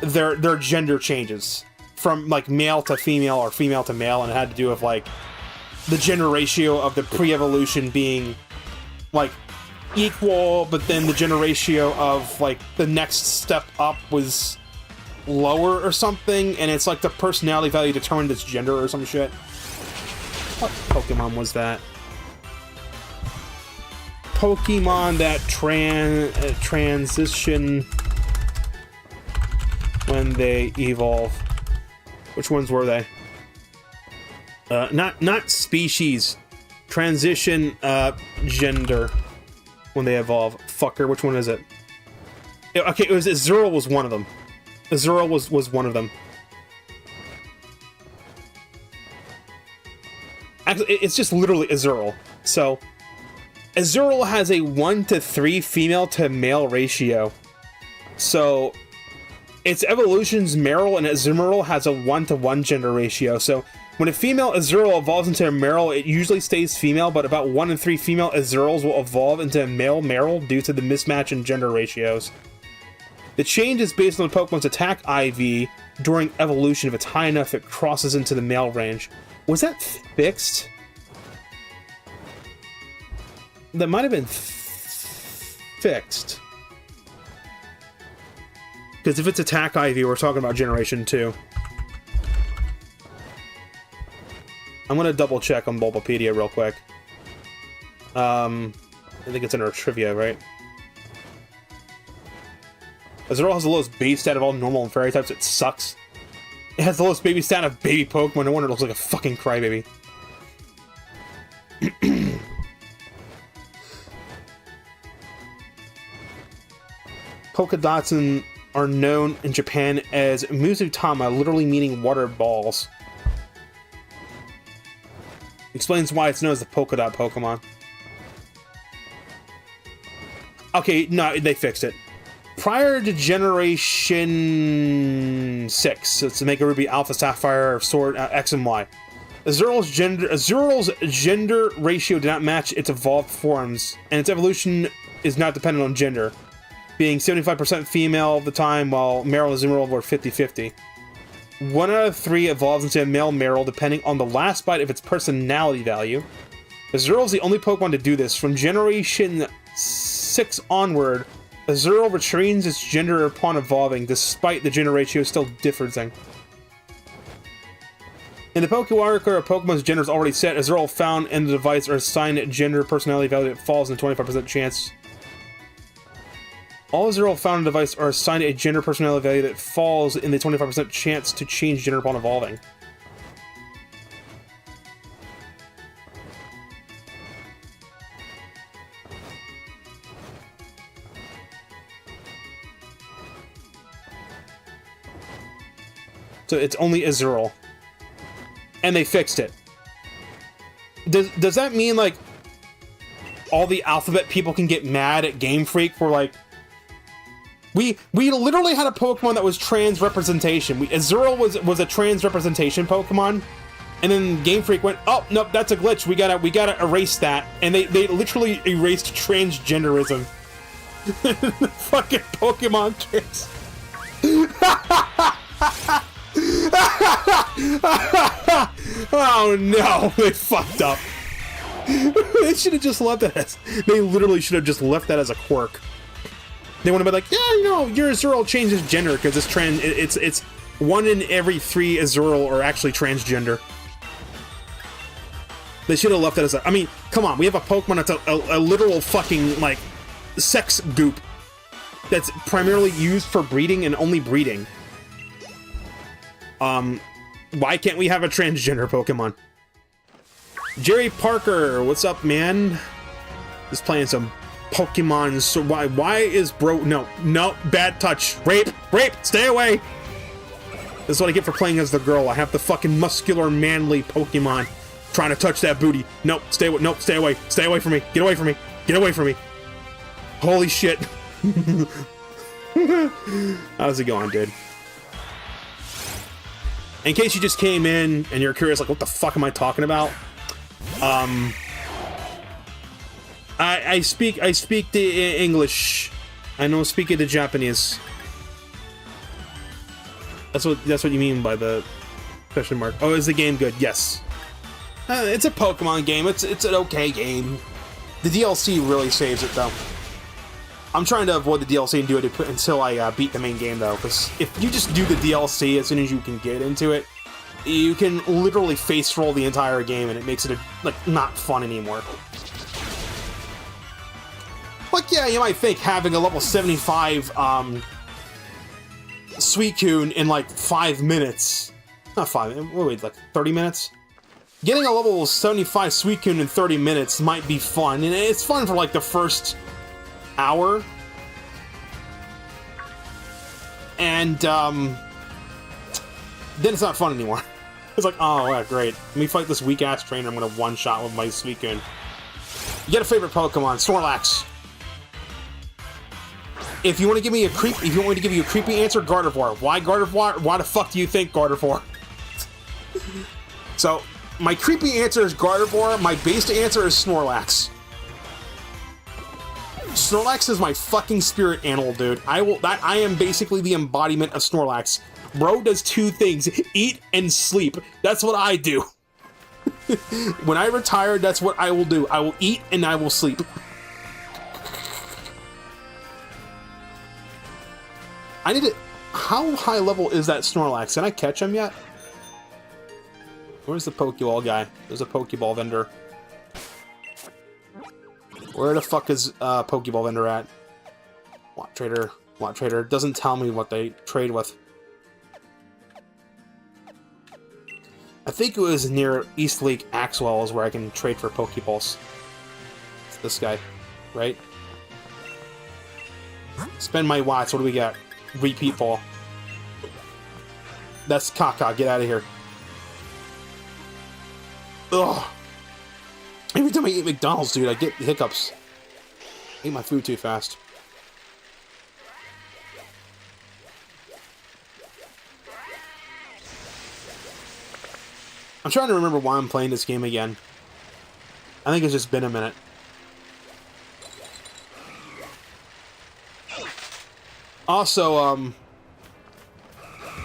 their gender changes from like male to female or female to male, and it had to do with like the gender ratio of the pre-evolution being like equal, but then the gender ratio of like the next step up was lower or something, and it's like the personality value determined its gender or some shit. What Pokemon was that? Pokemon that transition when they evolve. Which ones were they? Not species. Transition gender when they evolve. Fucker, which one is it? Okay, Azura was one of them. Azura was one of them. Actually, it's just literally Azura. So, Azura has a 1-to-3 female to male ratio. So, its evolution's Meryl and Azumarill has a 1-to-1 gender ratio. So, when a female Azurill evolves into a Meryl, it usually stays female, but about 1 in 3 female Azurills will evolve into a male Meryl due to the mismatch in gender ratios. The change is based on the Pokemon's attack IV during evolution. If it's high enough, it crosses into the male range. Was that fixed? That might have been fixed. Because if it's attack IV, we're talking about Generation 2. I'm going to double check on Bulbapedia real quick. I think it's in our trivia, right? Azurill has the lowest base stat of all normal and fairy types. It sucks. It has the lowest baby stat of baby Pokemon. No wonder it looks like a fucking crybaby. Polkadots are known in Japan as Muzutama, literally meaning water balls. Explains why it's known as the polka dot Pokemon. Okay, no, they fixed it. Prior to Generation 6, so it's Mega Ruby, Alpha Sapphire, Sword, X and Y, Azurill's gender ratio did not match its evolved forms, and its evolution is not dependent on gender, being 75% female of the time, while Meryl and Azumarill were 50-50. 1 out of 3 evolves into a male Meryl, depending on the last bite of its personality value. Azurill is the only Pokemon to do this. From Generation 6 onward, Azurill retains its gender upon evolving, despite the gender ratio still differing. In the Pokewalker, a Pokemon's gender is already set. Azurill found in the device are assigned a gender personality value that falls in 25% chance. All Azurill found in the device are assigned a gender personality value that falls in the 25% chance to change gender upon evolving. So it's only Azurill. And they fixed it. Does that mean, like, all the alphabet people can get mad at Game Freak for, like... We literally had a Pokemon that was trans representation. Azurill was a trans representation Pokemon. And then Game Freak went, oh, nope, that's a glitch. We gotta erase that. And they literally erased transgenderism. Fucking Pokemon kids. Oh no, they fucked up. They should have just left that as... They literally should have just left that as a quirk. They would have been like, yeah, you know, your Azurill changes gender because it's 1 in every 3 Azurill are actually transgender. They should have left that as a... I mean, come on, we have a Pokemon that's a literal fucking, like, sex goop that's primarily used for breeding and only breeding. Why can't we have a transgender Pokemon? Jerry Parker, what's up, man? Just playing some Pokemon. So why is bro? No, bad touch. Rape, stay away. This is what I get for playing as the girl. I have the fucking muscular, manly Pokemon trying to touch that booty. Nope, stay away. Stay away from me. Get away from me. Get away from me. Holy shit. How's it going, dude? In case you just came in and you're curious, like, what the fuck am I talking about? I speak the English. I don't speak the Japanese. That's what you mean by the question mark. Oh, is the game good? Yes. It's a Pokemon game. It's an okay game. The DLC really saves it, though. I'm trying to avoid the DLC and do it until I beat the main game, though, because if you just do the DLC as soon as you can get into it, you can literally face roll the entire game, and it makes it like not fun anymore. Like, yeah, you might think having a level 75 Suicune in like 5 minutes, not 5, wait, like 30 minutes. Getting a level 75 Suicune in 30 minutes might be fun, and it's fun for like the first hour, and then it's not fun anymore. It's like, oh yeah, great, let me fight this weak ass trainer. I'm gonna one shot with my Suicune. You get a favorite Pokemon? Snorlax. If you want to give me a creepy answer, Gardevoir. Why Gardevoir? Why the fuck do you think Gardevoir? So my creepy answer is Gardevoir. My based answer is Snorlax. Snorlax is my fucking spirit animal, dude. I am basically the embodiment of Snorlax. Bro does 2 things: eat and sleep. That's what I do. When I retire, that's what I will do. I will eat and I will sleep. I need to... How high level is that Snorlax? Can I catch him yet? Where's the Pokeball guy? There's a Pokeball vendor. Where the fuck is Pokeball vendor at? Lot trader. Doesn't tell me what they trade with. I think it was near East Lake Axwell is where I can trade for Pokeballs. It's this guy, right? Spend my watts. What do we got? Repeat ball. That's caca. Get out of here. Ugh. Every time I eat McDonald's, dude, I get hiccups. I eat my food too fast. I'm trying to remember why I'm playing this game again. I think it's just been a minute. Also,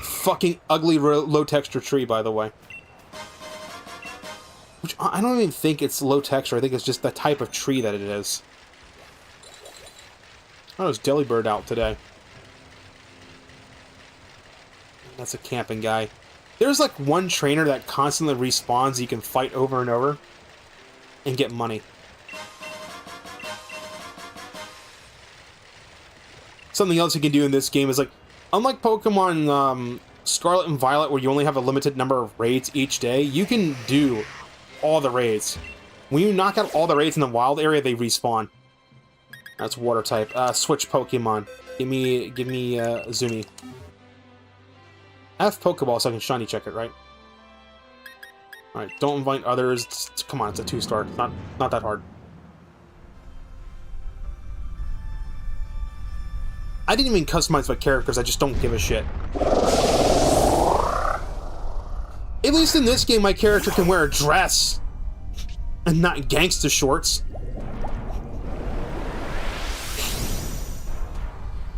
fucking ugly low texture tree, by the way. Which, I don't even think it's low texture, I think it's just the type of tree that it is. Oh, there's Delibird out today. That's a camping guy. There's like one trainer that constantly respawns you can fight over and over and get money. Something else you can do in this game is like, unlike Pokemon Scarlet and Violet where you only have a limited number of raids each day, you can do all the raids. When you knock out all the raids in the wild area, they respawn. That's water type. Switch Pokemon. Give me Zuni. I have Pokeball so I can shiny check it, right? Alright, don't invite others. Come on, it's a 2-star. Not that hard. I didn't even customize my characters, I just don't give a shit. At least in this game, my character can wear a dress and not gangsta shorts.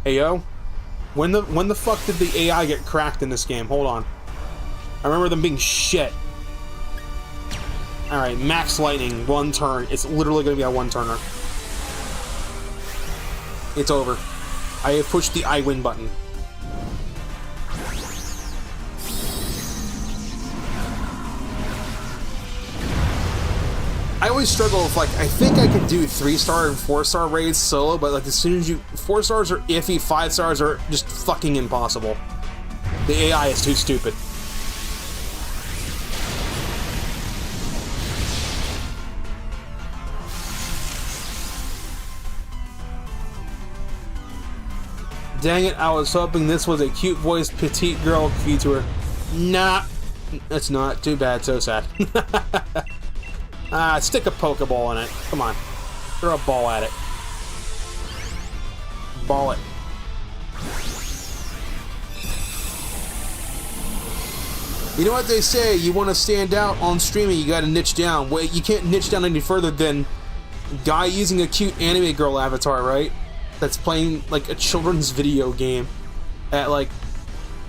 Hey yo, when the fuck did the AI get cracked in this game? Hold on. I remember them being shit. Alright, max lightning, 1 turn. It's literally gonna be a 1-turner. It's over. I have pushed the I win button. I always struggle with, like, I think I could do 3-star and 4-star raids solo, but like as soon as you 4 stars are iffy, 5 stars are just fucking impossible. The AI is too stupid. Dang it, I was hoping this was a cute-voiced petite girl VTuber. Nah, it's not. Too bad, so sad. Stick a Pokeball in it. Come on. Throw a ball at it. Ball it. You know what they say, you want to stand out on streaming, you gotta niche down. Well, you can't niche down any further than guy using a cute anime girl avatar, right? That's playing, like, a children's video game at, like,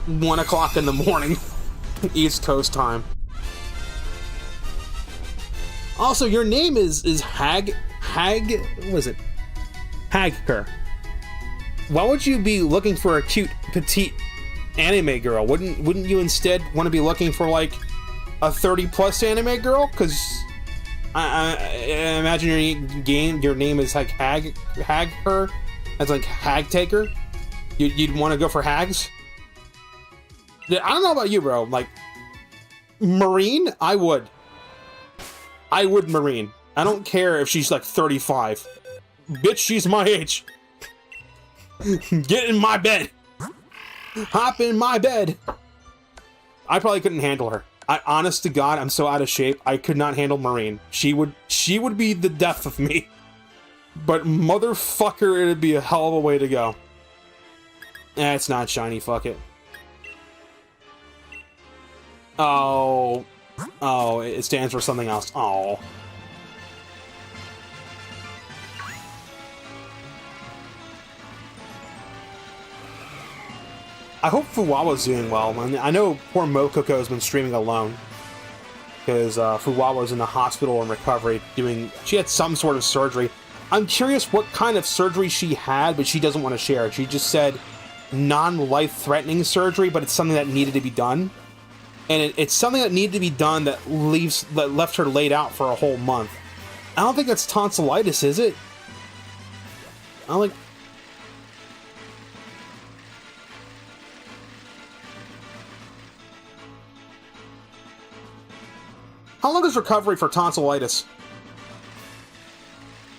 1 o'clock in the morning, East Coast time. Also, your name is what was it? Hagker. Why would you be looking for a cute, petite anime girl? Wouldn't you instead want to be looking for like a 30+ anime girl? Because I imagine your name is like Hagher. That's like Hag Taker. You'd want to go for hags. I don't know about you, bro. Like Marine, I would Marine. I don't care if she's like 35. Bitch, she's my age. Get in my bed. Hop in my bed. I probably couldn't handle her. Honest to God, I'm so out of shape. I could not handle Marine. She would be the death of me. But motherfucker, it'd be a hell of a way to go. It's not shiny. Fuck it. Oh, it stands for something else. Oh. I hope Fuwawa's doing well. I know poor Mokoko has been streaming alone because Fuwawa's in the hospital in recovery she had some sort of surgery. I'm curious what kind of surgery she had, but she doesn't want to share. She just said non-life-threatening surgery, but it's something that needed to be done. And it's something that needed to be done that left her laid out for a whole month. I don't think that's tonsillitis, is it? How long is recovery for tonsillitis?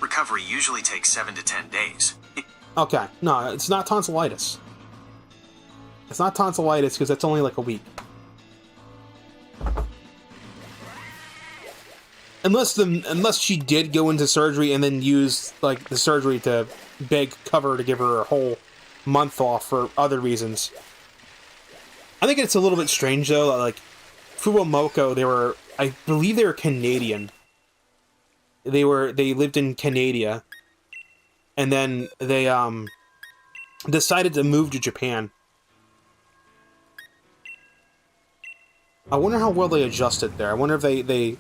Recovery usually takes 7 to 10 days. Okay, no, it's not tonsillitis. It's not tonsillitis because that's only like a week. Unless she did go into surgery and then use like the surgery to beg cover to give her a whole month off for other reasons. I think it's a little bit strange though that like Fuwamoko, I believe they were Canadian. They lived in Canada, and then they decided to move to Japan. I wonder how well they adjusted there. I wonder if they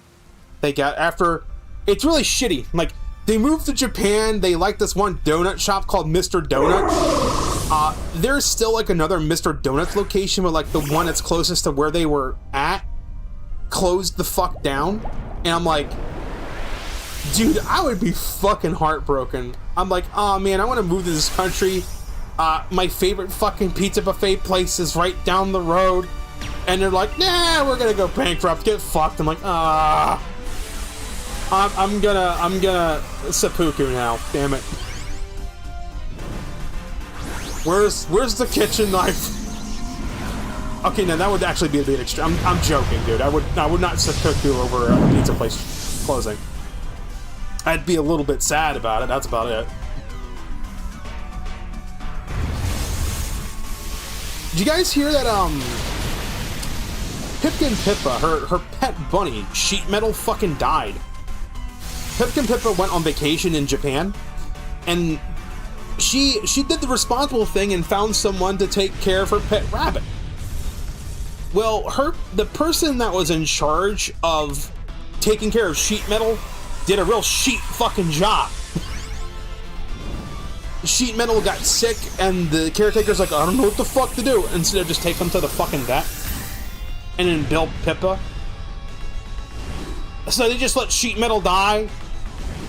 got after. It's really shitty. Like they moved to Japan. They like this one donut shop called Mr. Donut. There's still like another Mr. Donut location, but like the one that's closest to where they were at closed the fuck down, and I'm like, dude, I would be fucking heartbroken. I'm like, oh man, I want to move to this country. My favorite fucking pizza buffet place is right down the road, and they're like, nah, we're gonna go bankrupt, get fucked. I'm like, I'm gonna seppuku now. Damn it. Where's the kitchen knife? Okay, now that would actually be a bit extreme. I'm joking, dude. I would not seppuku over a pizza place closing. I'd be a little bit sad about it. That's about it. Did you guys hear that? Pipkin Pippa, her pet bunny, sheet metal, fucking died. Pipkin Pippa went on vacation in Japan, and she did the responsible thing and found someone to take care of her pet rabbit. Well, the person that was in charge of taking care of sheet metal did a real sheet fucking job. Sheet metal got sick, and the caretaker's like, I don't know what the fuck to do. Instead of just take them to the fucking vet and then build Pippa. So they just let sheet metal die, and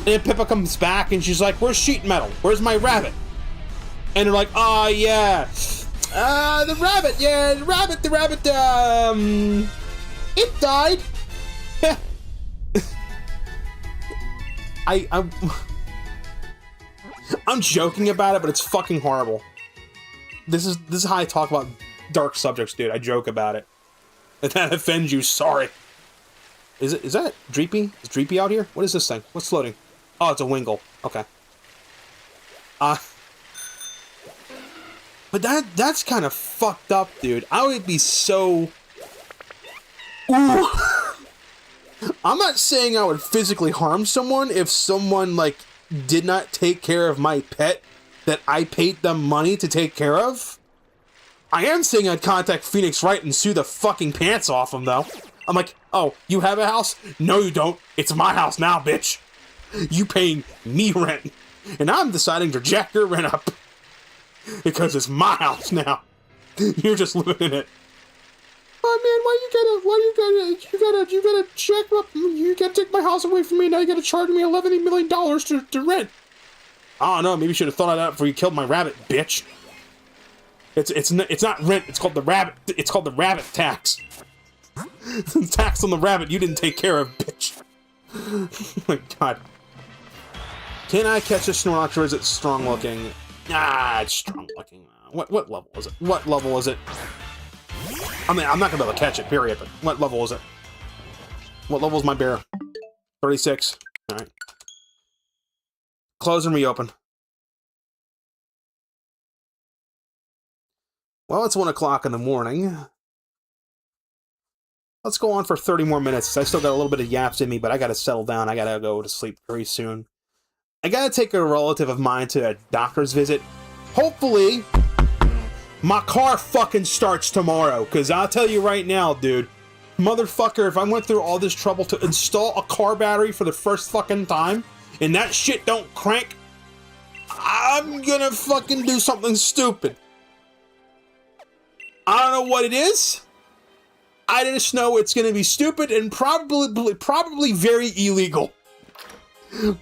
then Pippa comes back and she's like, where's sheet metal? Where's my rabbit? And they're like, oh yeah. The rabbit, it died. I'm joking about it, but it's fucking horrible. this is how I talk about dark subjects, dude. I joke about it. If that offends you, sorry. Is that Dreepy? Is Dreepy out here? What is this thing? What's floating? Oh, it's a Wingle. Okay. But that's kind of fucked up, dude. I would be so... Ooh. I'm not saying I would physically harm someone if someone, like, did not take care of my pet that I paid them money to take care of. I am saying I'd contact Phoenix Wright and sue the fucking pants off them, though. I'm like, oh, you have a house? No, you don't. It's my house now, bitch. You paying me rent. And I'm deciding to jack your rent up. Because it's my house now. You're just living in it. Oh man, you gotta check up, you gotta take my house away from me, now you gotta charge me $11 million to rent. I don't know, maybe you should have thought of that before you killed my rabbit, bitch. It's not rent, it's called the rabbit tax. Tax on the rabbit you didn't take care of, bitch. Oh my god. Can I catch a Snorlax or is it strong looking? Ah, it's strong looking. What level is it? What level is it? I mean, I'm not gonna be able to catch it, period, but what level is it? What level is my bear? 36. Alright. Close and reopen. Well, it's 1 o'clock in the morning. Let's go on for 30 more minutes. I still got a little bit of yaps in me, but I gotta settle down. I gotta go to sleep very soon. I gotta take a relative of mine to a doctor's visit. Hopefully, my car fucking starts tomorrow, because I'll tell you right now, dude. Motherfucker, if I went through all this trouble to install a car battery for the first fucking time, and that shit don't crank, I'm gonna fucking do something stupid. I don't know what it is. I just know it's gonna be stupid and probably very illegal.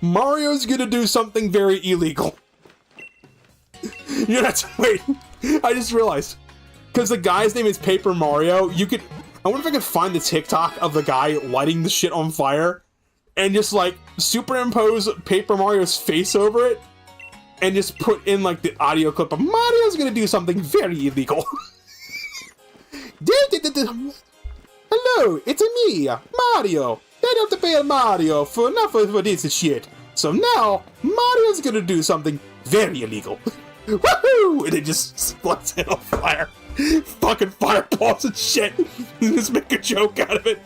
Mario's gonna do something very illegal. You know, wait, I just realized. Because the guy's name is Paper Mario, I wonder if I could find the TikTok of the guy lighting the shit on fire and just, like, superimpose Paper Mario's face over it and just put in, like, the audio clip of Mario's gonna do something very illegal. Hello, it's me, Mario. They don't have to pay Mario for enough for this shit. So now, Mario's gonna do something very illegal. Woohoo! And it just splits it on fire. Fucking fireballs and shit. Just make a joke out of it.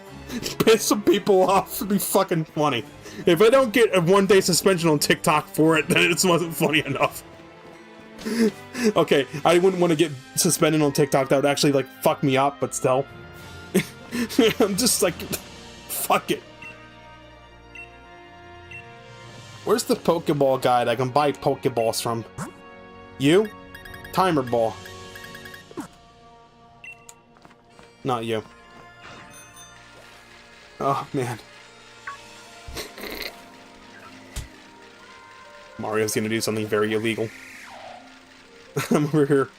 Piss some people off. It'd be fucking funny. If I don't get a 1-day suspension on TikTok for it, then it wasn't funny enough. Okay, I wouldn't want to get suspended on TikTok. That would actually, like, fuck me up, but still. I'm just like, fuck it. Where's the Pokeball guide I can buy Pokeballs from? You? Timer ball. Not you. Oh, man. Mario's gonna do something very illegal. I'm over here.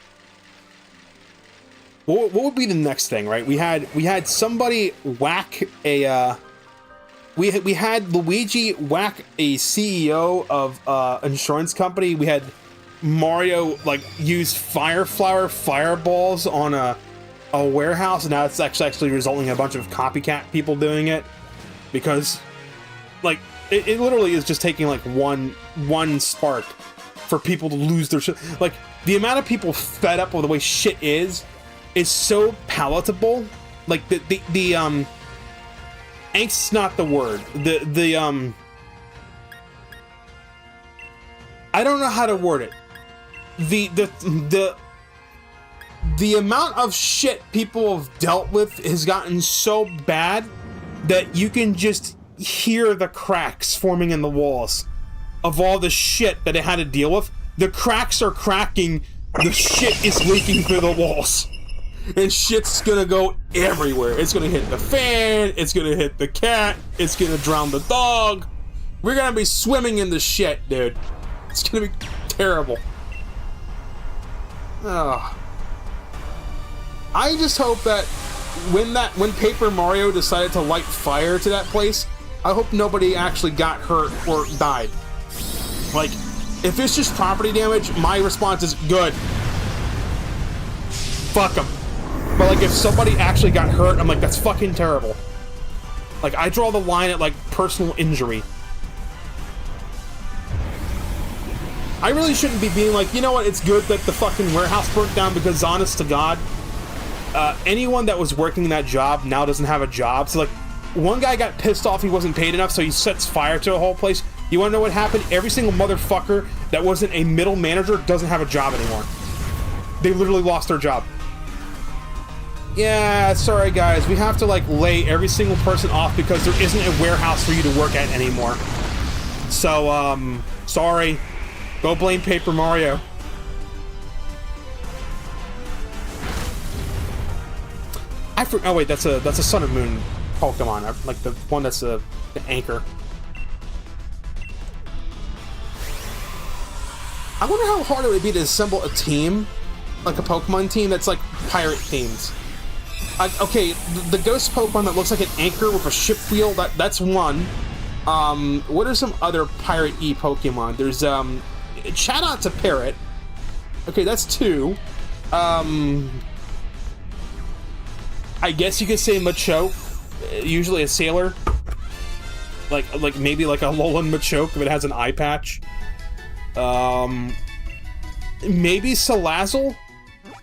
What would be the next thing, right? We had somebody whack a we had Luigi whack a CEO of insurance company. We had Mario like use fire flower fireballs on a warehouse, and now it's actually resulting in a bunch of copycat people doing it because like it literally is just taking like one spark for people to lose their shit. Like the amount of people fed up with the way shit is so palatable. Like the angst's not the word. I don't know how to word it. The amount of shit people have dealt with has gotten so bad that you can just hear the cracks forming in the walls of all the shit that it had to deal with. The cracks are cracking, the shit is leaking through the walls. And shit's gonna go everywhere. It's gonna hit the fan, it's gonna hit the cat, it's gonna drown the dog. We're gonna be swimming in the shit, dude. It's gonna be terrible. Oh. I just hope that when Paper Mario decided to light fire to that place, I hope nobody actually got hurt or died. Like, if it's just property damage, my response is good. fuck them. But like if somebody actually got hurt, I'm like, that's fucking terrible. Like I draw the line at like personal injury. I really shouldn't be being like, you know what, it's good that the fucking warehouse burnt down, because honest to God, anyone that was working that job now doesn't have a job. So like, one guy got pissed off he wasn't paid enough, so he sets fire to the whole place. You wanna know what happened? Every single motherfucker that wasn't a middle manager doesn't have a job anymore. They literally lost their job. Yeah, sorry guys, we have to like lay every single person off because there isn't a warehouse for you to work at anymore. So, sorry. Go blame Paper Mario. Oh wait, that's a Sun and Moon Pokemon, like the one that's the anchor. I wonder how hard it would be to assemble a team, like a Pokemon team that's like pirate themed. Okay, the ghost Pokemon that looks like an anchor with a ship wheel, that's one. What are some other pirate-y Pokemon? There's shout out to Parrot. Okay, that's two. I guess you could say Machoke, usually a sailor. Like maybe like a Alolan Machoke if it has an eye patch. Maybe Salazzle?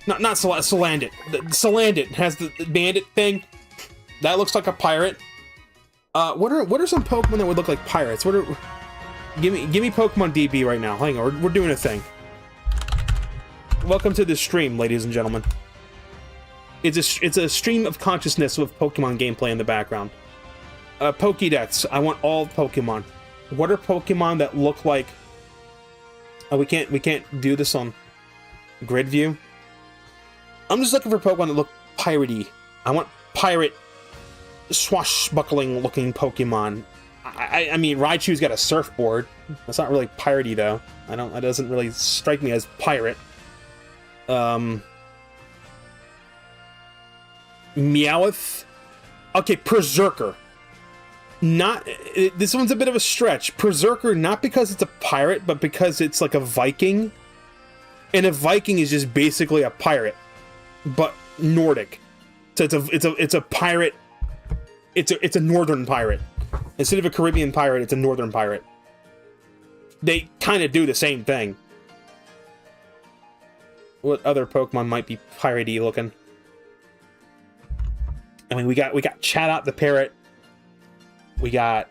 Not Salandit. Salandit has the bandit thing. That looks like a pirate. What are some Pokemon that would look like pirates? Give me Pokemon DB right now. Hang on, we're doing a thing. Welcome to the stream, ladies and gentlemen. It's a stream of consciousness with Pokemon gameplay in the background. Pokédex. I want all Pokemon. What are Pokemon that look like? Oh, we can't do this on grid view. I'm just looking for Pokemon that look piratey. I want pirate, swashbuckling looking Pokemon. I mean, Raichu's got a surfboard. That's not really piratey though. That doesn't really strike me as pirate. Meowth. Okay, Berserker. This one's a bit of a stretch. Berserker, not because it's a pirate, but because it's like a Viking. And a Viking is just basically a pirate, but Nordic. So it's a pirate. It's a northern pirate. Instead of a Caribbean pirate, it's a northern pirate. They kind of do the same thing. What other Pokemon might be piratey looking? I mean, we got Chatot the parrot. We got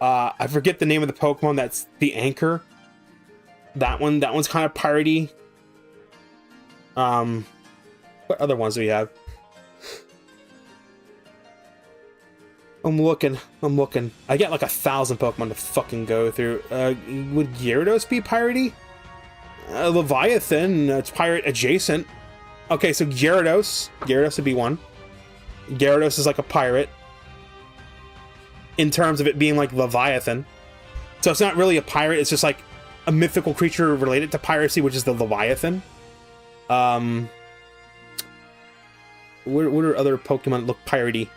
I forget the name of the Pokemon that's the anchor. That one's kind of piratey. What other ones do we have? I'm looking. I get like 1,000 Pokemon to fucking go through. Would Gyarados be piratey? Leviathan, it's pirate adjacent. Okay, so Gyarados would be one. Gyarados is like a pirate in terms of it being like Leviathan. So it's not really a pirate, it's just like a mythical creature related to piracy, which is the Leviathan. What are other Pokemon that look piratey?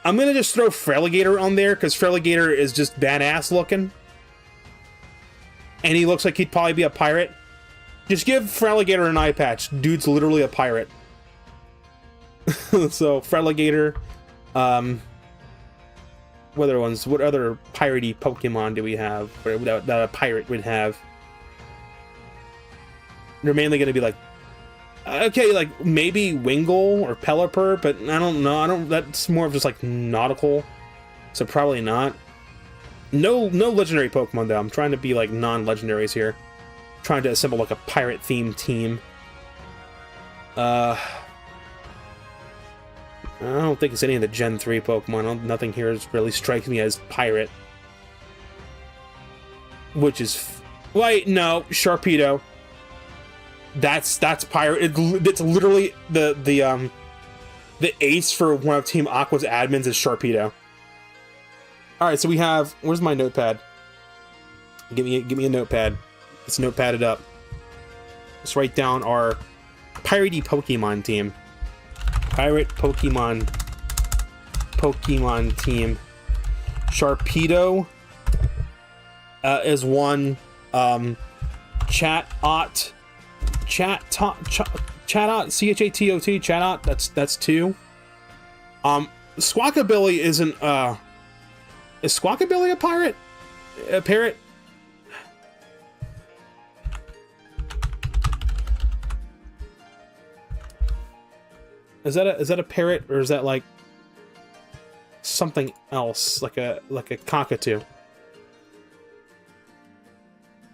I'm gonna just throw Feraligatr on there, because Feraligatr is just badass looking. And he looks like he'd probably be a pirate. Just give Feraligatr an eye patch. Dude's literally a pirate. So, Feraligatr. What other piratey Pokemon do we have that a pirate would have? They're mainly gonna be like... Okay, like, maybe Wingull or Pelipper, but I don't know. That's more of just, like, nautical. So probably not. No legendary Pokemon, though. I'm trying to be, like, non-legendaries here. Trying to assemble, like, a pirate-themed team. I don't think it's any of the Gen 3 Pokemon. Nothing here really strikes me as pirate. Which is... Wait, no. Sharpedo. That's pirate. It's literally the ace for one of Team Aqua's admins is Sharpedo. All right, so we have. Where's my notepad? Give me a notepad. Let's notepad it up. Let's write down our piratey Pokemon team. Pirate Pokemon team. Sharpedo is one. Chatot Chatot, Chatot, that's 2. Squawkabilly isn't, is Squawkabilly a pirate? A parrot? Is that a parrot, or is that like something else, like a cockatoo?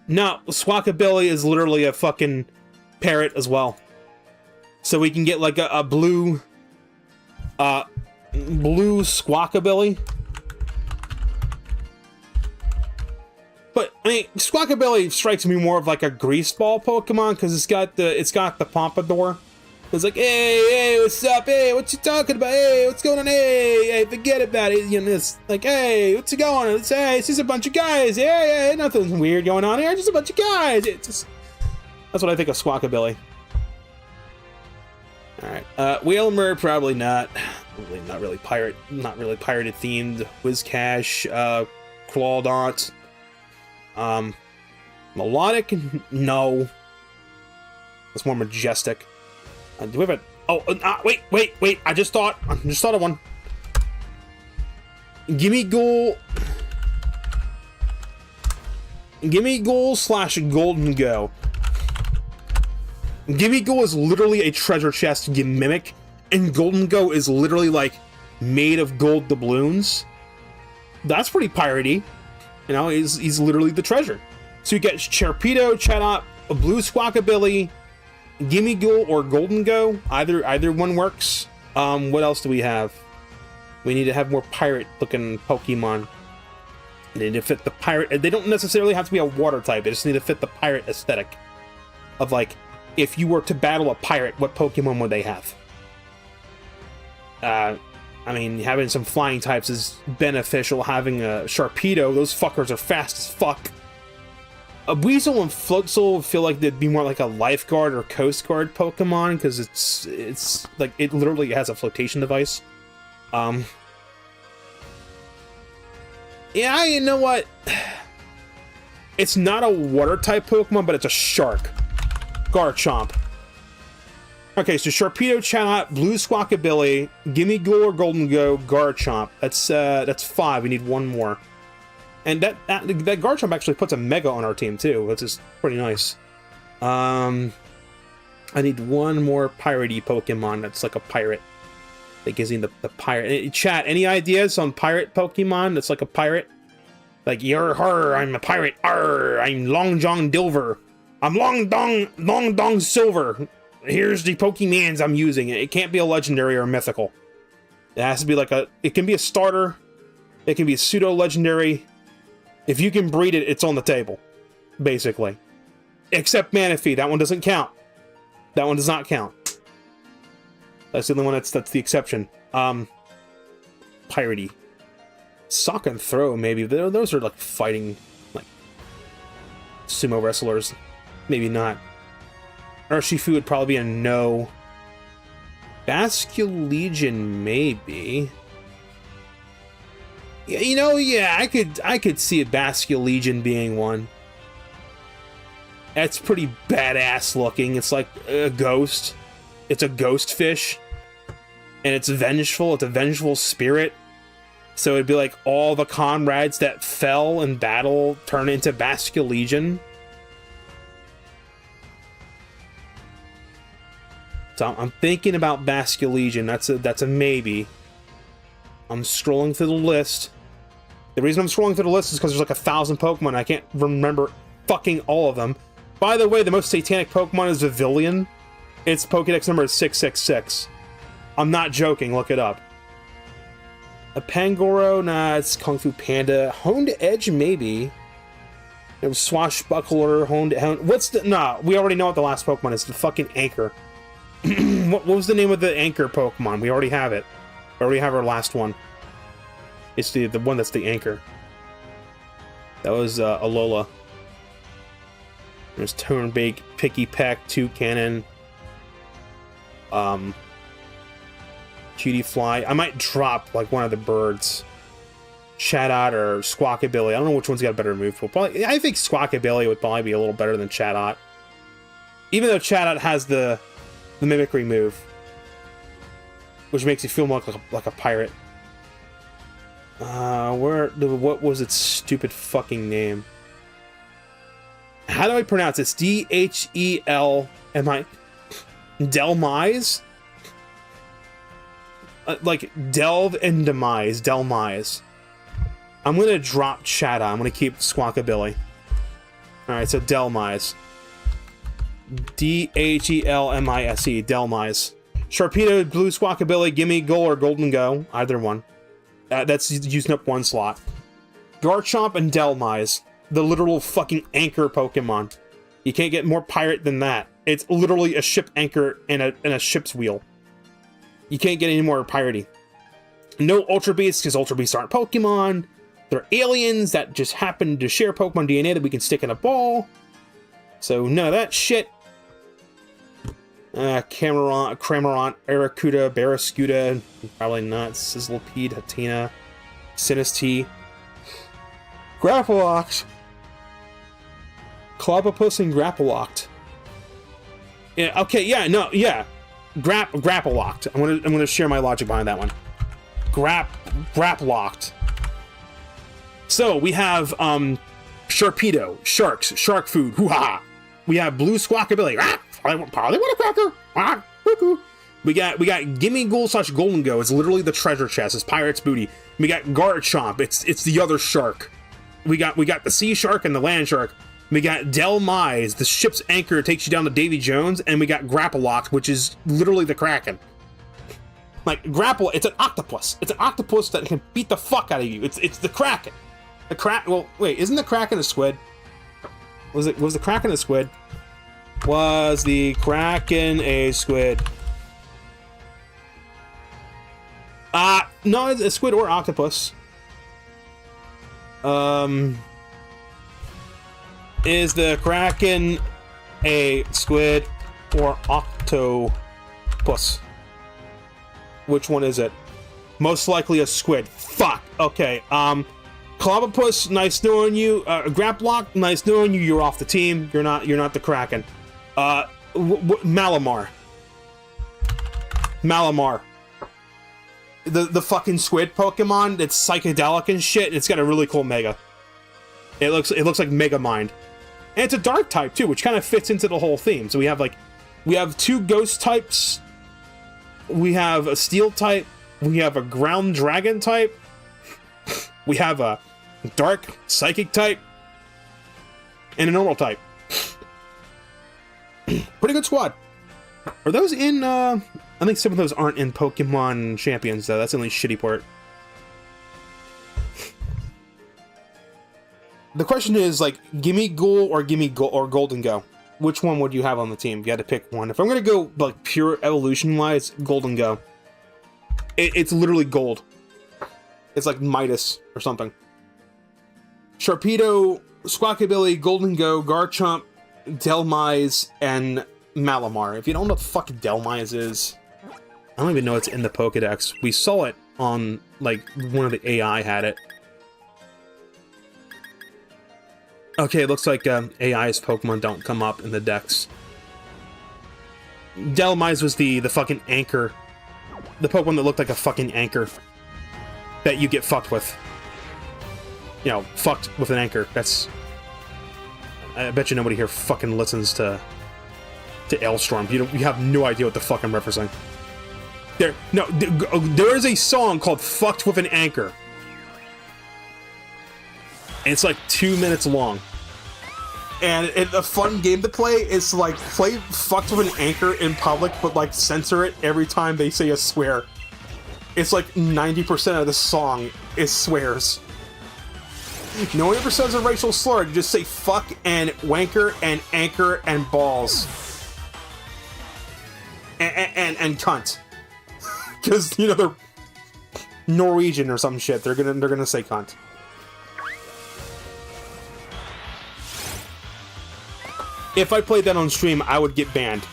No, Squawkabilly is literally a fucking parrot as well. So we can get like a blue Squawkabilly. But I mean, Squawkabilly strikes me more of like a greaseball Pokemon, because it's got the pompadour. It's like, hey, what's up? Hey, what you talking about? Hey, what's going on? Hey, forget about it. You know, it's like, hey, what's going on? It's just a bunch of guys. Yeah, nothing weird going on here. Just a bunch of guys. That's what I think of Squawkabilly. All right, Whalmer, probably not. Not really pirated themed. Whiscash, Clawdont. Melodic, no. It's more majestic. Do we have a... Oh, wait. I just thought of one. Gimme Ghoul / Golden Go. Gimme Ghoul is literally a treasure chest gimmick, and Golden Go is literally like made of gold doubloons. That's pretty piratey. You know, he's literally the treasure. So you get Charpedo, Chatot, a blue Squawkabilly, Gimme Ghoul, or Golden Go. Either one works. What else do we have? We need to have more pirate-looking Pokemon. They need to fit the pirate. They don't necessarily have to be a water type. They just need to fit the pirate aesthetic. Of like, if you were to battle a pirate, what Pokemon would they have? I mean, having some flying types is beneficial. Having a Sharpedo, those fuckers are fast as fuck. A Weasel and Floatzel feel like they'd be more like a lifeguard or coast guard Pokemon, because it's like it literally has a flotation device. Yeah, you know what? It's not a water type Pokemon, but it's a shark. Garchomp. Okay, so Sharpedo, Chatot, Blue Squawkabilly, Gimme Ghoul or Golden Go, Garchomp. That's 5. We need one more. And that Garchomp actually puts a Mega on our team too, which is pretty nice. I need one more piratey Pokemon that's like a pirate. That gives me the pirate. Chat, any ideas on pirate Pokemon that's like a pirate? Like, yer her, I'm a pirate. Arr, I'm Long John Dilver. I'm Long Dong Silver. Here's the Pokemons I'm using. It can't be a legendary or a mythical. It has to be like it can be a starter. It can be a pseudo-legendary. If you can breed it, it's on the table. Basically. Except Manaphy. That one doesn't count. That one does not count. That's the only one that's the exception. Piratey. Sock and Throw, maybe. Those are like fighting, like, sumo wrestlers. Maybe not. Urshifu would probably be a no. Basculegion, maybe. Yeah, you know, yeah, I could see a Basculegion being one. That's pretty badass looking. It's like a ghost. It's a ghost fish. And it's vengeful. It's a vengeful spirit. So it'd be like all the comrades that fell in battle turn into Basculegion. So I'm thinking about Basculegion. That's a maybe. I'm scrolling through the list. The reason I'm scrolling through the list is because there's like 1,000 Pokemon. I can't remember fucking all of them. By the way, the most satanic Pokemon is Vivillon. Its Pokedex number is 666. I'm not joking. Look it up. A Pangoro? Nah, it's Kung Fu Panda. Honed Edge, maybe. It was Swashbuckler, Honed... What's the... Nah, we already know what the last Pokemon is. The fucking Anchor. What was the name of the Anchor Pokemon? We already have it. We already have our last one. It's the one that's the Anchor. That was Alola. There's Turnbake, Picky Peck, Toucannon, Cutie Fly. I might drop like one of the birds. Chatot or Squawkabilly. I don't know which one's got a better move pool. Probably, I think Squawkabilly would probably be a little better than Chatot. Even though Chatot has the mimicry move, which makes you feel more like a pirate. What was its stupid fucking name? How do I pronounce it? It's D-H-E-L-M-I... Delmise? Like, delve and demise. Delmise. I'm gonna drop Chatot. I'm gonna keep Squawkabilly. Alright, so Delmise. D-H-E-L-M-I-S-E. Delmise. Sharpedo, Blue Squawkabilly, Gimme Goal or Golden Go. Either one. That's using up one slot. Garchomp and Delmise. The literal fucking anchor Pokemon. You can't get more pirate than that. It's literally a ship anchor and a ship's wheel. You can't get any more piratey. No Ultra Beasts, because Ultra Beasts aren't Pokemon. They're aliens that just happen to share Pokemon DNA that we can stick in a ball. So none of that shit. Cramorant, Aracuda, Barrascuda, probably not. Sizzlipede, Hatina, Sinistee, Grapploct, Clobopus, and Grapploct. Yeah, okay, yeah, no, yeah. Grapploct. I'm gonna share my logic behind that one. Grapploct. So we have Sharpedo, Sharks, Shark Food, hoo-ha! We have Blue Squawkabilly, probably want a cracker. We got Gimme Ghoul / Golden Go. It's literally the treasure chest. It's Pirate's Booty. We got Garchomp. It's the other shark. We got the sea shark and the land shark. We got Delmise, the ship's anchor takes you down to Davy Jones, and we got Grapploct, which is literally the Kraken. Like it's an octopus. It's an octopus that can beat the fuck out of you. It's the Kraken. Well, wait, isn't the Kraken a squid? Was the Kraken a squid? Was the Kraken a squid? No, it's a squid or octopus. Is the Kraken a squid or octopus? Which one is it? Most likely a squid. Fuck. Okay. Clobopus, nice knowing you. Grapploct, nice knowing you. You're off the team. You're not the Kraken. Malamar. The fucking squid Pokemon. It's psychedelic and shit. And it's got a really cool Mega. It looks like Mega Mind. And it's a dark type too, which kind of fits into the whole theme. So we have two ghost types. We have a steel type. We have a ground dragon type. We have a dark psychic type. And a normal type. Pretty good squad. Are those in, I think some of those aren't in Pokemon Champions, though. That's the only shitty part. The question is, like, Gimme Ghoul or Golden Go. Which one would you have on the team? If you had to pick one. If I'm gonna go, like, pure evolution-wise, Golden Go. It's literally gold. It's like Midas or something. Sharpedo, Squawkabilly, Golden Go, Garchomp, Delmise, and Malamar. If you don't know what the fuck Delmise is, I don't even know it's in the Pokedex. We saw it on, like, one of the AI had it. Okay, it looks like AI's Pokemon don't come up in the dex. Delmise was the fucking anchor. The Pokemon that looked like a fucking anchor. That you get fucked with. You know, fucked with an anchor. That's... I bet you nobody here fucking listens to Ailstorm. You have no idea what the fuck I'm referencing. There is a song called Fucked with an Anchor. And it's like 2 minutes long. And a fun game to play is to, like, play Fucked with an Anchor in public, but, like, censor it every time they say a swear. It's like 90% of the song is swears. No one ever says a racial slur. You just say fuck and wanker and anchor and balls. And cunt. Because, you know, they're Norwegian or some shit. They're gonna say cunt. If I played that on stream, I would get banned.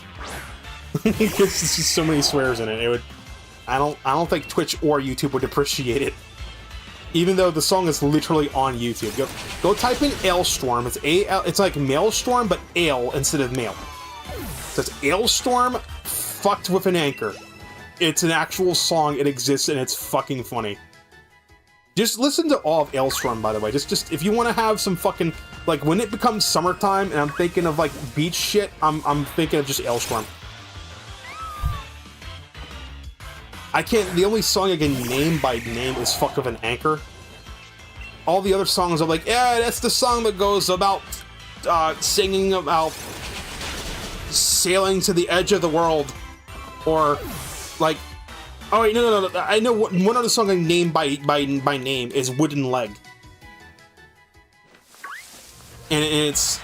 Because there's just so many swears in it. It would. I don't think Twitch or YouTube would appreciate it. Even though the song is literally on YouTube. Go type in Ailstorm. It's like Maelstrom, but ale instead of male. It says Ailstorm fucked with an anchor. It's an actual song, it exists, and it's fucking funny. Just listen to all of Ailstorm, by the way. Just if you want to have some fucking, like, when it becomes summertime and I'm thinking of like beach shit, I'm thinking of just Ailstorm. I can't, the only song I can name by name is Fuck with an Anchor. All the other songs are like, yeah, that's the song that goes about singing about sailing to the edge of the world. Or, like, oh wait, no. I know one other song I named by name is Wooden Leg. And it's...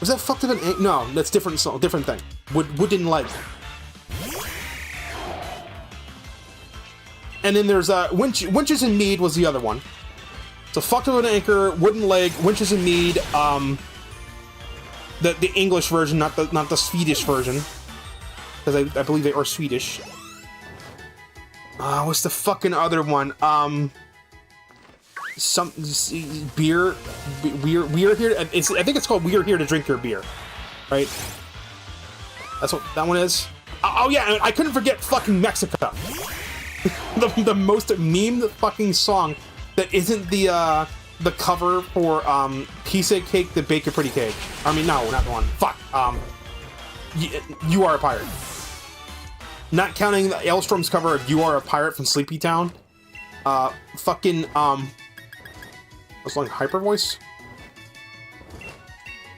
Was that Fucked With an... No, that's different song, different thing. Wooden Leg. And then there's Winches and Mead was the other one. So Fucked With an Anchor, Wooden Leg, Winches and Mead, the English version, not the Swedish version. Because I believe they are Swedish. What's the fucking other one? Some beer. We're here. I think it's called "We're Here to Drink Your Beer," right? That's what that one is. Oh yeah, I couldn't forget fucking Mexico. the most memed fucking song that isn't the cover for Piece of Cake, the Bake a Pretty Cake. I mean, no, not the one. Fuck. You Are a Pirate. Not counting the Ailstorm's cover of You Are a Pirate from Sleepy Town. Fucking, what's like Hyper Voice?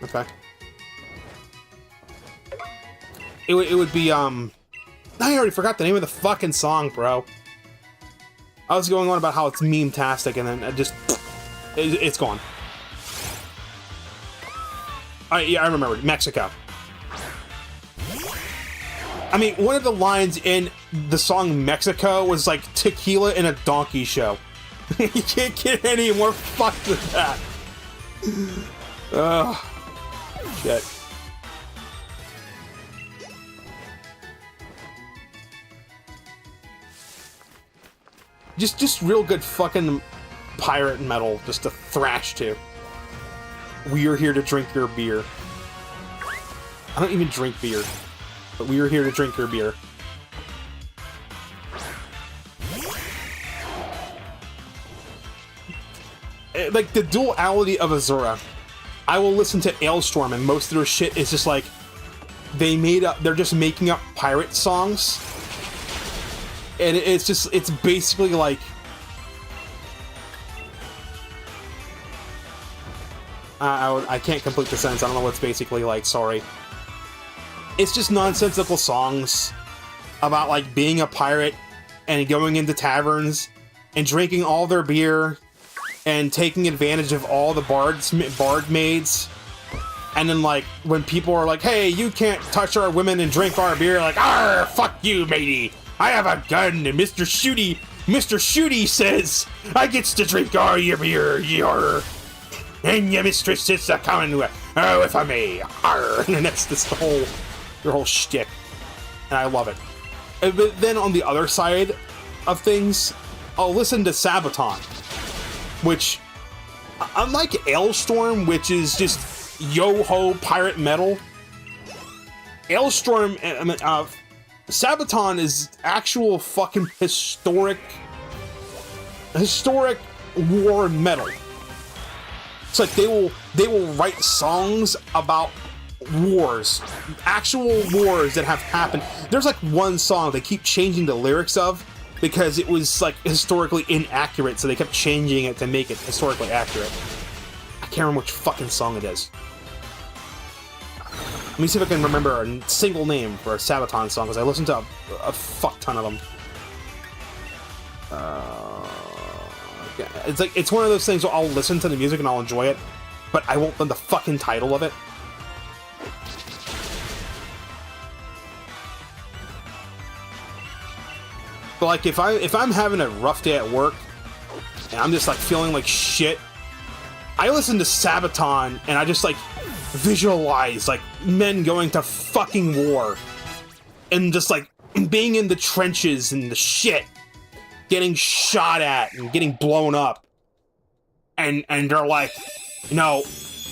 Okay. It would be, I already forgot the name of the fucking song, bro. I was going on about how it's meme-tastic, and then it's gone. Yeah, I remembered. Mexico. I mean, one of the lines in the song Mexico was like tequila in a donkey show. You can't get any more fucked than that. Ugh. Shit. Just real good fucking pirate metal just to thrash to. We're here to drink your beer. I don't even drink beer. But we are here to drink your beer. Like, the duality of Azura. I will listen to Ailstorm, and most of their shit is just like... They're just making up pirate songs. And it's basically like... I can't complete the sentence, I don't know what it's basically like, sorry. It's just nonsensical songs about, like, being a pirate and going into taverns and drinking all their beer and taking advantage of all the bard maids. And then, like, when people are like, hey, you can't touch our women and drink our beer, like, arr, fuck you, matey. I have a gun, and Mr. Shooty says I gets to drink all your beer, yarr. And your mistress is a coming with, oh, if I may, arr. And that's their whole shtick, and I love it. But then on the other side of things, I'll listen to Sabaton, which, unlike Ailstorm, which is just yo-ho pirate metal, Sabaton is actual fucking historic war metal. It's like they will write songs about wars, actual wars that have happened. There's like one song they keep changing the lyrics of because it was like historically inaccurate, so they kept changing it to make it historically accurate. I can't remember which fucking song it is. Let me see if I can remember a single name for a Sabaton song, because I listened to a fuck ton of them. It's like, it's one of those things where I'll listen to the music and I'll enjoy it, but I won't know the fucking title of it. But like, if I'm having a rough day at work and I'm just like feeling like shit, I listen to Sabaton and I just like visualize like men going to fucking war and just like being in the trenches and the shit, getting shot at and getting blown up, and they're like, you know,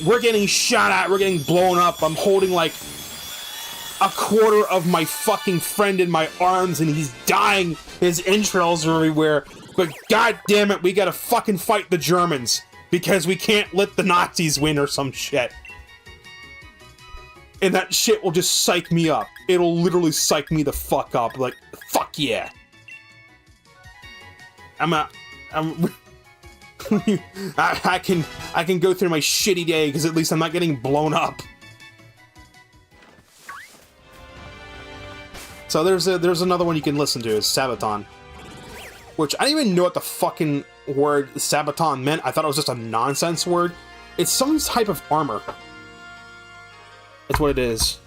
we're getting shot at, we're getting blown up, I'm holding like a quarter of my fucking friend in my arms and he's dying. His entrails are everywhere. But god damn it, we gotta fucking fight the Germans because we can't let the Nazis win or some shit. And that shit will just psych me up. It'll literally psych me the fuck up. Like, fuck yeah. I can go through my shitty day because at least I'm not getting blown up. So there's another one you can listen to, is Sabaton. Which I didn't even know what the fucking word Sabaton meant. I thought it was just a nonsense word. It's some type of armor. That's what it is.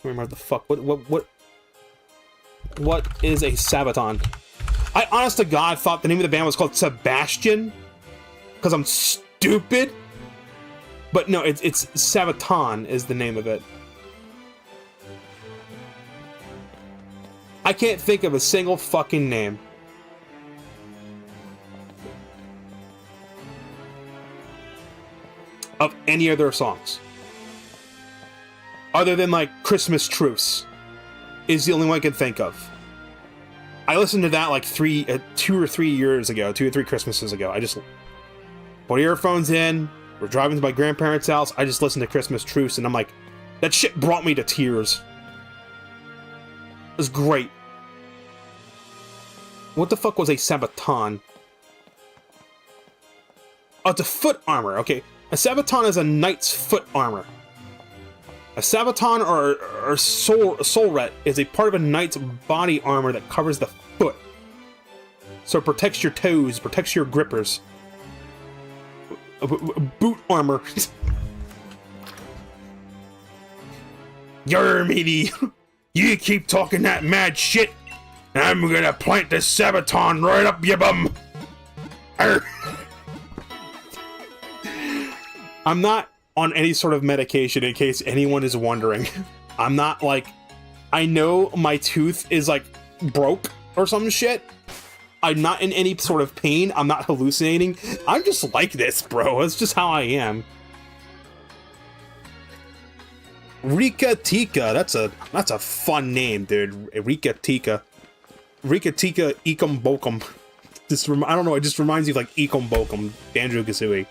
I remember the fuck. What is a Sabaton? I honest to God thought the name of the band was called Sebastian. Because I'm stupid. But no, it's Sabaton is the name of it. I can't think of a single fucking name. Of any of their songs. Other than, like, Christmas Truce. Is the only one I can think of. I listened to that, like, 2 or 3 years ago. 2 or 3 Christmases ago. I just put earphones in. We're driving to my grandparents' house. I just listened to Christmas Truce, and I'm like, that shit brought me to tears. It was great. What the fuck was a Sabaton? Oh, it's a foot armor. Okay. A Sabaton is a knight's foot armor. A Sabaton or solret is a part of a knight's body armor that covers the foot. So it protects your toes, protects your grippers. Boot armor. Yer matey, you keep talking that mad shit, and I'm gonna plant this Sabaton right up your bum. Arr. I'm not on any sort of medication, in case anyone is wondering. I'm not like, I know my tooth is like broke or some shit. I'm not in any sort of pain. I'm not hallucinating. I'm just like this, bro. It's just how I am. Rika Tika. That's a fun name, dude. Rika Tika. Rika Tika Ekum Bokum. I don't know, it just reminds me of like Ekum Bokum, Banjo-Kazooie.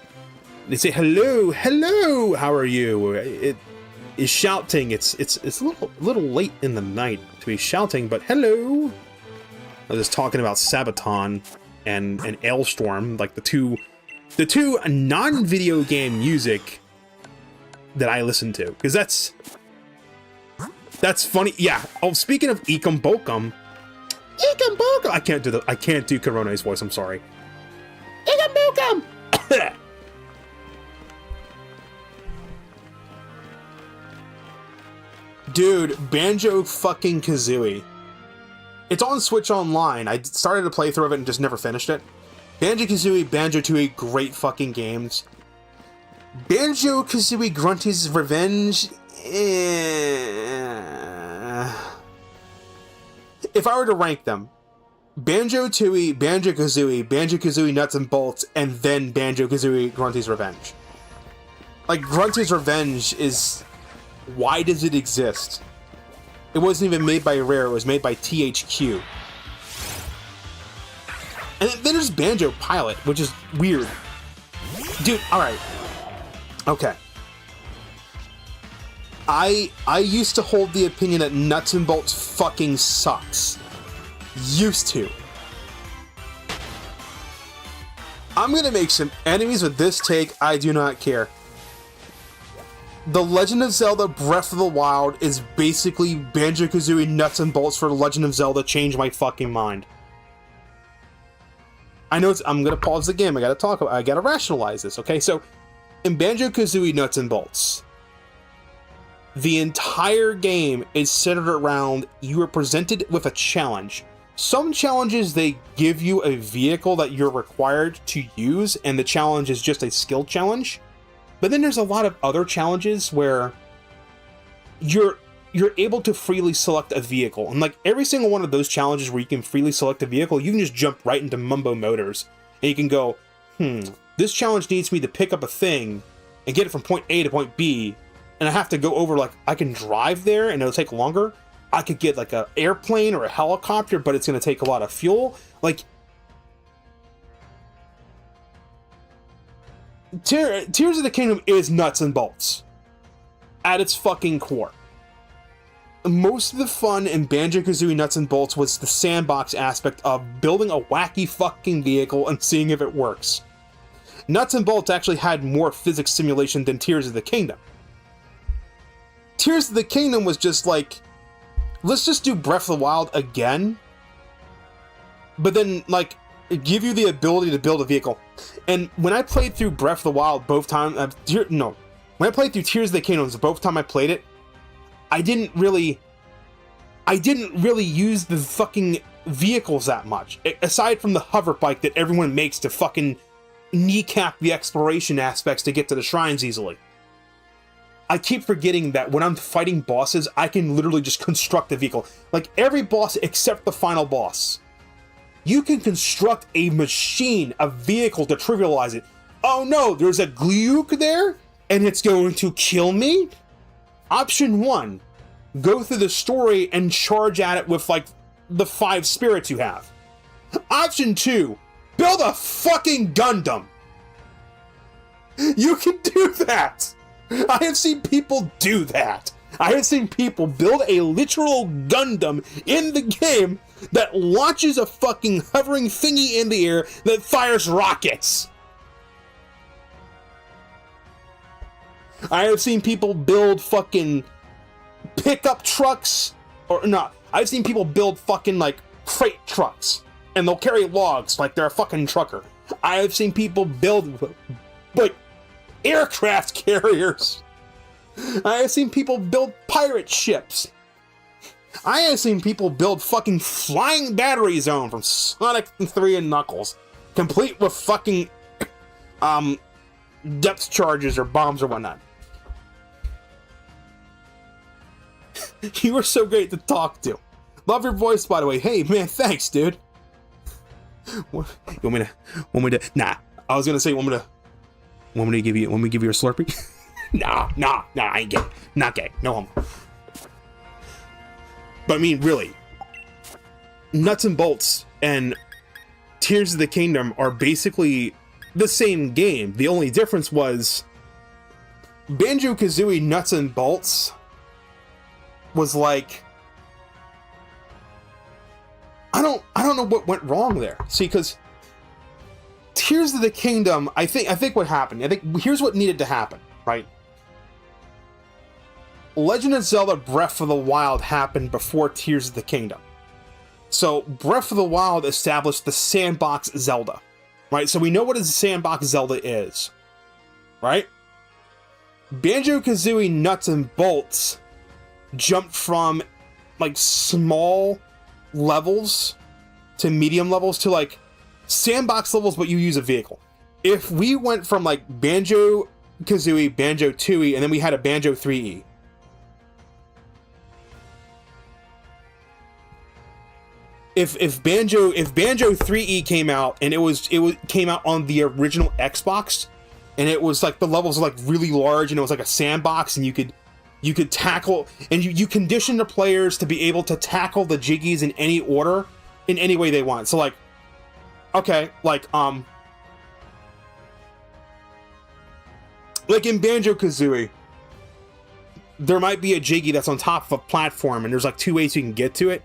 They say, hello, hello, how are you? It is shouting. It's a little late in the night to be shouting, but hello. I was just talking about Sabaton and Ailstorm, like the two non-video game music that I listen to, because that's funny. Yeah. Oh, speaking of Ekum Bokum, I can't do Corona's voice. I'm sorry. Ekum Bokum. Dude, Banjo fucking Kazooie. It's on Switch Online. I started a playthrough of it and just never finished it. Banjo-Kazooie, Banjo-Tooie, great fucking games. Banjo-Kazooie Grunty's Revenge... If I were to rank them, Banjo-Tooie, Banjo-Kazooie, Banjo-Kazooie Nuts and Bolts, and then Banjo-Kazooie Grunty's Revenge. Like, Grunty's Revenge is... Why does it exist? It wasn't even made by Rare, it was made by THQ. And then there's Banjo Pilot, which is weird. Dude, alright. Okay. I used to hold the opinion that Nuts and Bolts fucking sucks. Used to. I'm gonna make some enemies with this take, I do not care. The Legend of Zelda Breath of the Wild is basically Banjo-Kazooie Nuts and Bolts for Legend of Zelda Change My Fucking Mind. I know I'm gonna pause the game, I gotta rationalize this, okay? So, in Banjo-Kazooie Nuts and Bolts, the entire game is centered around you are presented with a challenge. Some challenges, they give you a vehicle that you're required to use, and the challenge is just a skill challenge. But then there's a lot of other challenges where you're able to freely select a vehicle. And like every single one of those challenges where you can freely select a vehicle, you can just jump right into Mumbo Motors. And you can go, this challenge needs me to pick up a thing and get it from point A to point B. and I have to go over, like, I can drive there and it'll take longer. I could get like a airplane or a helicopter, but it's going to take a lot of fuel. Like, Tears of the Kingdom is nuts and bolts at its fucking core. Most of the fun in Banjo-Kazooie Nuts and Bolts was the sandbox aspect of building a wacky fucking vehicle and seeing if it works. Nuts and Bolts actually had more physics simulation than Tears of the Kingdom. Tears of the Kingdom was just like, let's just do Breath of the Wild again, but then, like, give you the ability to build a vehicle. And when I played through Breath of the Wild both times, when I played through Tears of the Kingdom, both time I played it, I didn't really use the fucking vehicles that much, aside from the hover bike that everyone makes to fucking kneecap the exploration aspects to get to the shrines easily. I keep forgetting that when I'm fighting bosses, I can literally just construct a vehicle. Like, every boss except the final boss, you can construct a machine, a vehicle to trivialize it. Oh no, there's a Gluck there, and it's going to kill me? Option 1, go through the story and charge at it with, like, the 5 spirits you have. Option 2, build a fucking Gundam. You can do that. I have seen people do that. I have seen people build a literal Gundam in the game that launches a fucking hovering thingy in the air that fires rockets. I have seen people build fucking pickup trucks, or not. I've seen people build fucking, like, freight trucks, and they'll carry logs like they're a fucking trucker. I have seen people build, like, aircraft carriers. I have seen people build pirate ships. I have seen people build fucking flying battery zone from Sonic 3 and Knuckles, complete with fucking depth charges or bombs or whatnot. You are so great to talk to. Love your voice, by the way. Hey man, thanks, dude. Want me to? Nah. I was gonna say, want me to give you a Slurpee? Nah, I ain't gay. Not gay. No homo. But I mean, really, Nuts and Bolts and Tears of the Kingdom are basically the same game. The only difference was Banjo-Kazooie Nuts and Bolts was like, I don't know what went wrong there. See, because Tears of the Kingdom, I think what happened, here's what needed to happen, right? Legend of Zelda Breath of the Wild happened before Tears of the Kingdom. So Breath of the Wild established the sandbox Zelda, right? So we know what a sandbox Zelda is, right? Banjo-Kazooie Nuts and Bolts jumped from, like, small levels to medium levels to, like, sandbox levels, but you use a vehicle. If we went from, like, Banjo-Kazooie, Banjo-Tooie, and then we had a Banjo 3E, If Banjo 3E came out and it came out on the original Xbox, and it was like the levels were like really large and it was like a sandbox, and you could tackle, and you condition the players to be able to tackle the jiggies in any order, in any way they want. So, like, okay, like in Banjo-Kazooie, there might be a jiggy that's on top of a platform and there's like 2 ways you can get to it.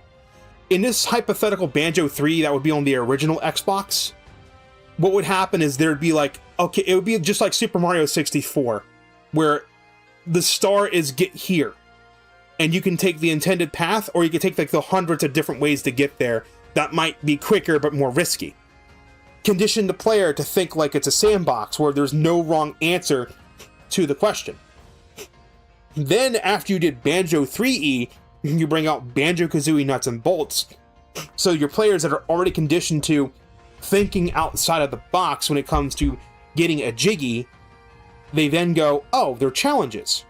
In this hypothetical Banjo 3 that would be on the original Xbox, what would happen is there'd be like, okay, it would be just like Super Mario 64, where the star is get here, and you can take the intended path, or you can take like the hundreds of different ways to get there that might be quicker but more risky. Condition the player to think like it's a sandbox where there's no wrong answer to the question. Then after you did Banjo 3E, you bring out Banjo-Kazooie Nuts and Bolts. So your players that are already conditioned to thinking outside of the box when it comes to getting a jiggy, they then go, oh, they're challenges.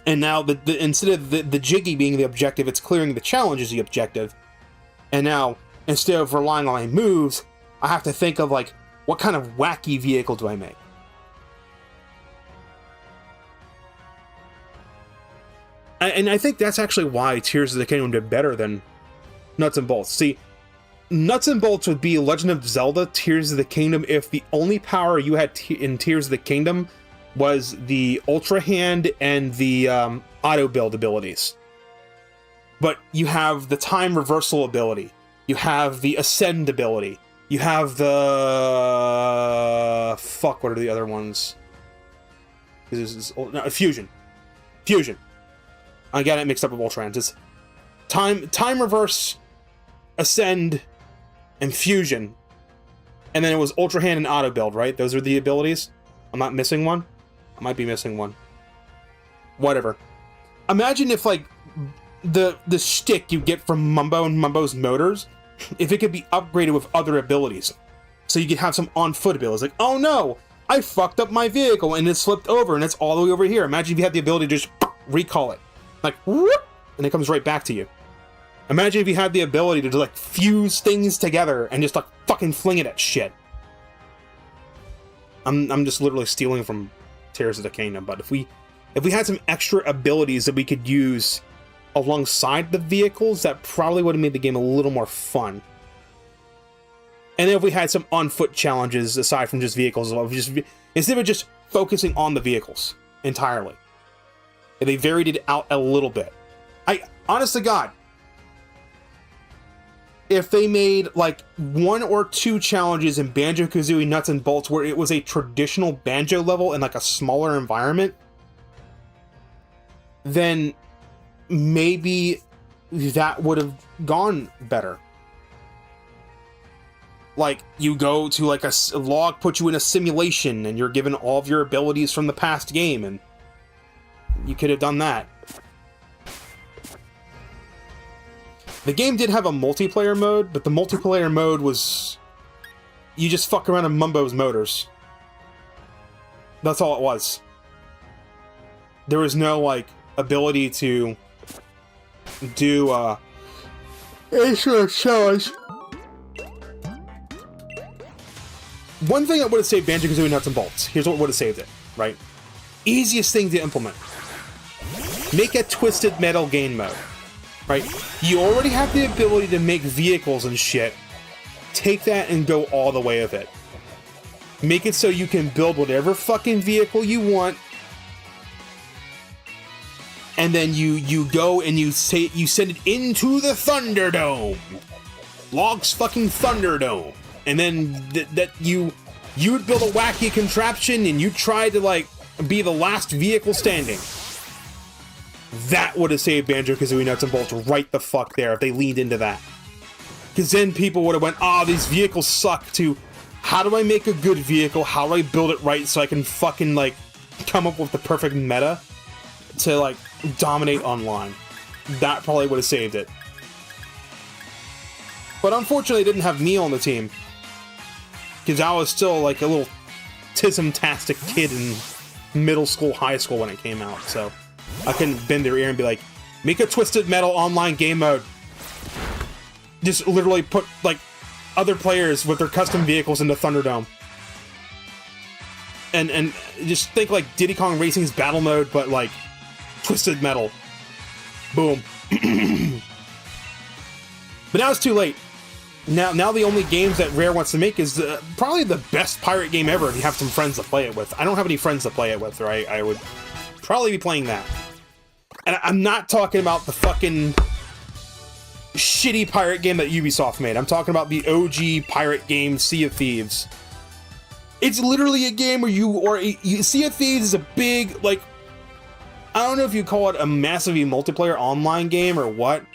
And now instead of the jiggy being the objective, it's clearing the challenge is the objective. And now, instead of relying on my moves, I have to think of, like, what kind of wacky vehicle do I make? And I think that's actually why Tears of the Kingdom did better than Nuts and Bolts. See, Nuts and Bolts would be Legend of Zelda Tears of the Kingdom if the only power you had in Tears of the Kingdom was the Ultra Hand and the auto build abilities. But you have the time reversal ability. You have the Ascend ability. You have the... Fuck, what are the other ones? Fusion. Fusion. I got it mixed up with Ultra Hands. It's time reverse, Ascend, and Fusion. And then it was Ultra Hand and auto build, right? Those are the abilities. I'm not missing one. I might be missing one. Whatever. Imagine if, like, the shtick you get from Mumbo and Mumbo's motors, if it could be upgraded with other abilities. So you could have some on-foot abilities. Like, oh no, I fucked up my vehicle and it slipped over and it's all the way over here. Imagine if you had the ability to just recall it. Like, whoop, and it comes right back to you. Imagine if you had the ability to, like, fuse things together and just, like, fucking fling it at shit. I'm just literally stealing from Tears of the Kingdom, but if we had some extra abilities that we could use alongside the vehicles, that probably would have made the game a little more fun. And then if we had some on-foot challenges aside from just vehicles, instead of just focusing on the vehicles entirely, they varied it out a little bit. Honest to God, if they made like 1 or 2 challenges in Banjo-Kazooie Nuts and Bolts where it was a traditional Banjo level in like a smaller environment, then maybe that would have gone better. Like, you go to like a log, put you in a simulation, and you're given all of your abilities from the past game, and you could have done that. The game did have a multiplayer mode, but the multiplayer mode was... you just fuck around in Mumbo's motors. That's all it was. There was no, like, ability to do, extra challenge. One thing that would have saved Banjo-Kazooie Nuts and Bolts. Here's what would have saved it, right? Easiest thing to implement. Make a Twisted Metal game mode, right? You already have the ability to make vehicles and shit. Take that and go all the way with it. Make it so you can build whatever fucking vehicle you want. And then you go and you send it into the Thunderdome. Log's fucking Thunderdome. And then you would build a wacky contraption and you try to, like, be the last vehicle standing. That would have saved Banjo-Kazooie Nuts and Bolts right the fuck there if they leaned into that. Because then people would have went, oh, these vehicles suck, to how do I make a good vehicle? How do I build it right so I can fucking, like, come up with the perfect meta to, like, dominate online? That probably would have saved it. But unfortunately, they didn't have me on the team. Because I was still, like, a little tism-tastic kid in middle school, high school when it came out, so I couldn't bend their ear and be like, make a Twisted Metal online game mode. Just literally put, like, other players with their custom vehicles into Thunderdome. And just think like Diddy Kong Racing's battle mode, but, like, Twisted Metal. Boom. But now it's too late. Now the only games that Rare wants to make is probably the best pirate game ever if you have some friends to play it with. I don't have any friends to play it with, right? I would probably be playing that. And I'm not talking about the fucking shitty pirate game that Ubisoft made. I'm talking about the OG pirate game, Sea of Thieves. It's literally a game where Sea of Thieves is a big, like, I don't know if you call it a massively multiplayer online game or what.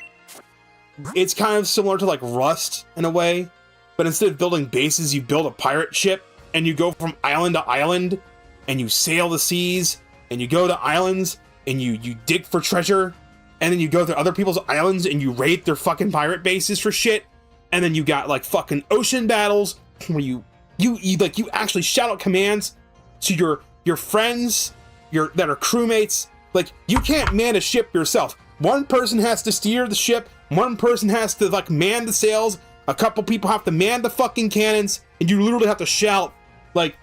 It's kind of similar to, like, Rust in a way, but instead of building bases, you build a pirate ship, and you go from island to island, and you sail the seas, and you go to islands, and you dig for treasure, and then you go to other people's islands, and you raid their fucking pirate bases for shit, and then you got, like, fucking ocean battles, where you actually shout out commands to your friends, that are crewmates. Like, you can't man a ship yourself. One person has to steer the ship, one person has to, like, man the sails, a couple people have to man the fucking cannons, and you literally have to shout, like,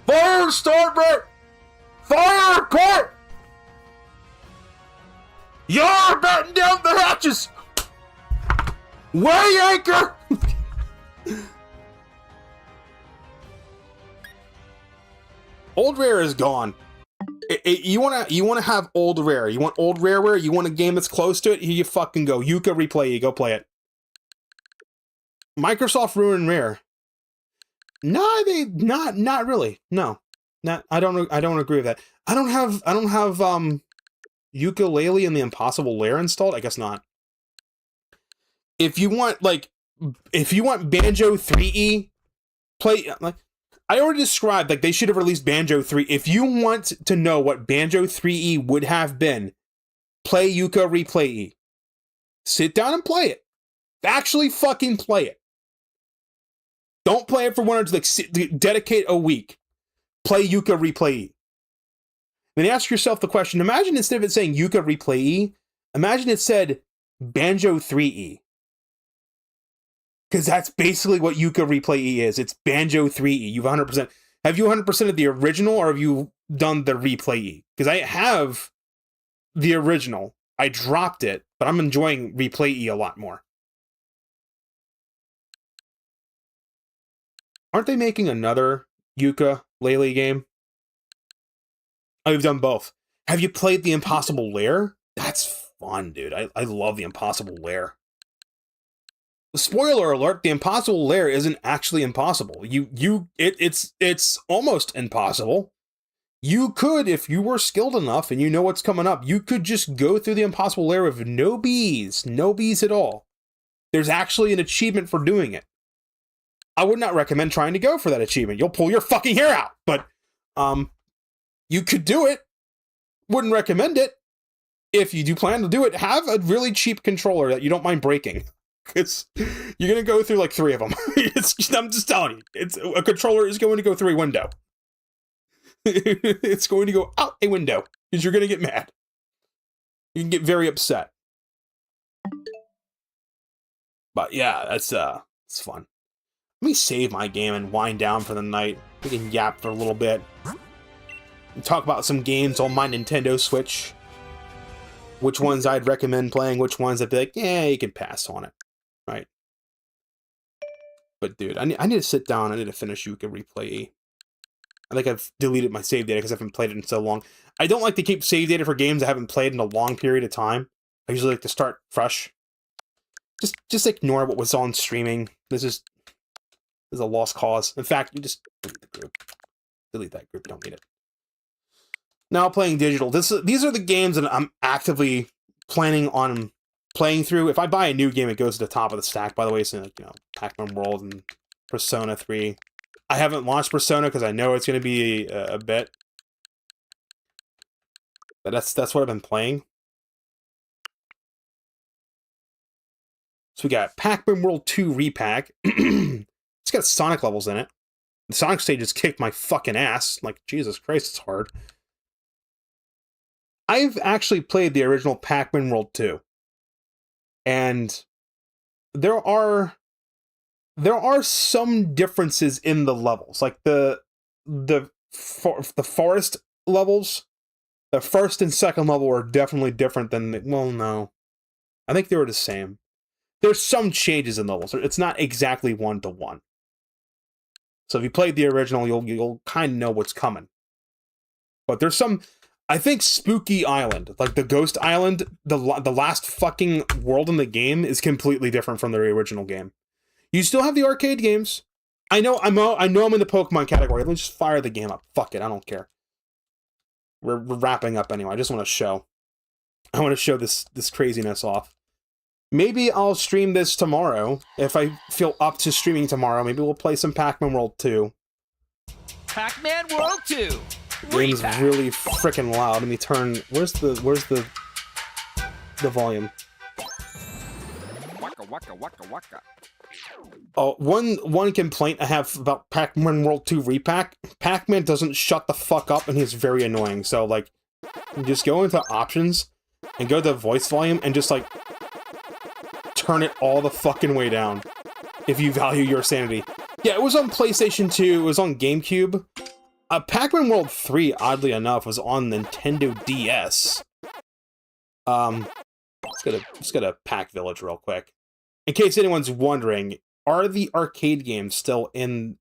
fire starboard! Fire port! You're batting down the hatches! Way anchor! Old rare is gone. You wanna have old rare. You want old rare? You want a game that's close to it? Here you fucking go. Yuka replay. You go play it. Microsoft ruined rare. No, not really. No, not. I don't agree with that. I don't have Ukulele and the Impossible Lair installed. I guess not. If you want Banjo 3E, play like. I already described, like, they should have released Banjo 3. If you want to know what Banjo 3E would have been, play Yuka Replay E. Sit down and play it. Actually fucking play it. Don't play it for 1 hour, dedicate a week. Play Yuka Replay E. Then ask yourself the question, imagine instead of it saying Yuka Replay E, imagine it said Banjo 3E. Because that's basically what Yuka Replay E is. It's Banjo 3E. You've 100%. Have you 100%ed the original, or have you done the Replay E? Because I have the original. I dropped it, but I'm enjoying Replay E a lot more. Aren't they making another Ukulele game? Oh, you've done both. Have you played the Impossible Lair? That's fun, dude. I love the Impossible Lair. Spoiler alert, the Impossible Lair isn't actually impossible. It's almost impossible. You could, if you were skilled enough and you know what's coming up, you could just go through the Impossible Lair with no bees at all. There's actually an achievement for doing it. I would not recommend trying to go for that achievement. You'll pull your fucking hair out, but you could do it. Wouldn't recommend it. If you do plan to do it, have a really cheap controller that you don't mind breaking. You're gonna go through like 3 of them. I'm just telling you, a controller is going to go through a window. It's going to go out a window because you're gonna get mad. You can get very upset. But yeah, it's fun. Let me save my game and wind down for the night. We can yap for a little bit. And talk about some games on my Nintendo Switch. Which ones I'd recommend playing, which ones I'd be like, yeah, you can pass on it. Right. But dude, I need to sit down. I need to finish Yuka Replay E. I think I've deleted my save data because I haven't played it in so long. I don't like to keep save data for games I haven't played in a long period of time. I usually like to start fresh. Just ignore what was on streaming. This is a lost cause. In fact, you just delete the group. Delete that group. You don't need it. Now playing digital. These are the games that I'm actively planning on playing through. If I buy a new game, it goes to the top of the stack, by the way, so like, Pac-Man World and Persona 3. I haven't launched Persona because I know it's going to be a bit. But that's what I've been playing. So we got Pac-Man World 2 Repack. It's got Sonic levels in it. The Sonic stages kicked my fucking ass. Like, Jesus Christ, it's hard. I've actually played the original Pac-Man World 2. And there are some differences in the levels. Like the forest levels, the first and second level are definitely different than well, no. I think they were the same. There's some changes in levels. It's not exactly 1-to-1. So if you played the original, you'll kind of know what's coming. But there's some, I think Spooky Island, like the Ghost Island, the last fucking world in the game is completely different from the original game. You still have the arcade games. I know I'm in the Pokemon category. Let's just fire the game up. Fuck it, I don't care. We're wrapping up anyway. I just want to show. I want to show this craziness off. Maybe I'll stream this tomorrow. If I feel up to streaming tomorrow, maybe we'll play some Pac-Man World 2. Pac-Man World 2. Game's really freaking loud. Let me turn. Where's the volume? Waka waka waka waka. Oh, one complaint I have about Pac-Man World 2 Repack: Pac-Man doesn't shut the fuck up, and he's very annoying. So like, just go into options and go to voice volume and just like turn it all the fucking way down if you value your sanity. Yeah, it was on PlayStation 2. It was on GameCube. Pac-Man World 3, oddly enough, was on Nintendo DS. Let's go to Pack Village real quick. In case anyone's wondering, are the arcade games still in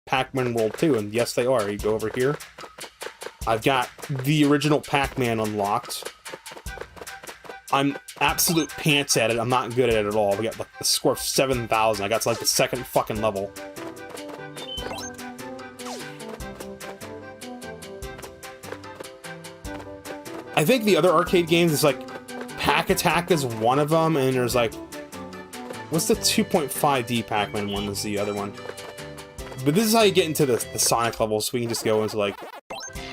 Pac-Man World 2? And yes, they are. You go over here. I've got the original Pac-Man unlocked. I'm absolute pants at it. I'm not good at it at all. We got like the score of 7,000. I got to like the second fucking level. I think the other arcade games is like Pack Attack is one of them, and there's like, what's the 2.5D Pac-Man one? Is the other one. But this is how you get into the Sonic levels, so we can just go into like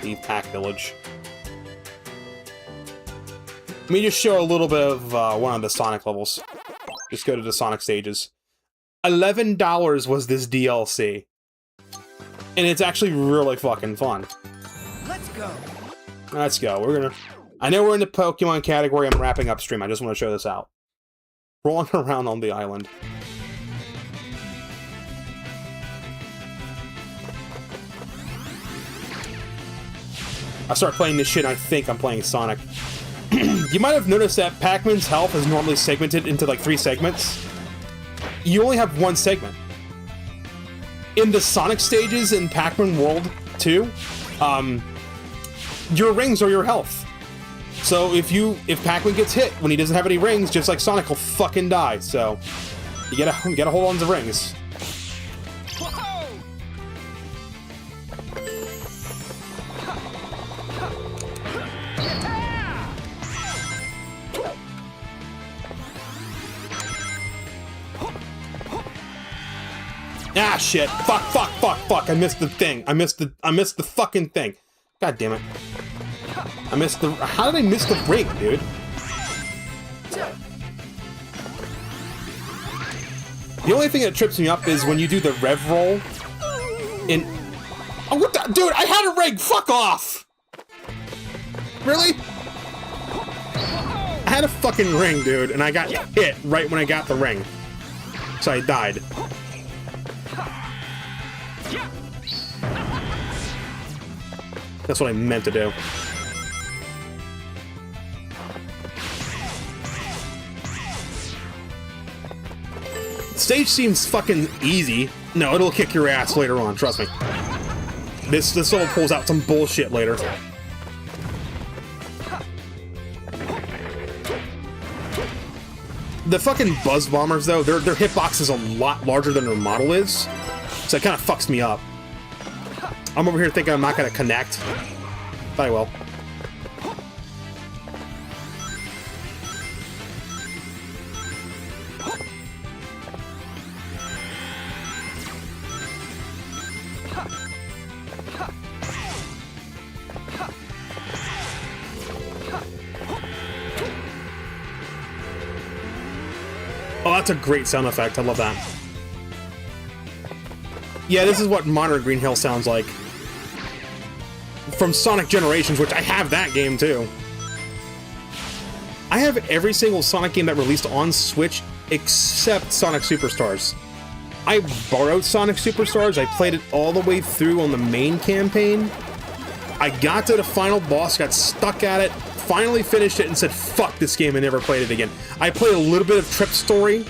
the Pack Village. Let me just show a little bit of one of the Sonic levels. Just go to the Sonic stages. $11 was this DLC. And it's actually really fucking fun. Let's go. Let's go. We're gonna... I know we're in the Pokemon category. I'm wrapping up stream. I just want to show this out. Rolling around on the island. I start playing this shit and I think I'm playing Sonic. You might have noticed that Pac-Man's health is normally segmented into like 3 segments. You only have 1 segment. In the Sonic stages in Pac-Man World 2, your rings are your health. So if Pac-Man gets hit when he doesn't have any rings, just like Sonic will fucking die. So you gotta hold on to the rings. Ah, shit. Fuck. I missed the thing. I missed the fucking thing. God damn it. I missed the... How did I miss the ring, dude? The only thing that trips me up is when you do the rev roll in... Oh, what the... Dude, I had a ring! Fuck off! Really? I had a fucking ring, dude, and I got hit right when I got the ring. So I died. That's what I meant to do. The stage seems fucking easy. No, it'll kick your ass later on, trust me. This level pulls out some bullshit later. The fucking Buzz Bombers, though, their hitbox is a lot larger than their model is. So it kind of fucks me up. I'm over here thinking I'm not gonna connect. But I will. Oh, that's a great sound effect. I love that. Yeah, this is what modern Green Hill sounds like. From Sonic Generations, which I have that game too. I have every single Sonic game that released on Switch except Sonic Superstars. I borrowed Sonic Superstars, I played it all the way through on the main campaign. I got to the final boss, got stuck at it, finally finished it, and said, fuck this game, and never played it again. I played a little bit of Trip Story.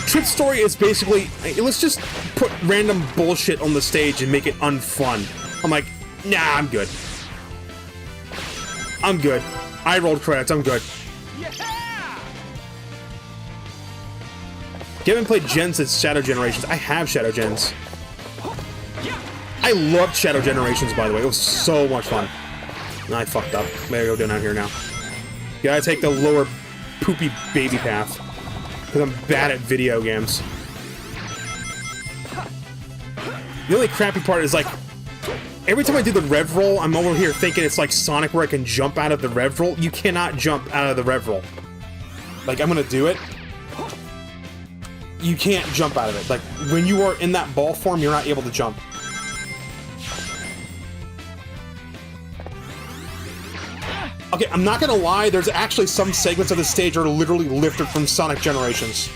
Trip Story is basically, let's just put random bullshit on the stage and make it unfun. I'm like, nah, I'm good. I'm good. I rolled credits, I'm good. Yeah! You haven't played Gens since Shadow Generations. I have Shadow Gens. I loved Shadow Generations, by the way. It was so much fun. I fucked up. Maybe go down out here now. You gotta take the lower poopy baby path. Because I'm bad at video games. The only crappy part is, like, every time I do the rev roll, I'm over here thinking it's like Sonic where I can jump out of the rev roll. You cannot jump out of the rev roll. Like, I'm gonna do it. You can't jump out of it. Like, when you are in that ball form, you're not able to jump. Okay, I'm not gonna lie, there's actually some segments of the stage that are literally lifted from Sonic Generations.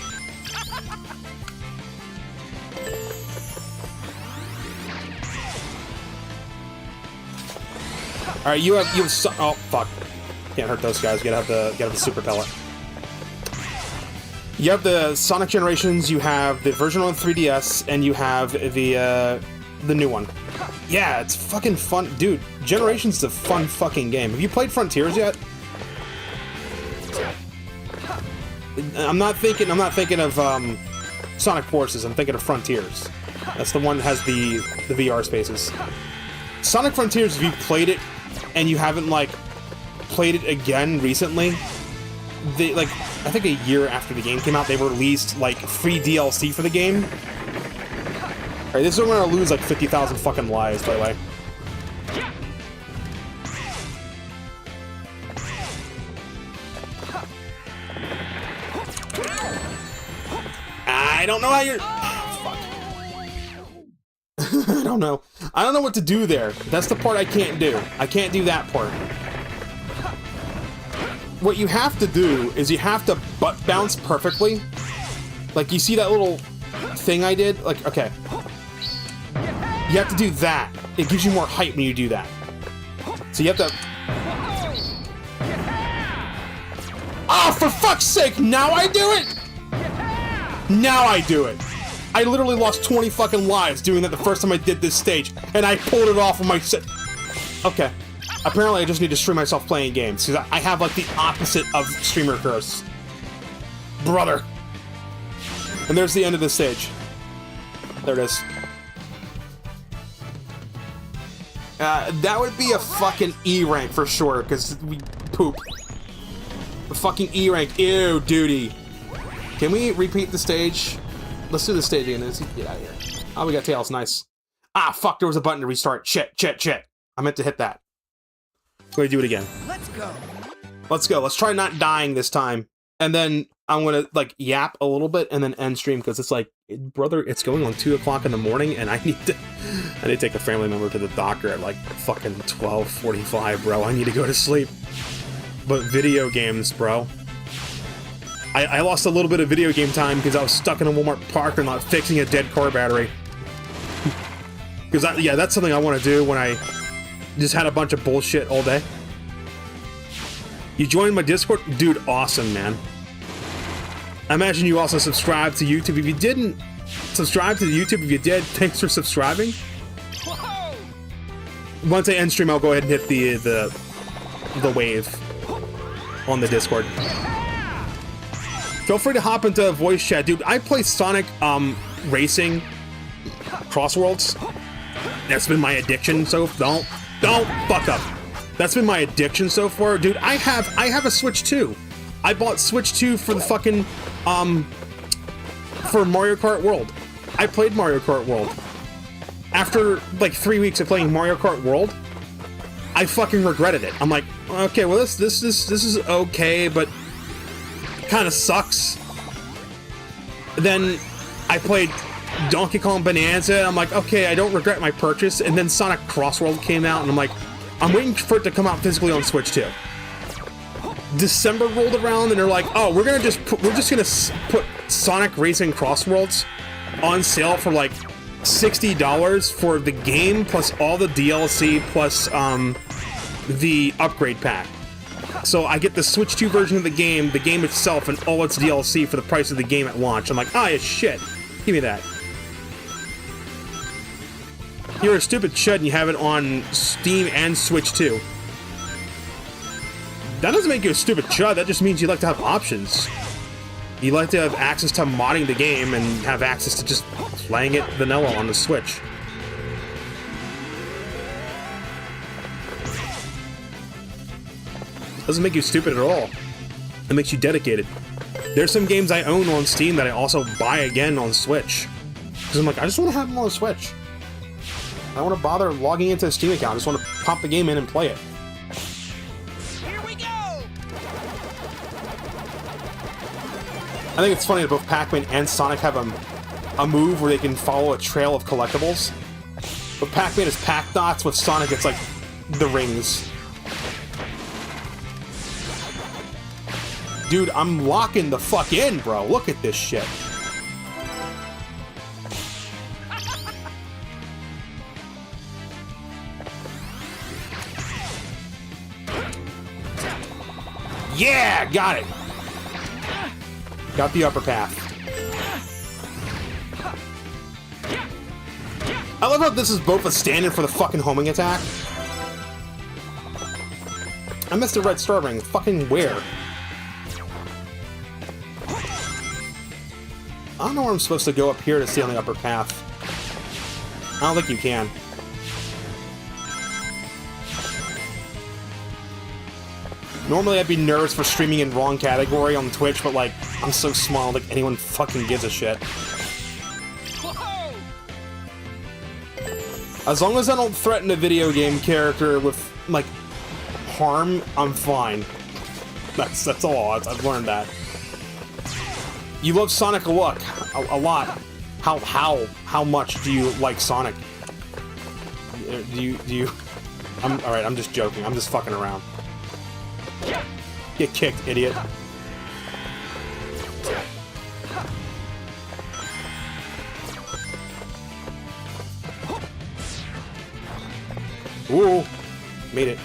Alright, you have oh, fuck. Can't hurt those guys, gotta have the super pellet. You have the Sonic Generations, you have the version on 3DS, and you have the new one. Yeah, it's fucking fun. Dude, Generations is a fun fucking game. Have you played Frontiers yet? I'm not thinking of Sonic Forces, I'm thinking of Frontiers. That's the one that has the VR spaces. Sonic Frontiers, if you played it and you haven't like played it again recently, they like I think a year after the game came out, they released like free DLC for the game. Alright, this is when I lose like 50,000 fucking lives, by the way. I don't know how you're... Fuck. I don't know. I don't know what to do there. That's the part I can't do. I can't do that part. What you have to do is you have to butt bounce perfectly. Like, you see that little thing I did? Like, okay. You have to do that. It gives you more height when you do that. So you have to... Oh, for fuck's sake! Now I do it! Now I do it! I literally lost 20 fucking lives doing that the first time I did this stage, and I pulled it off of my set. Okay. Apparently I just need to stream myself playing games, because I have like the opposite of streamer curse. Brother. And there's the end of the stage. There it is. That would be a fucking E rank for sure, because we poop. A fucking E rank. Ew, duty. Can we repeat the stage? Let's do the stage again. Let's get out of here. Oh, we got Tails. Nice. Ah, fuck. There was a button to restart. Shit. I meant to hit that. Let me do it again. Let's go. Let's go. Let's try not dying this time. And then I'm going to, like, yap a little bit and then end stream because it's like, brother, it's going on 2 o'clock in the morning and I need to take a family member to the doctor at, like, fucking 12:45, bro. I need to go to sleep. But video games, bro. I lost a little bit of video game time because I was stuck in a Walmart parking lot fixing a dead car battery. Because, yeah, that's something I want to do when I just had a bunch of bullshit all day. You joined my Discord? Dude, awesome, man. I imagine you also subscribe to YouTube. If you didn't subscribe to the YouTube, if you did, thanks for subscribing. Whoa! Once I end stream, I'll go ahead and hit the wave on the Discord. Feel free to hop into voice chat, dude. I play Sonic Racing Crossworlds. That's been my addiction, so don't fuck up. That's been my addiction so far, dude. I have a Switch 2. I bought Switch 2 for the fucking for Mario Kart World. I played Mario Kart World. After like 3 weeks of playing Mario Kart World, I fucking regretted it. I'm like, okay, well this is okay, but kind of sucks. Then I played Donkey Kong Bonanza, and I'm like, okay, I don't regret my purchase. And then Sonic Crossworld came out, and I'm like, I'm waiting for it to come out physically on Switch 2. December rolled around, and they're like, oh, we're just gonna put Sonic Racing Crossworlds on sale for like $60 for the game plus all the DLC plus the upgrade pack. So I get the Switch 2 version of the game itself, and all its DLC for the price of the game at launch. I'm like, ah, yeah, shit. Give me that. You're a stupid chud and you have it on Steam and Switch 2. That doesn't make you a stupid chud, that just means you like to have options. You like to have access to modding the game and have access to just playing it vanilla on the Switch. Doesn't make you stupid at all. It makes you dedicated. There's some games I own on Steam that I also buy again on Switch. Because I'm like, I just want to have them on the Switch. I don't want to bother logging into a Steam account. I just want to pop the game in and play it. Here we go! I think it's funny that both Pac-Man and Sonic have a move where they can follow a trail of collectibles. But Pac-Man is Pac Dots, with Sonic it's like the rings. Dude, I'm locking the fuck in, bro. Look at this shit. Yeah, got it. Got the upper path. I love how this is both a stand-in for the fucking homing attack. I missed the red star ring. Fucking where? I don't know where I'm supposed to go up here to stay on the upper path. I don't think you can. Normally I'd be nervous for streaming in wrong category on Twitch, but like, I'm so small, like anyone fucking gives a shit. Whoa! As long as I don't threaten a video game character with, like, harm, I'm fine. That's all. I've learned that. You love Sonic a lot. How much do you like Sonic? Do you? Alright, I'm just joking. I'm just fucking around. Get kicked, idiot. Ooh, made it.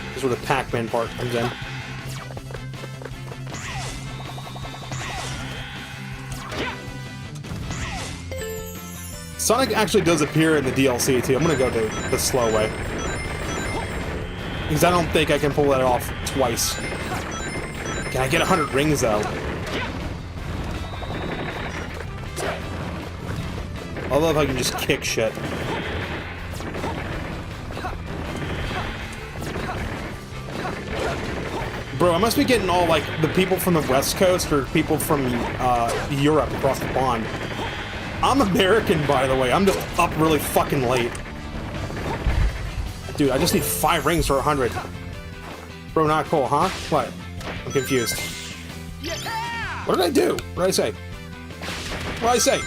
This is where the Pac-Man part comes in. Sonic actually does appear in the DLC too. I'm gonna go the slow way. Because I don't think I can pull that off twice. Can I get 100 rings though? I love how I can just kick shit. Bro, I must be getting all, like, the people from the West Coast or people from Europe across the pond. I'm American, by the way. I'm just up really fucking late. Dude, I just need 5 rings for 100. Bro, not cool, huh? What? I'm confused. Yeah! What did I do? What did I say? What did I say?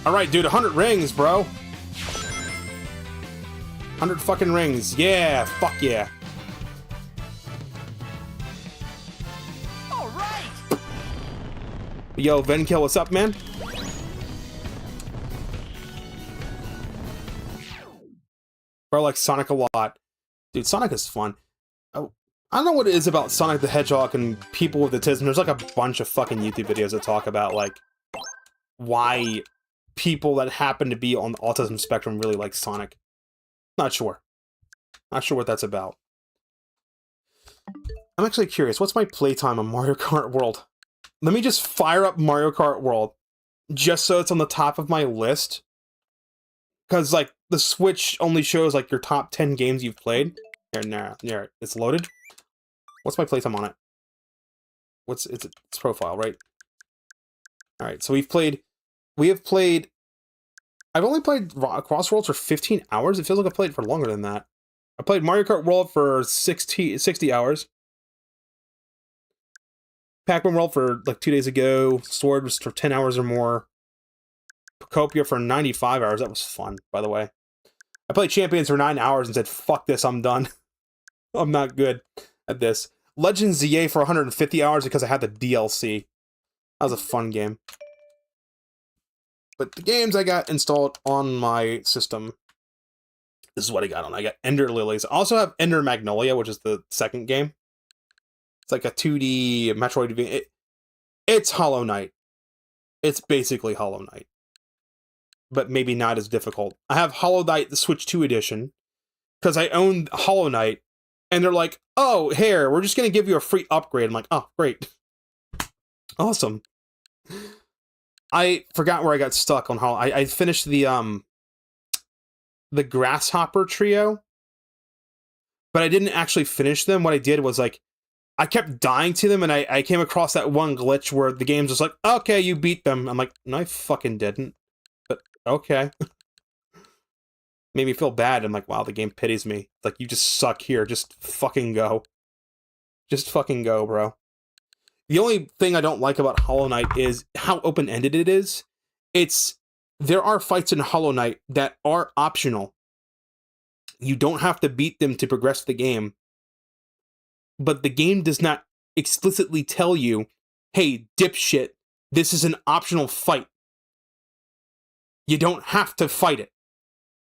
Alright, dude, 100 rings, bro. 100 fucking rings. Yeah, fuck yeah. All right! Yo, Venkill, what's up, man? Bro, I like Sonic a lot. Dude, Sonic is fun. Oh, I don't know what it is about Sonic the Hedgehog and people with autism. There's like a bunch of fucking YouTube videos that talk about, like, why people that happen to be on the autism spectrum really like Sonic. Not sure. Not sure what that's about. I'm actually curious. What's my playtime on Mario Kart World? Let me just fire up Mario Kart World just so it's on the top of my list. Because, like, the Switch only shows, like, your top 10 games you've played. There, it's loaded. What's my playtime on it? It's profile, right? Alright, so I've only played Crossworlds for 15 hours. It feels like I played for longer than that. I played Mario Kart World for 60 hours. Pac-Man World for, like, 2 days ago. Sword was for 10 hours or more. Pocopia for 95 hours. That was fun, by the way. I played Champions for 9 hours and said, fuck this, I'm done. I'm not good at this. Legends ZA for 150 hours because I had the DLC. That was a fun game. But the games I got installed on my system, this is what I got on. I got Ender Lilies. I also have Ender Magnolia, which is the second game. It's like a 2D Metroidvania. It's Hollow Knight. It's basically Hollow Knight. But maybe not as difficult. I have Hollow Knight, the Switch 2 edition, because I own Hollow Knight, and they're like, oh, here, we're just going to give you a free upgrade. I'm like, oh, great. Awesome. I forgot where I got stuck on Hollow. I finished the Grasshopper trio, but I didn't actually finish them. What I did was, like, I kept dying to them, and I came across that one glitch where the game's just like, okay, you beat them. I'm like, no, I fucking didn't. But, okay. Made me feel bad. I'm like, wow, the game pities me. Like, you just suck here. Just fucking go. Just fucking go, bro. The only thing I don't like about Hollow Knight is how open-ended it is. There are fights in Hollow Knight that are optional. You don't have to beat them to progress the game. But the game does not explicitly tell you, hey, dipshit, this is an optional fight. You don't have to fight it.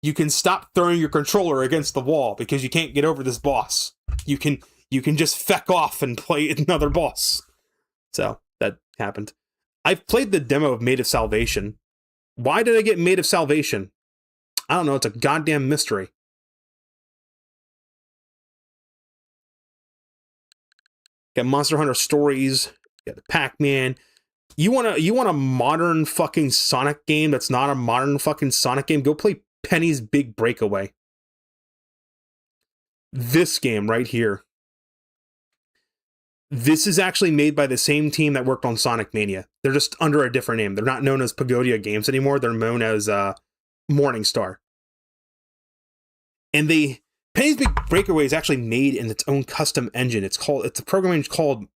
You can stop throwing your controller against the wall because you can't get over this boss. You can you can just feck off and play another boss. So that happened. I've played the demo of Maid of Salvation. Why did I get Maid of Salvation? I don't know. It's a goddamn mystery. Got Monster Hunter Stories. Got the Pac-Man. You want a modern fucking Sonic game that's not a modern fucking Sonic game? Go play Penny's Big Breakaway. This game right here. This is actually made by the same team that worked on Sonic Mania. They're just under a different name. They're not known as Pagodia Games anymore. They're known as Morningstar. And Penny's Big Breakaway is actually made in its own custom engine. It's a programming called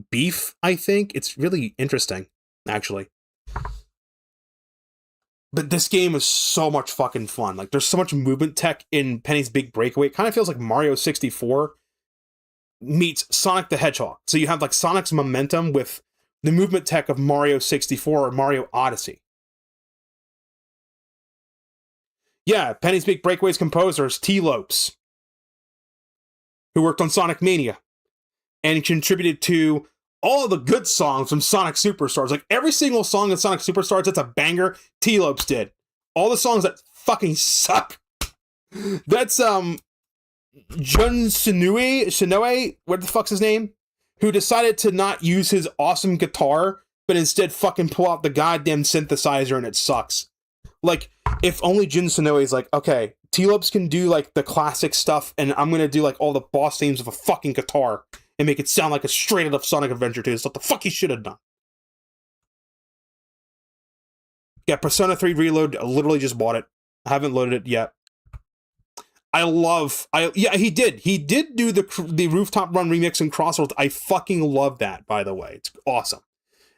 Beef, I think. It's really interesting, actually. But this game is so much fucking fun. Like, there's so much movement tech in Penny's Big Breakaway. It kind of feels like Mario 64 meets Sonic the Hedgehog. So you have like Sonic's momentum with the movement tech of Mario 64 or Mario Odyssey. Yeah, Penny's Big Breakaway's composer is T. Lopes, who worked on Sonic Mania and contributed to all the good songs from Sonic Superstars. Like, every single song in Sonic Superstars that's a banger, T. Lopes did. All the songs that fucking suck. That's, Jun Shinoe, what the fuck's his name? Who decided to not use his awesome guitar, but instead fucking pull out the goddamn synthesizer, and it sucks. Like, if only Jun Shinoe's like, okay, T-Lopes can do, like, the classic stuff, and I'm gonna do, like, all the boss themes with a fucking guitar, and make it sound like a straight-up Sonic Adventure 2. It's what the fuck he should have done. Yeah, Persona 3 Reload, I literally just bought it. I haven't loaded it yet. Yeah, he did do the Rooftop Run remix and Crossroads. I fucking love that, by the way. It's awesome.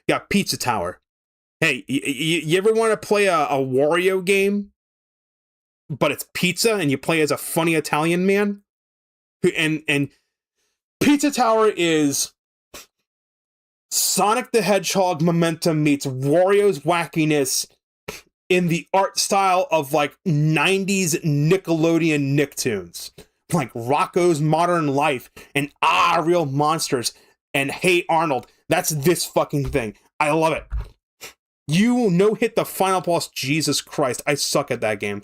Got Pizza Tower. Hey, you ever want to play a Wario game, but it's pizza, and you play as a funny Italian man? And Pizza Tower is Sonic the Hedgehog momentum meets Wario's wackiness in the art style of, like, 90s Nickelodeon Nicktoons. Like Rocko's Modern Life and Real Monsters and Hey Arnold. That's this fucking thing. I love it. You no-hit the final boss. Jesus Christ, I suck at that game.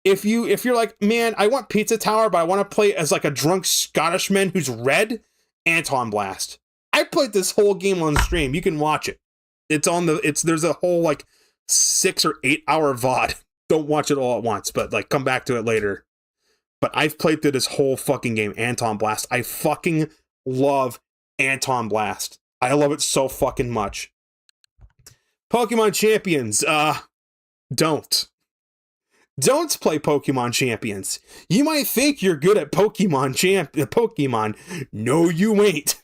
If you're like, man, I want Pizza Tower, but I want to play as, like, a drunk Scottishman who's red, Anton Blast. I played this whole game on stream. You can watch it. There's a whole, like, 6 or 8 hour VOD. Don't watch it all at once, but, like, come back to it later. But I've played through this whole fucking game, Anton Blast. I fucking love Anton Blast. I love it so fucking much. Pokemon Champions, don't play Pokemon Champions. You might think you're good at Pokemon. No, you ain't.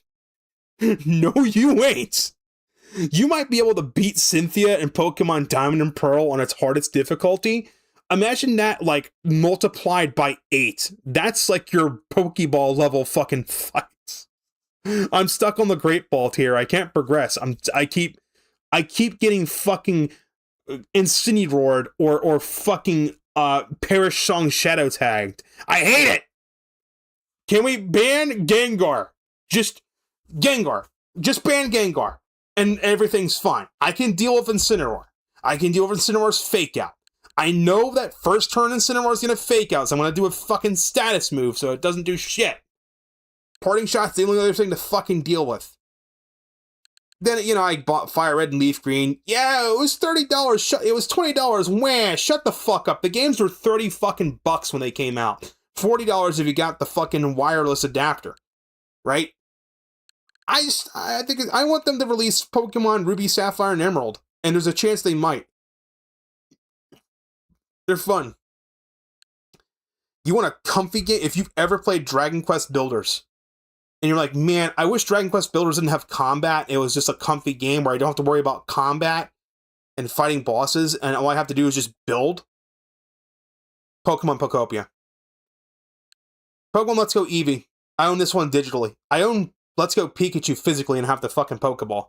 No, you ain't. You might be able to beat Cynthia in Pokemon Diamond and Pearl on its hardest difficulty. Imagine that, like, multiplied by 8. That's like your Pokeball level fucking fights. I'm stuck on the Great Ball tier. I can't progress. I keep getting fucking Incineroared or fucking Perish Song Shadow tagged. I hate it! Can we ban Gengar? Just Gengar. Just ban Gengar. And everything's fine. I can deal with Incineroar. I can deal with Incineroar's fake out. I know that first turn Incineroar's gonna fake out, so I'm gonna do a fucking status move so it doesn't do shit. Parting Shot's the only other thing to fucking deal with. Then, I bought Fire Red and Leaf Green. Yeah, it was $30. It was $20. Wah, shut the fuck up. The games were 30 fucking bucks when they came out. $40 if you got the fucking wireless adapter. Right? I think I want them to release Pokemon Ruby, Sapphire, and Emerald. And there's a chance they might. They're fun. You want a comfy game? If you've ever played Dragon Quest Builders, and you're like, man, I wish Dragon Quest Builders didn't have combat. It was just a comfy game where I don't have to worry about combat and fighting bosses, and all I have to do is just build. Pokemon Pokopia. Pokemon Let's Go Eevee. I own this one digitally. I own Let's Go Pikachu physically and have the fucking Pokeball.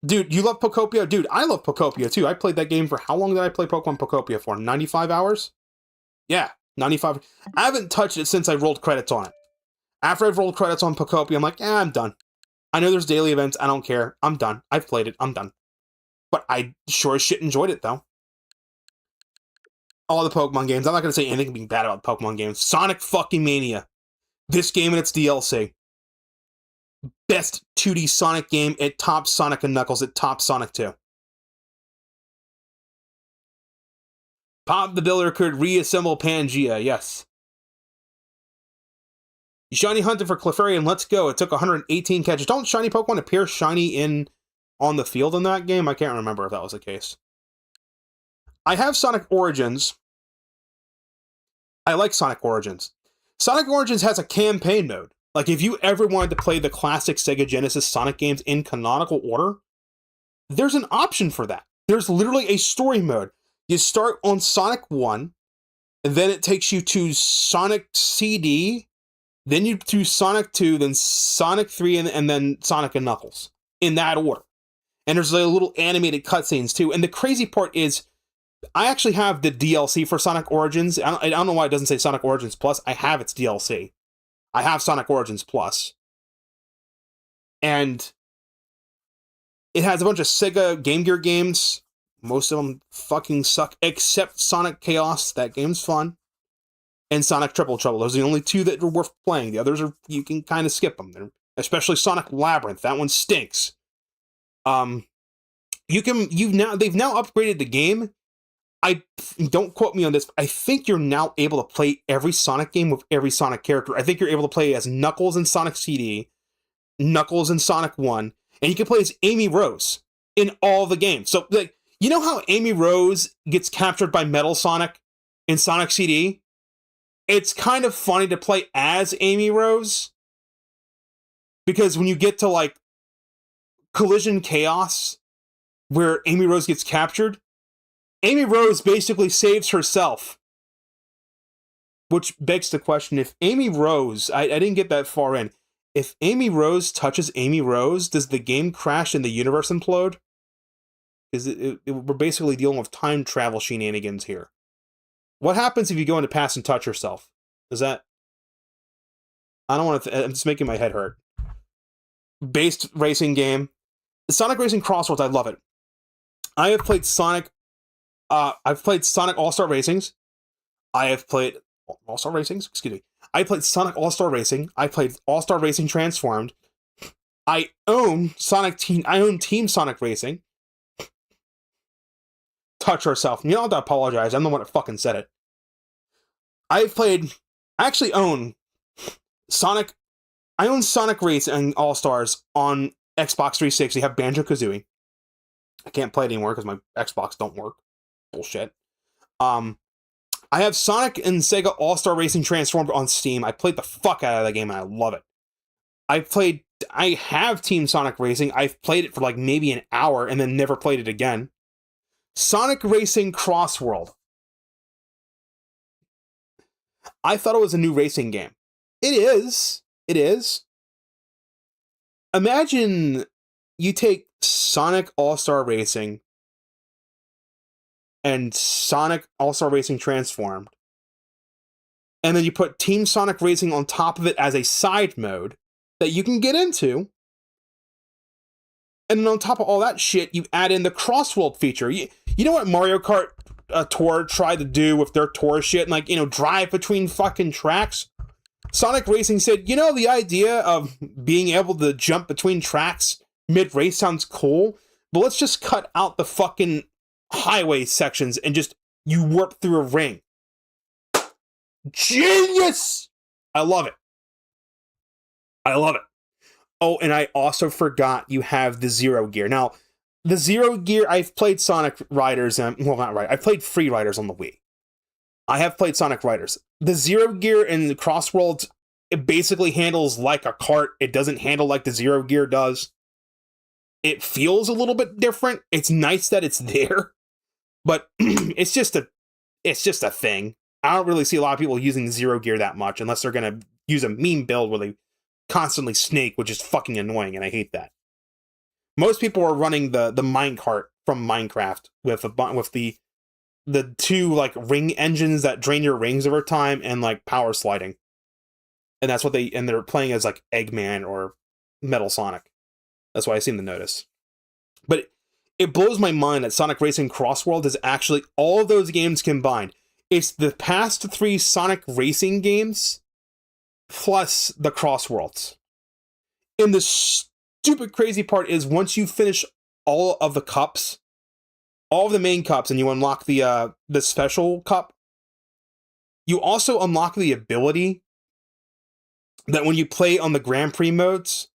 Dude, you love Pokopia? Dude, I love Pokopia too. I played that game for, how long did I play Pokemon Pokopia for? 95 hours? Yeah. 95. I haven't touched it since I rolled credits on it. After I've rolled credits on Pokopia, I'm like, I'm done. I know there's daily events. I don't care. I'm done. I've played it. I'm done. But I sure as shit enjoyed it, though. All the Pokemon games. I'm not going to say anything being bad about Pokemon games. Sonic fucking Mania. This game and its DLC. Best 2D Sonic game. It tops Sonic and Knuckles. It tops Sonic 2. Pop the Builder could reassemble Pangea. Yes. Shiny hunted for Clefairy and let's go. It took 118 catches. Don't shiny Pokemon appear shiny on the field in that game? I can't remember if that was the case. I have Sonic Origins. I like Sonic Origins. Sonic Origins has a campaign mode. Like, if you ever wanted to play the classic Sega Genesis Sonic games in canonical order, there's an option for that. There's literally a story mode. You start on Sonic 1, and then it takes you to Sonic CD, then you do Sonic 2, then Sonic 3, and then Sonic and Knuckles. In that order. And there's a little animated cutscenes, too. And the crazy part is, I actually have the DLC for Sonic Origins. I don't know why it doesn't say Sonic Origins Plus. I have its DLC. I have Sonic Origins Plus. And it has a bunch of Sega Game Gear games. Most of them fucking suck, except Sonic Chaos. That game's fun. And Sonic Triple Trouble. Those are the only two that are worth playing. The others are, you can kind of skip them. Especially Sonic Labyrinth. That one stinks. They've now upgraded the game. I don't quote me on this, but I think you're now able to play every Sonic game with every Sonic character. I think you're able to play as Knuckles in Sonic CD, Knuckles in Sonic 1, and you can play as Amy Rose in all the games. So, like, you know how Amy Rose gets captured by Metal Sonic in Sonic CD? It's kind of funny to play as Amy Rose, because when you get to, like, Collision Chaos, where Amy Rose gets captured, Amy Rose basically saves herself. Which begs the question, if Amy Rose, I didn't get that far in, if Amy Rose touches Amy Rose, does the game crash and the universe implode? Because we're basically dealing with time travel shenanigans here. What happens if you go into past and touch yourself? Is that... I don't want to... I'm just making my head hurt. Based racing game. Sonic Racing Crossworlds, I love it. I have played Sonic... I've played Sonic All-Star Racings. I have played... All-Star Racings? Excuse me. I played Sonic All-Star Racing. I played All-Star Racing Transformed. I own Team Sonic Racing. Touch yourself. You don't have to apologize. I'm the one that fucking said it. I actually own Sonic... I own Sonic Racing All-Stars on Xbox 360. I have Banjo-Kazooie. I can't play it anymore because my Xbox don't work. Bullshit. I have Sonic and Sega All-Star Racing Transformed on Steam. I played the fuck out of that game and I love it. I have Team Sonic Racing. I've played it for like maybe an hour and then never played it again. Sonic Racing Crossworld. I thought it was a new racing game. It is. It is. Imagine you take Sonic All-Star Racing and Sonic All-Star Racing Transformed, and then you put Team Sonic Racing on top of it as a side mode that you can get into, and then on top of all that shit, you add in the Crossworld feature. You know what Mario Kart Tour tried to do with their tour shit, and like, you know, drive between fucking tracks? Sonic Racing said, you know, the idea of being able to jump between tracks mid-race sounds cool, but let's just cut out the fucking highway sections and just you warp through a ring. Genius! I love it. I love it. Oh, and I also forgot you have the Zero Gear. Now, the Zero Gear, I've played Sonic Riders, well, not right. I've played Free Riders on the Wii. I have played Sonic Riders. The Zero Gear in the Crossworlds, it basically handles like a kart. It doesn't handle like the Zero Gear does. It feels a little bit different. It's nice that it's there, but it's just a thing. I don't really see a lot of people using the Zero Gear that much unless they're going to use a meme build where they constantly snake, which is fucking annoying, and I hate that. Most people are running the minecart from Minecraft with the the two like ring engines that drain your rings over time, and like power sliding. And that's what they're playing as like Eggman or Metal Sonic. That's why I seem to notice. But it blows my mind that Sonic Racing Crossworld is actually all of those games combined. It's the past 3 Sonic Racing games plus the Crossworlds. And the stupid crazy part is once you finish all of the cups, all of the main cups, and you unlock the special cup, you also unlock the ability that when you play on the Grand Prix modes,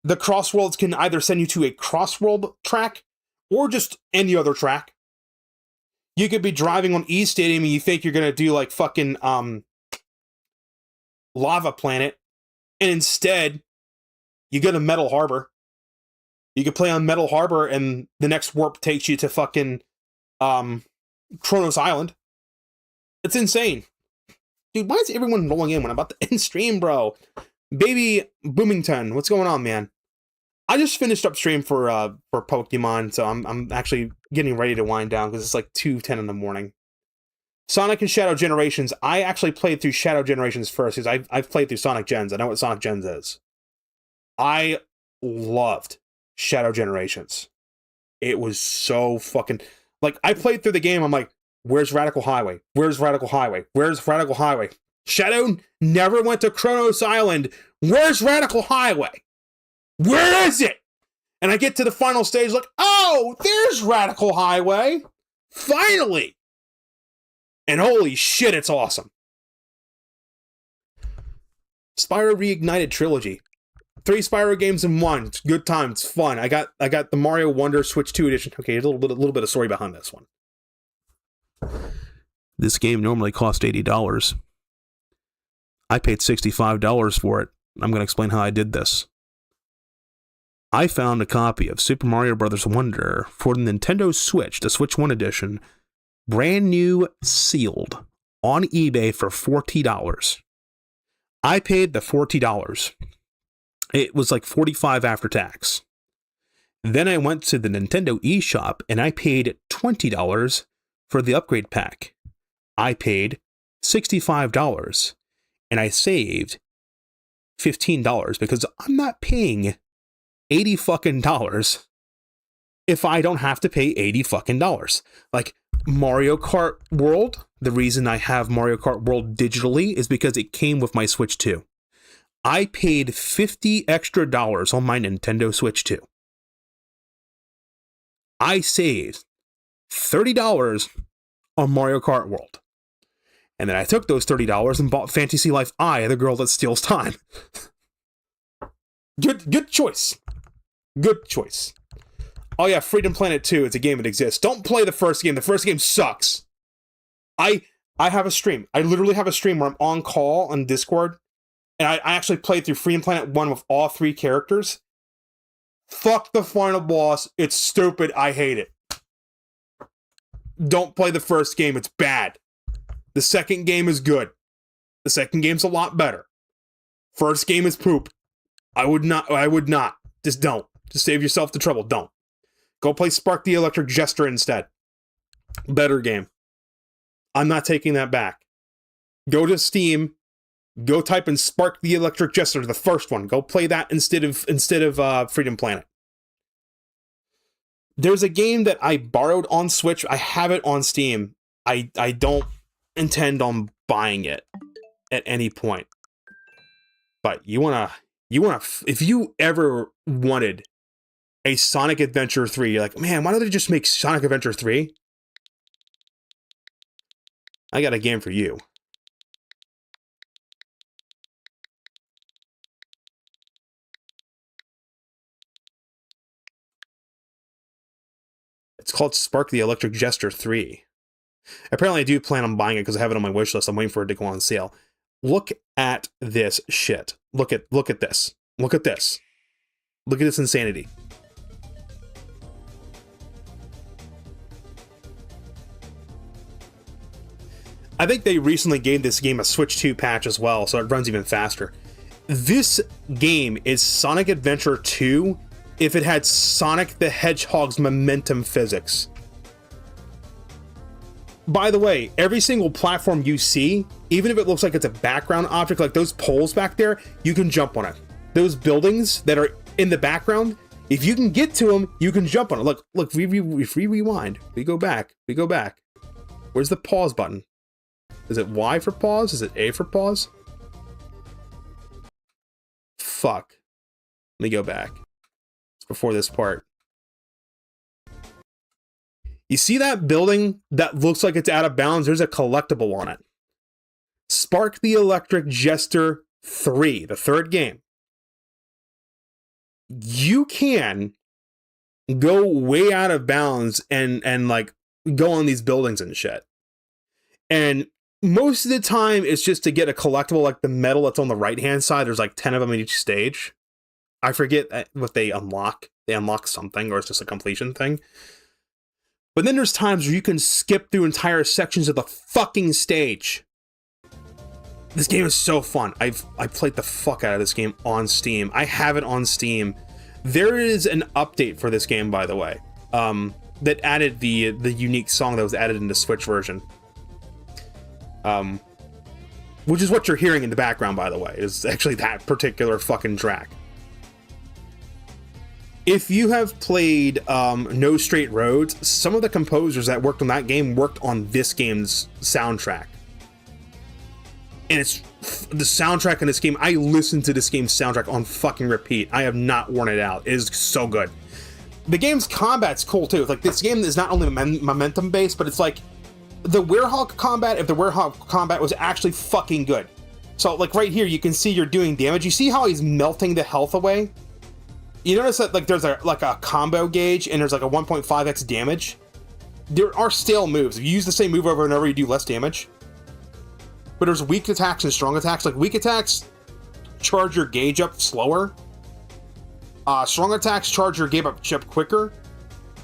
the Crossworlds can either send you to a Crossworld track or just any other track. You could be driving on E Stadium and you think you're going to do like fucking Lava Planet, and instead you go to Metal Harbor. You could play on Metal Harbor and the next warp takes you to fucking Kronos Island. It's insane. Dude, why is everyone rolling in when I'm about to end stream, bro? Baby Boomington, what's going on, man? I just finished up stream for Pokemon, so I'm actually getting ready to wind down because it's like 2:10 in the morning. Sonic and Shadow Generations. I actually played through Shadow Generations first because I've played through Sonic Gens. I know what Sonic Gens is. I loved Shadow Generations. It was so fucking like I played through the game. I'm like, where's Radical Highway? Where's Radical Highway? Where's Radical Highway? Shadow never went to Kronos Island. Where's Radical Highway? Where is it? And I get to the final stage like, oh, there's Radical Highway. Finally. And holy shit, it's awesome. Spyro Reignited Trilogy. 3 Spyro games in one. It's a good time. It's fun. I got the Mario Wonder Switch 2 edition. Okay, a little bit of story behind this one. This game normally cost $80. I paid $65 for it. I'm going to explain how I did this. I found a copy of Super Mario Bros. Wonder for the Nintendo Switch, the Switch 1 edition, brand new, sealed, on eBay for $40. I paid the $40. It was like $45 after tax. Then I went to the Nintendo eShop and I paid $20 for the upgrade pack. I paid $65 and I saved $15 because I'm not paying $80 fucking dollars if I don't have to pay $80 fucking dollars. Like Mario Kart World, the reason I have Mario Kart World digitally is because it came with my Switch 2. I paid $50 extra on my Nintendo Switch 2. I saved $30 on Mario Kart World. And then I took those $30 and bought Fantasy Life I, the girl that steals time. Good choice. Good choice. Oh yeah, Freedom Planet 2, it's a game that exists. Don't play the first game. The first game sucks. I have a stream. I literally have a stream where I'm on call on Discord. And I actually played through Freedom Planet 1 with all 3 characters. Fuck the final boss. It's stupid. I hate it. Don't play the first game. It's bad. The second game is good. The second game's a lot better. First game is poop. I would not. Just don't. Just save yourself the trouble. Don't. Go play Spark the Electric Jester instead. Better game. I'm not taking that back. Go to Steam. Go type in Spark the Electric Jester, the first one. Go play that instead of Freedom Planet. There's a game that I borrowed on Switch. I have it on Steam. I don't intend on buying it at any point. But if you ever wanted a Sonic Adventure 3, you're like, man, why don't they just make Sonic Adventure 3? I got a game for you. It's called Spark the Electric Jester 3. Apparently I do plan on buying it because I have it on my wish list. I'm waiting for it to go on sale. Look at this shit. Look at this. Look at this. Look at this insanity. I think they recently gave this game a Switch 2 patch as well, so it runs even faster. This game is Sonic Adventure 2 if it had Sonic the Hedgehog's momentum physics. by the way, every single platform you see, even if it looks like it's a background object, like those poles back there, you can jump on it. Those buildings that are in the background, if you can get to them, you can jump on it. Look, if we rewind, we go back. Where's the pause button? Is it Y for pause? Is it A for pause? Fuck. Let me go back. It's before this part. You see that building that looks like it's out of bounds? There's a collectible on it. Spark the Electric Jester 3, the third game. You can go way out of bounds and like go on these buildings and shit. And most of the time it's just to get a collectible, like the medal that's on the right hand side. There's like 10 of them in each stage. I forget what they unlock. They unlock something, or it's just a completion thing. But then there's times where you can skip through entire sections of the fucking stage. This game is so fun. I played the fuck out of this game on Steam. I have it on Steam. There is an update for this game, by the way, that added the unique song that was added in the Switch version. Which is what you're hearing in the background, by the way. Is actually that particular fucking track. If you have played No Straight Roads, some of the composers that worked on that game worked on this game's soundtrack. And it's the soundtrack in this game. I listened to this game's soundtrack on fucking repeat. I have not worn it out. It is so good. The game's combat's cool too. It's like, this game is not only momentum based, but it's like the Werehog combat, if the Werehog combat was actually fucking good. So like right here, you can see you're doing damage. You see how he's melting the health away? You notice that like there's a combo gauge and there's like a 1.5x damage. There are stale moves. If you use the same move over and over, you do less damage. But there's weak attacks and strong attacks. Like weak attacks charge your gauge up slower. Strong attacks charge your gauge up quicker.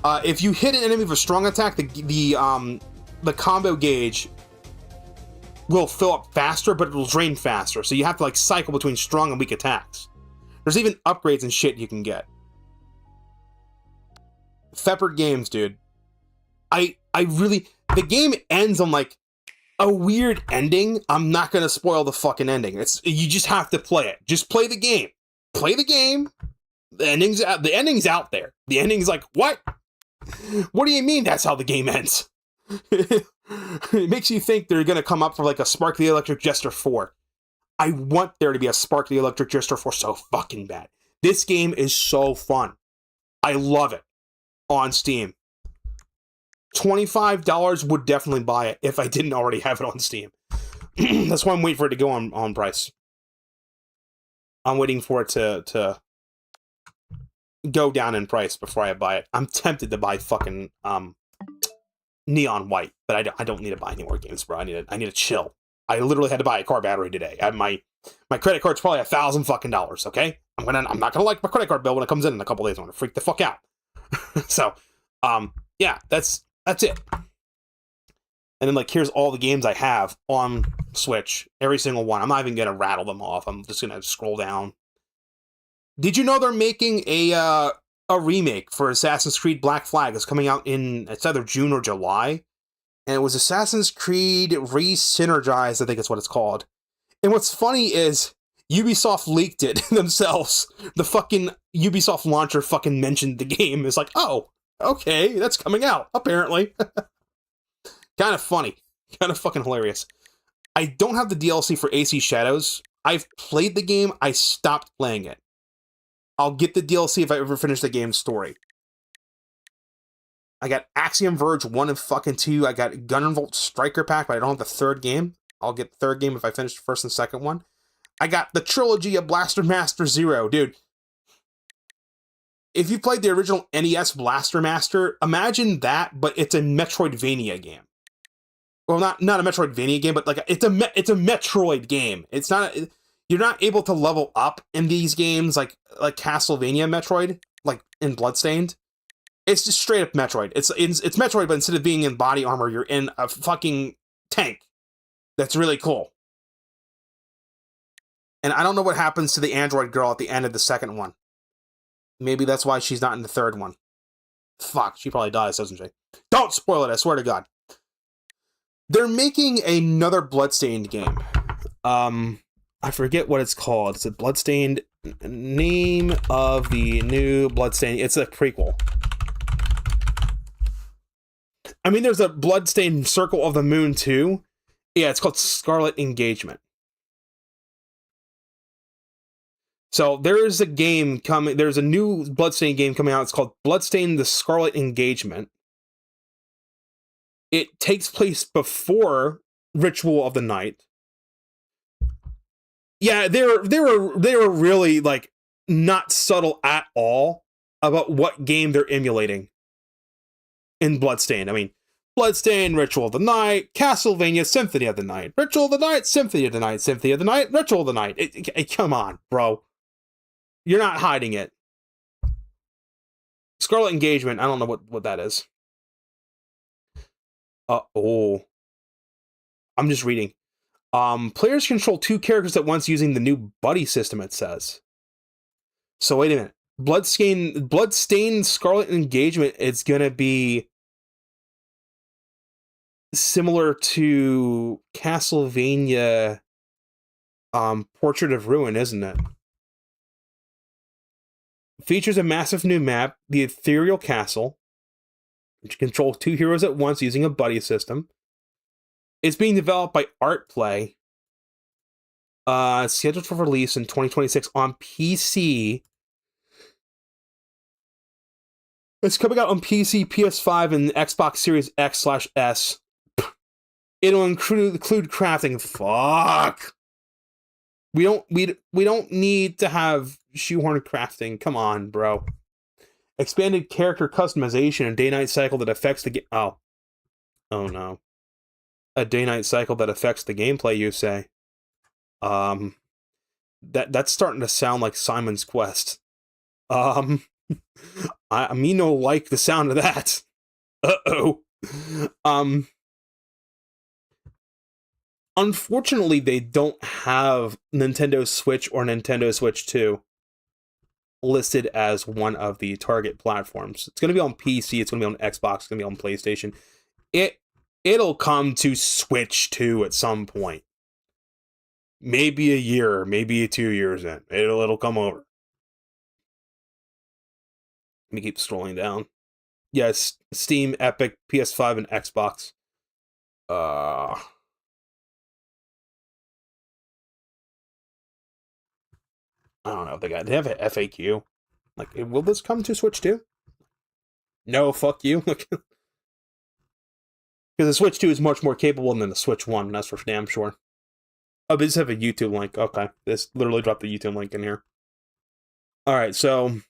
If you hit an enemy with a strong attack, the combo gauge will fill up faster, but it will drain faster. So you have to like cycle between strong and weak attacks. There's even upgrades and shit you can get. Feppered Games, dude. I really... The game ends on, like, a weird ending. I'm not gonna spoil the fucking ending. You just have to play it. Just play the game. Play the game. The ending's out there. The ending's like, what? What do you mean that's how the game ends? It makes you think they're gonna come up for, like, a Spark the Electric Jester 4. I want there to be a Spark the Electric Jester 4 so fucking bad. This game is so fun. I love it. On Steam. $25 would definitely buy it if I didn't already have it on Steam. That's why I'm waiting for it to go on price. I'm waiting for it to go down in price before I buy it. I'm tempted to buy fucking Neon White, but I don't need to buy any more games, bro. I need to chill. I literally had to buy a car battery today. My credit card's probably $1,000 fucking dollars. Okay, I'm not gonna like my credit card bill when it comes in a couple days. I'm gonna freak the fuck out. So, yeah, that's it. And then like here's all the games I have on Switch. Every single one. I'm not even gonna rattle them off. I'm just gonna scroll down. Did you know they're making a remake for Assassin's Creed Black Flag? It's coming out it's either June or July. And it was Assassin's Creed Re-Synergized, I think it's what it's called. And what's funny is Ubisoft leaked it themselves. The fucking Ubisoft launcher fucking mentioned the game. It's like, oh, okay, that's coming out, apparently. Kind of funny. Kind of fucking hilarious. I don't have the DLC for AC Shadows. I've played the game. I stopped playing it. I'll get the DLC if I ever finish the game's story. I got Axiom Verge 1 and fucking 2. I got Gunvolt Striker Pack, but I don't have the third game. I'll get the third game if I finish the first and second one. I got the trilogy of Blaster Master Zero. Dude, if you played the original NES Blaster Master, imagine that, but it's a Metroidvania game. Well, not a Metroidvania game, but like it's a Metroid game. It's not... You're not able to level up in these games like Castlevania Metroid, like in Bloodstained. It's just straight up Metroid. It's Metroid, but instead of being in body armor, you're in a fucking tank. That's really cool. And I don't know what happens to the android girl at the end of the second one. Maybe that's why she's not in the third one. Fuck, she probably dies, doesn't she? Don't spoil it, I swear to God. They're making another Bloodstained game. I forget what it's called. It's a Bloodstained... Name of the new Bloodstained... It's a prequel. I mean, there's a Bloodstained Circle of the Moon, too. Yeah, it's called Scarlet Engagement. So, there is a game coming... There's a new Bloodstained game coming out. It's called Bloodstained the Scarlet Engagement. It takes place before Ritual of the Night. Yeah, they were really, like, not subtle at all about what game they're emulating in Bloodstained. I mean, Bloodstained, Ritual of the Night, Castlevania, Symphony of the Night, Ritual of the Night, Symphony of the Night, Symphony of the Night, Ritual of the Night. Come on, bro. You're not hiding it. Scarlet Engagement, I don't know what that is. Oh. I'm just reading. Players control 2 characters at once using the new buddy system, it says. So wait a minute. Bloodstained Scarlet Engagement is gonna be similar to Castlevania Portrait of Ruin, isn't it? Features a massive new map, the Ethereal Castle, which controls 2 heroes at once using a buddy system. It's being developed by Artplay. It's scheduled for release in 2026 on PC. It's coming out on PC, PS5, and Xbox Series X/S. It'll include crafting. Fuck. We don't need to have shoehorn crafting. Come on, bro. Expanded character customization and day-night cycle that affects the game. Oh no. A day-night cycle that affects the gameplay, you say? That's starting to sound like Simon's Quest. I don't like the sound of that. Uh-oh. Unfortunately, they don't have Nintendo Switch or Nintendo Switch 2 listed as one of the target platforms. It's going to be on PC, it's going to be on Xbox, it's going to be on PlayStation. It'll come to Switch 2 at some point. Maybe a year, maybe 2 years in. It'll come over. Let me keep scrolling down. Yes, Steam, Epic, PS5, and Xbox. I don't know if they have an FAQ. Like, will this come to Switch 2? No, fuck you. Because the Switch 2 is much more capable than the Switch 1, that's for damn sure. Oh, they just have a YouTube link. Okay, this literally dropped the YouTube link in here. Alright, so...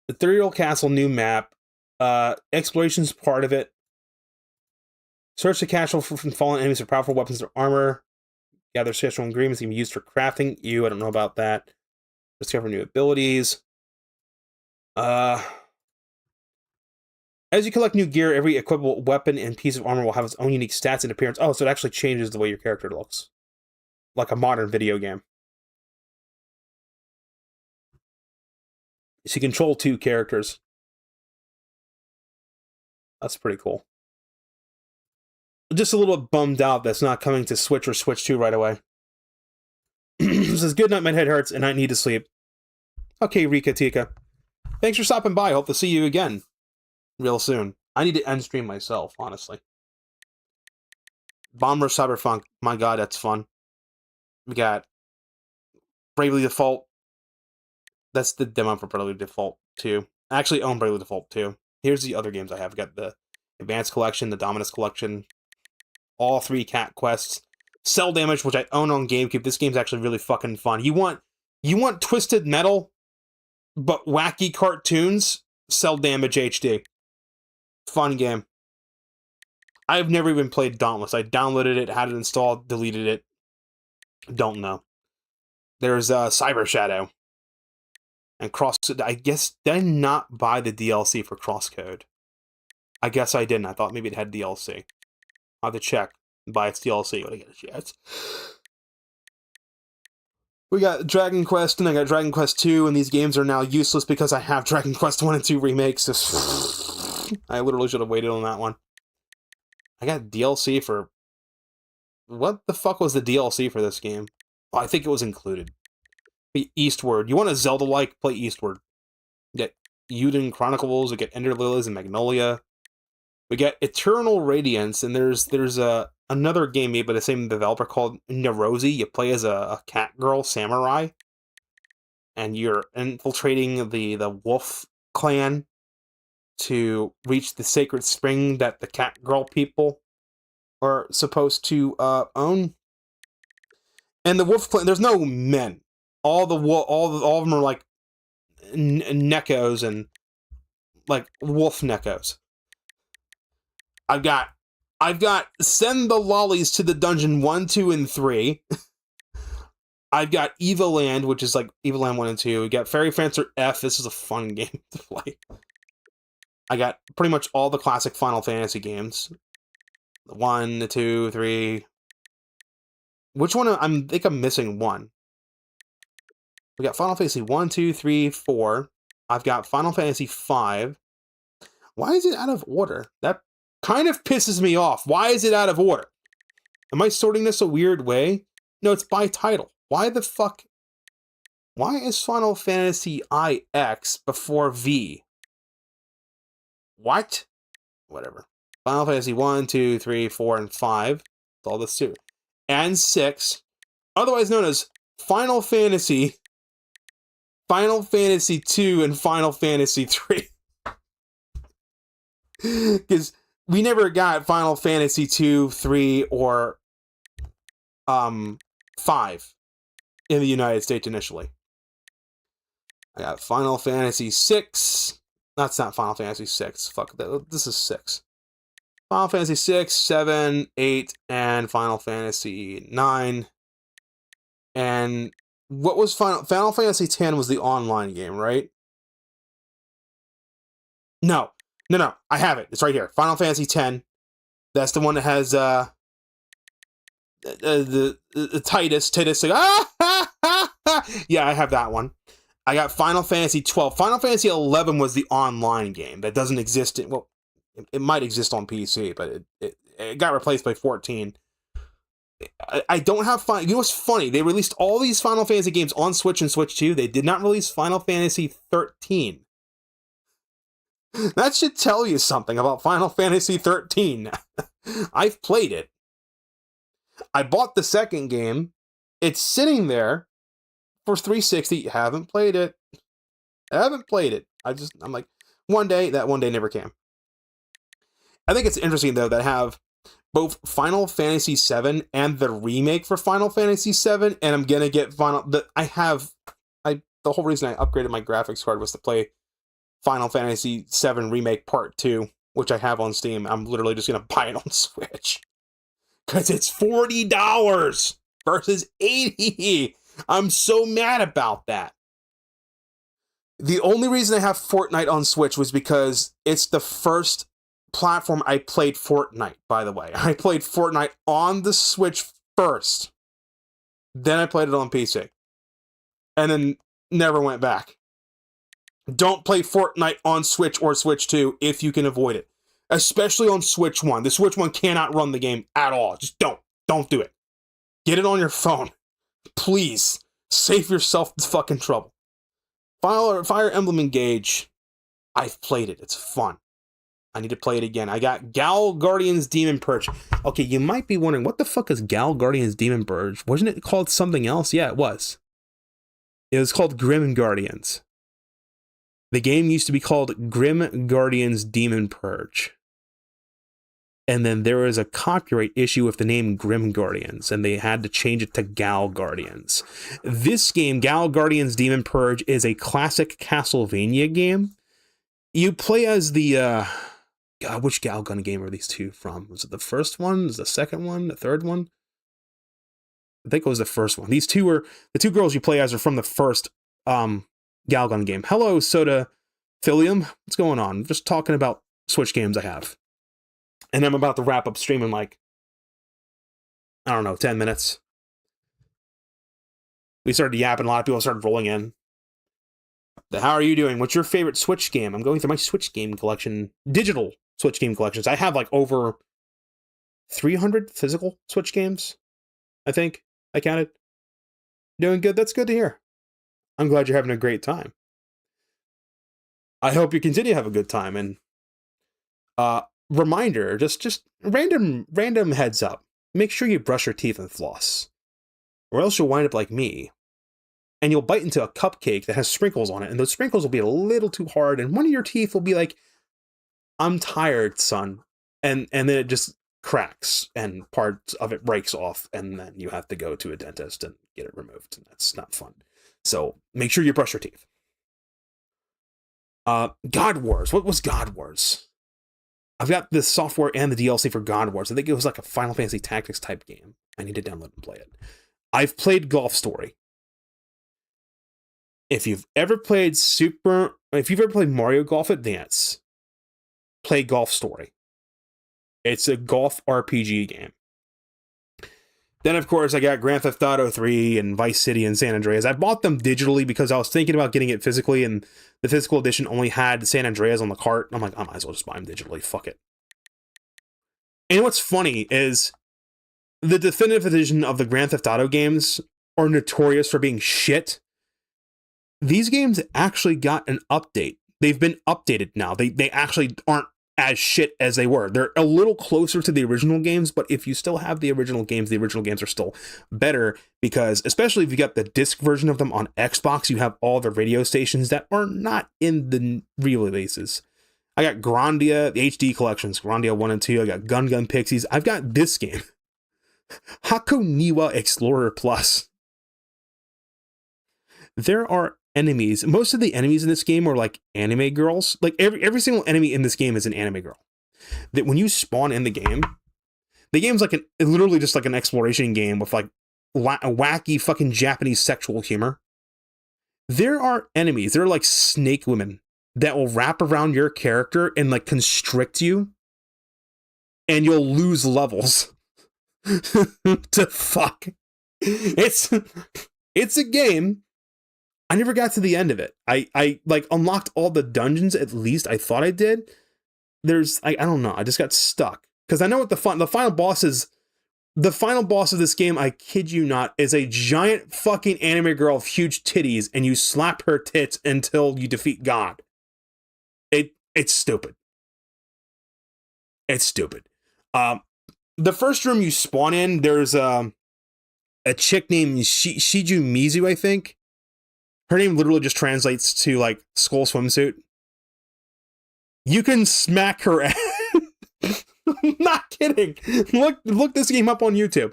Ethereal Castle new map. Exploration's part of it. Search the castle for fallen enemies for powerful weapons or armor. Gather special ingredients can be used for crafting. I don't know about that. Discover new abilities. As you collect new gear, every equipable weapon and piece of armor will have its own unique stats and appearance. Oh, so it actually changes the way your character looks. Like a modern video game. So you control 2 characters. That's pretty cool. Just a little bit bummed out that's not coming to Switch or Switch 2 right away. It says, good night, my head hurts, and I need to sleep. Okay, Rika Tika. Thanks for stopping by. Hope to see you again real soon. I need to end stream myself, honestly. Bomber Cyberpunk. My god, that's fun. We got Bravely Default. That's the demo for Bravely Default 2. I actually own Bravely Default 2. Here's the other games I have. We got the Advanced Collection, the Dominus Collection, all 3 Cat Quests, Cell Damage, which I own on GameCube. This game's actually really fucking fun. You want Twisted Metal, but wacky cartoons? Cell Damage HD. Fun game. I've never even played Dauntless. I downloaded it, had it installed, deleted it. Don't know. There's Cyber Shadow. And I guess, did I not buy the DLC for Crosscode? I guess I didn't. I thought maybe it had DLC. I'll have to check. Buy its DLC when I get a chance. We got Dragon Quest, and I got Dragon Quest 2, and these games are now useless because I have Dragon Quest 1 and 2 remakes. I literally should have waited on that one. I got DLC for... What the fuck was the DLC for this game? Oh, I think it was included. Eastward. You want a Zelda-like? Play Eastward. You get Uden Chronicles, we get Ender Lilies and Magnolia. We get Eternal Radiance, and there's another game made by the same developer called Nerozi. You play as a cat girl samurai, and you're infiltrating the wolf clan to reach the sacred spring that the cat girl people are supposed to own. And the wolf clan, there's no men. All of them are like Nekos and like wolf Nekos. I've got send the lollies to the dungeon 1, 2, and 3. I've got Evoland, which is like Evoland 1 and 2. We got Fairy Fencer F. This is a fun game to play. I got pretty much all the classic Final Fantasy games. The 1, the 2, 3. Which one? I think I'm missing one. We got Final Fantasy 1, 2, 3, 4. I've got Final Fantasy 5. Why is it out of order? That kind of pisses me off. Why is it out of order? Am I sorting this a weird way? No, it's by title. Why the fuck? Why is Final Fantasy IX before V? What? Whatever. Final Fantasy 1, 2, 3, 4, and 5. That's all this too. And 6. Otherwise known as Final Fantasy 2, and Final Fantasy 3. Because we never got Final Fantasy 2, 3, or 5 in the United States initially. I got Final Fantasy 6. That's not Final Fantasy 6. Fuck that. This is 6. Final Fantasy 6, 7, 8, and Final Fantasy 9. And what was Final Fantasy 10 was the online game, right? No. I have it. It's right here. Final Fantasy 10. That's the one that has the Titus. Yeah, I have that one. I got Final Fantasy 12. Final Fantasy 11 was the online game that doesn't exist. Well, it might exist on PC, but it got replaced by 14. I don't have Final... You know what's funny? They released all these Final Fantasy games on Switch and Switch 2. They did not release Final Fantasy 13. That should tell you something about Final Fantasy 13. I've played it. I bought the second game. It's sitting there for 360. Haven't played it. I'm like, one day. That one day never came. I think it's interesting, though, that I have both Final Fantasy VII and the remake for Final Fantasy VII, and I'm gonna get the whole reason I upgraded my graphics card was to play Final Fantasy VII Remake Part 2, which I have on Steam. I'm literally just gonna buy it on Switch. Because it's $40 versus $80. I'm so mad about that. The only reason I have Fortnite on Switch was because it's the first platform I played Fortnite, by the way. I played Fortnite on the Switch first. Then I played it on PC. And then never went back. Don't play Fortnite on Switch or Switch 2 if you can avoid it. Especially on Switch 1. The Switch 1 cannot run the game at all. Just don't. Don't do it. Get it on your phone. Please. Save yourself the fucking trouble. Fire Emblem Engage. I've played it. It's fun. I need to play it again. I got Gal Guardians Demon Purge. Okay, you might be wondering, what the fuck is Gal Guardians Demon Purge? Wasn't it called something else? Yeah, it was. It was called Grim Guardians. The game used to be called Grim Guardians Demon Purge. And then there was a copyright issue with the name Grim Guardians, and they had to change it to Gal Guardians. This game, Gal Guardians Demon Purge, is a classic Castlevania game. You play as the... God, which Gal Gun game are these two from? Was it the first one? Was it the second one? The third one? I think it was the first one. These two are... The two girls you play as are from the first Gal Gun game. Hello, Soda Philium. What's going on? I'm just talking about Switch games I have. And I'm about to wrap up stream in like, I don't know, 10 minutes. We started yapping. A lot of people started rolling in. How are you doing? What's your favorite Switch game? I'm going through my Switch game collection, digital Switch game collections. I have like over 300 physical Switch games, I think I counted. Doing good. That's good to hear. I'm glad you're having a great time. I hope you continue to have a good time. And reminder, just random heads up. Make sure you brush your teeth and floss, or else you'll wind up like me, and you'll bite into a cupcake that has sprinkles on it, and those sprinkles will be a little too hard, and one of your teeth will be like, "I'm tired, son," and then it just cracks, and parts of it breaks off, and then you have to go to a dentist and get it removed, and that's not fun. So make sure you brush your teeth. God Wars. What was God Wars? I've got the software and the DLC for God Wars. I think it was like a Final Fantasy Tactics type game. I need to download and play it. I've played Golf Story. If you've ever played Mario Golf Advance, play Golf Story. It's a golf RPG game. Then, of course, I got Grand Theft Auto 3 and Vice City and San Andreas. I bought them digitally because I was thinking about getting it physically, and the physical edition only had San Andreas on the cart. I'm like, I might as well just buy them digitally. Fuck it. And what's funny is the definitive edition of the Grand Theft Auto games are notorious for being shit. These games actually got an update. They've been updated now. They actually aren't as shit as they were. They're a little closer to the original games, but if you still have the original games are still better, because especially if you got the disc version of them on Xbox, you have all the radio stations that are not in the re-releases. I got Grandia, the HD collections, Grandia 1 and 2, I got Gun Pixies, I've got this game, Hakoniwa Explorer Plus. There are enemies. Most of the enemies in this game are like anime girls. Like every single enemy in this game is an anime girl. That when you spawn in the game's like literally just like an exploration game with like wacky fucking Japanese sexual humor. There are enemies. There are like snake women that will wrap around your character and like constrict you, and you'll lose levels to fuck. It's a game. I never got to the end of it. I like unlocked all the dungeons, at least I thought I did. I don't know. I just got stuck. Because I know what the final boss is. The final boss of this game, I kid you not, is a giant fucking anime girl with huge titties, and you slap her tits until you defeat God. It's stupid. It's stupid. The first room you spawn in, there's a chick named Shiju Mizu, I think. Her name literally just translates to like skull swimsuit. You can smack her ass. I'm not kidding. Look this game up on YouTube.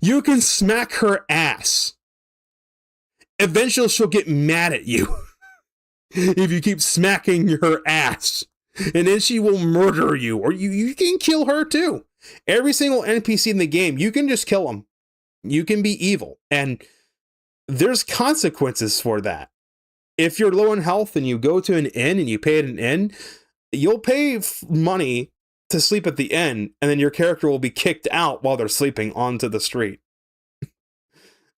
You can smack her ass. Eventually she'll get mad at you if you keep smacking her ass. And then she will murder you. Or you can kill her too. Every single NPC in the game, you can just kill them. You can be evil. And there's consequences for that. If you're low in health and you go to an inn and you pay at an inn, you'll pay money to sleep at the inn, and then your character will be kicked out while they're sleeping onto the street.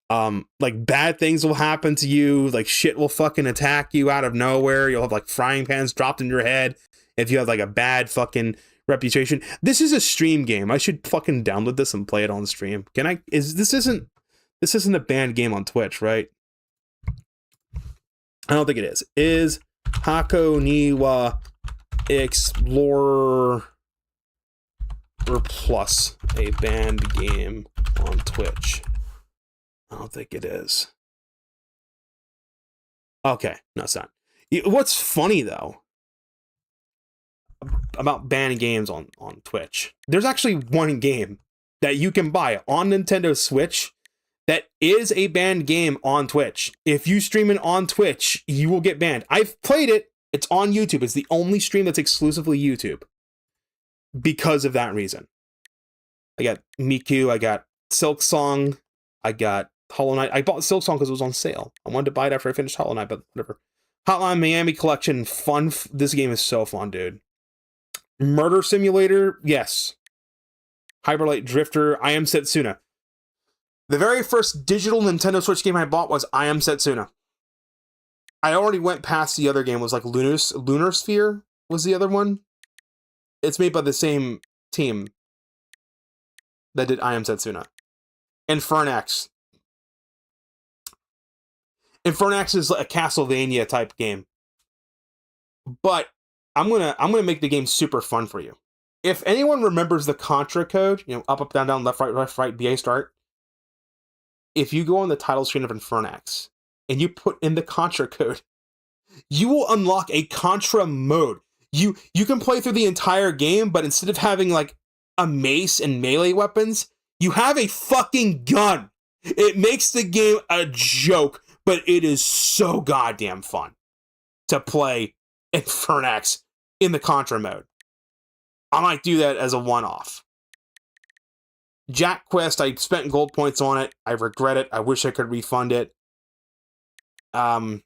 Like bad things will happen to you, like shit will fucking attack you out of nowhere. You'll have like frying pans dropped in your head if you have like a bad fucking reputation. This is a stream game. I should fucking download this and play it on stream. This isn't a banned game on Twitch, right? I don't think it is. Is Hakoniwa Explorer Plus a banned game on Twitch? I don't think it is. Okay, no, it's not. What's funny though about banned games on Twitch, there's actually one game that you can buy on Nintendo Switch that is a banned game on Twitch. If you stream it on Twitch, you will get banned. I've played it. It's on YouTube. It's the only stream that's exclusively YouTube. Because of that reason. I got Miku, I got Silk Song, I got Hollow Knight. I bought Silk Song because it was on sale. I wanted to buy it after I finished Hollow Knight, but whatever. Hotline Miami Collection, fun. This game is so fun, dude. Murder Simulator, yes. Hyperlight Drifter, I Am Setsuna. The very first digital Nintendo Switch game I bought was I Am Setsuna. I already went past the other game. It was like Lunar Sphere was the other one. It's made by the same team. that did I Am Setsuna. Infernax. Infernax is a Castlevania type game. But I'm gonna make the game super fun for you. If anyone remembers the Contra code, up, up, down, down, left, right, BA start. If you go on the title screen of Infernax and you put in the Contra code, you will unlock a Contra mode. You can play through the entire game, but instead of having like a mace and melee weapons, you have a fucking gun. It makes the game a joke, but it is so goddamn fun to play Infernax in the Contra mode. I might do that as a one-off. Jack Quest, I spent gold points on it. I regret it. I wish I could refund it. I've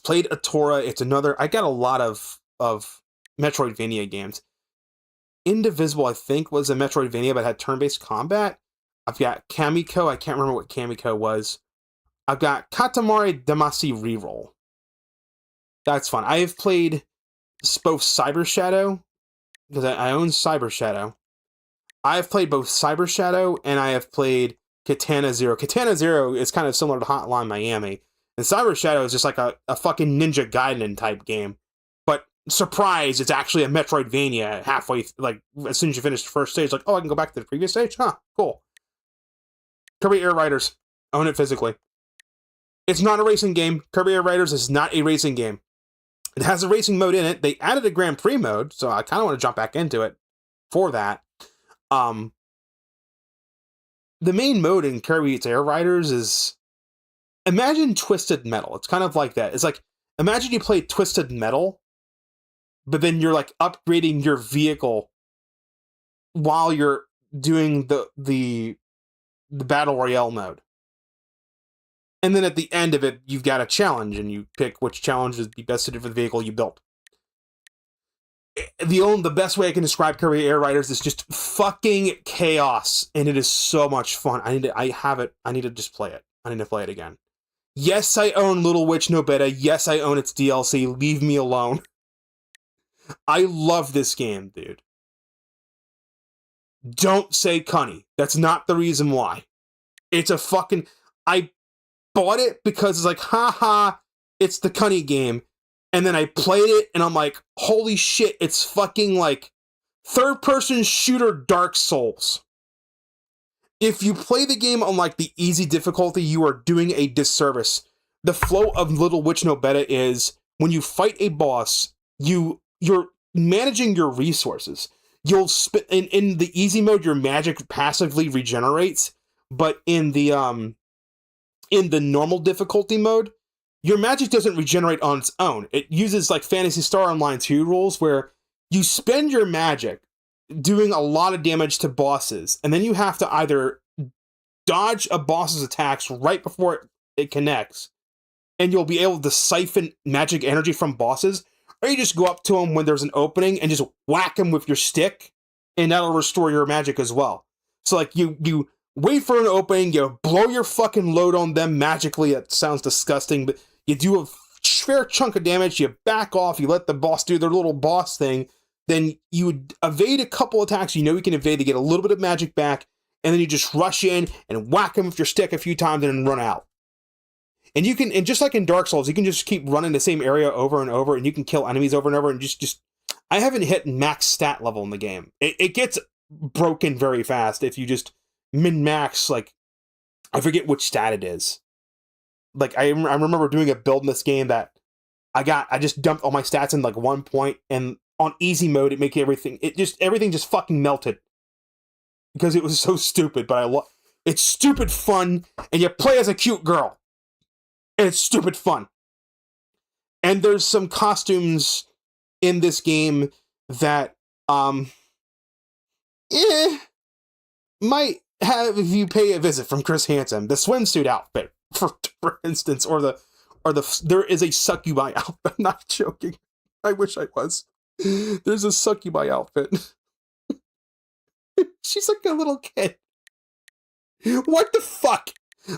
played Atora. It's another... I got a lot of Metroidvania games. Indivisible, I think, was a Metroidvania, but had turn-based combat. I've got Kamiko. I can't remember what Kamiko was. I've got Katamari Damacy Reroll. That's fun. I have played both Cyber Shadow, because I own Cyber Shadow. I have played both Cyber Shadow and I have played Katana Zero. Katana Zero is kind of similar to Hotline Miami. And Cyber Shadow is just like a fucking Ninja Gaiden type game. But surprise, it's actually a Metroidvania halfway, like, as soon as you finish the first stage, like, oh, I can go back to the previous stage? Huh, cool. Kirby Air Riders. Own it physically. It's not a racing game. Kirby Air Riders is not a racing game. It has a racing mode in it. They added a Grand Prix mode, so I kind of want to jump back into it for that. The main mode in Kirby Air Riders is... Imagine Twisted Metal. It's kind of like that. It's like, imagine you play Twisted Metal, but then you're like upgrading your vehicle while you're doing the Battle Royale mode. And then at the end of it, you've got a challenge, and you pick which challenge is best suited for the vehicle you built. The best way I can describe Kirby Air Riders is just fucking chaos, and it is so much fun. I have it. I need to just play it. I need to play it again. Yes, I own Little Witch No Beta. Yes, I own its DLC. Leave me alone. I love this game, dude. Don't say Cunny. That's not the reason why. It's a fucking... I bought it because it's like, haha, it's the Cunny game. And then I played it, and I'm like, holy shit, it's fucking like third-person shooter Dark Souls. If you play the game on like the easy difficulty, you are doing a disservice. The flow of Little Witch No Beta is, when you fight a boss, you're managing your resources. You'll in the easy mode, your magic passively regenerates, but in the normal difficulty mode, your magic doesn't regenerate on its own. It uses like Phantasy Star Online 2 rules, where you spend your magic doing a lot of damage to bosses, and then you have to either dodge a boss's attacks right before it connects, and you'll be able to siphon magic energy from bosses, or you just go up to them when there's an opening and just whack them with your stick, and that'll restore your magic as well. So like you wait for an opening, you blow your fucking load on them magically. It sounds disgusting, but you do a fair chunk of damage, you back off, you let the boss do their little boss thing, then you would evade a couple attacks you can evade to get a little bit of magic back, and then you just rush in and whack them with your stick a few times and then run out. And you can, and just like in Dark Souls, you can just keep running the same area over and over, and you can kill enemies over and over, and just I haven't hit max stat level in the game. It gets broken very fast if you just min-max, like, I forget which stat it is. Like, I remember doing a build in this game that I just dumped all my stats in like 1 point, and on easy mode, it made everything just fucking melted. Because it was so stupid, but it's stupid fun, and you play as a cute girl. And it's stupid fun. And there's some costumes in this game that, might have, if you pay a visit from Chris Hansen, the swimsuit outfit, for instance, or there is a succubi outfit. I'm not joking. I wish I was. There's a succubi outfit. She's like a little kid. What the fuck?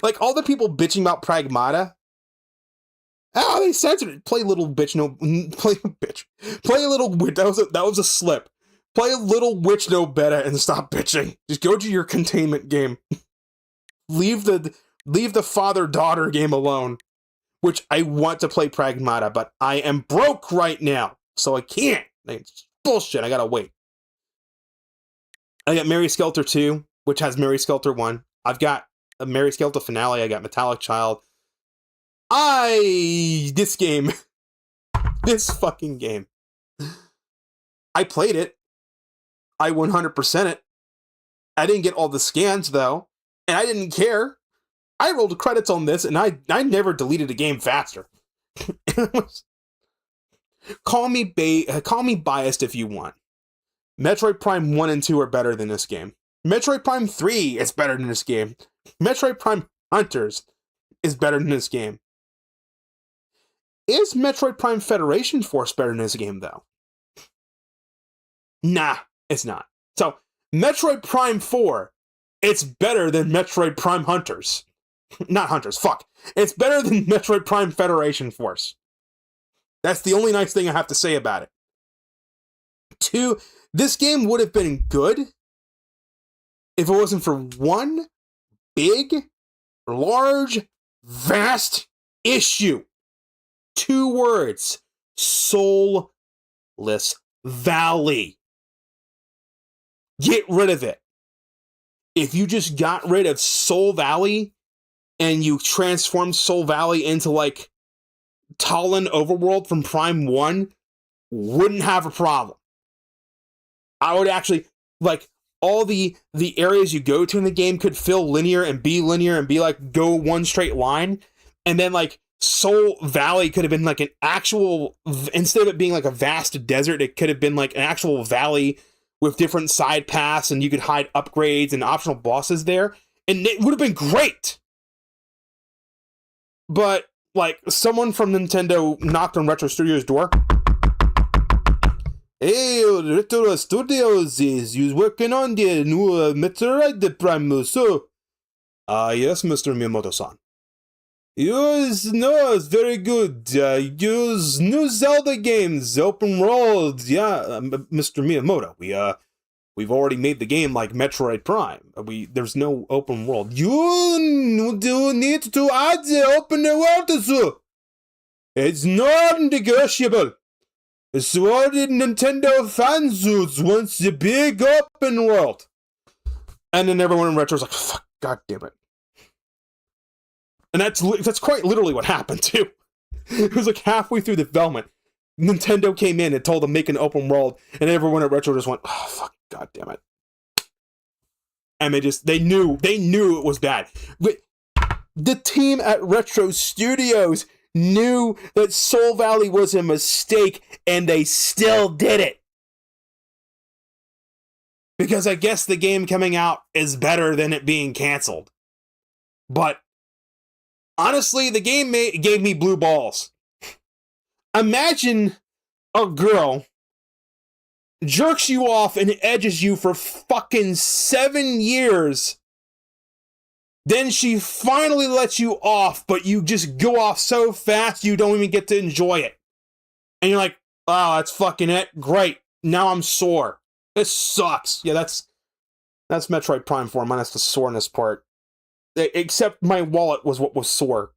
Like, all the people bitching about Pragmata. Oh, they censored it. Play little bitch. No, play bitch. Play a little. That was a slip. Play Little Witch No Better and stop bitching. Just go to your containment game. Leave the father-daughter game alone. Which I want to play Pragmata, but I am broke right now, so I can't. It's bullshit, I gotta wait. I got Mary Skelter 2, which has Mary Skelter 1. I've got a Mary Skelter Finale, I got Metallic Child. This game, this fucking game. I played it. I 100% it. I didn't get all the scans, though, and I didn't care. I rolled credits on this, and I never deleted a game faster. Call me biased if you want. Metroid Prime 1 and 2 are better than this game. Metroid Prime 3 is better than this game. Metroid Prime Hunters is better than this game. Is Metroid Prime Federation Force better than this game, though? Nah, it's not. So, Metroid Prime 4, it's better than Metroid Prime Hunters. Not Hunters, fuck. It's better than Metroid Prime Federation Force. That's the only nice thing I have to say about it. 2, this game would have been good if it wasn't for one big, large, vast issue. 2 words. Soulless Valley. Get rid of it. If you just got rid of Soul Valley and you transformed Soul Valley into like Talon Overworld from Prime 1, wouldn't have a problem. I would actually, like, all the areas you go to in the game could feel linear and be like go one straight line. And then like Soul Valley could have been like an actual, instead of it being like a vast desert, it could have been like an actual valley with different side paths, and you could hide upgrades and optional bosses there. And it would have been great. But like someone from Nintendo knocked on Retro Studios' door. Hey, Retro Studios is working on the new Metroid Prime, so... yes, Mr. Miyamoto-san. Yes, no, it's very good. Use new Zelda games, open world. Yeah, Mr. Miyamoto, we've already made the game like Metroid Prime. There's no open world. You do need to add the open world, sir. It's not negotiable. It's what Nintendo fans wants the big open world. And then everyone in Retro's like, fuck, god damn it. And that's quite literally what happened, too. It was like halfway through the development, Nintendo came in and told them make an open world, and everyone at Retro just went, oh, fuck, god damn it. And they knew it was bad. But the team at Retro Studios knew that Soul Valley was a mistake, and they still did it. Because I guess the game coming out is better than it being canceled. But honestly, the game gave me blue balls. Imagine a girl jerks you off and edges you for fucking 7 years. Then she finally lets you off, but you just go off so fast you don't even get to enjoy it. And you're like, oh, that's fucking it. Great. Now I'm sore. This sucks. Yeah, that's Metroid Prime 4 minus the soreness part. Except my wallet was what was sore.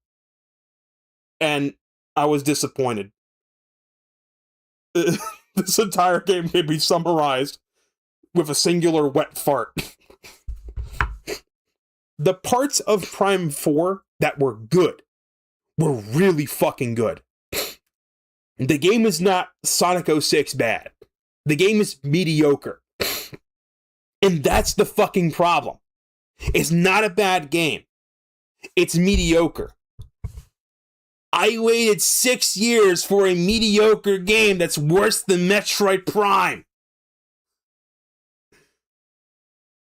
And I was disappointed. This entire game may be summarized with a singular wet fart. The parts of Prime 4 that were good were really fucking good. The game is not Sonic 06 bad. The game is mediocre. And that's the fucking problem. It's not a bad game. It's mediocre. I waited 6 years for a mediocre game that's worse than Metroid Prime.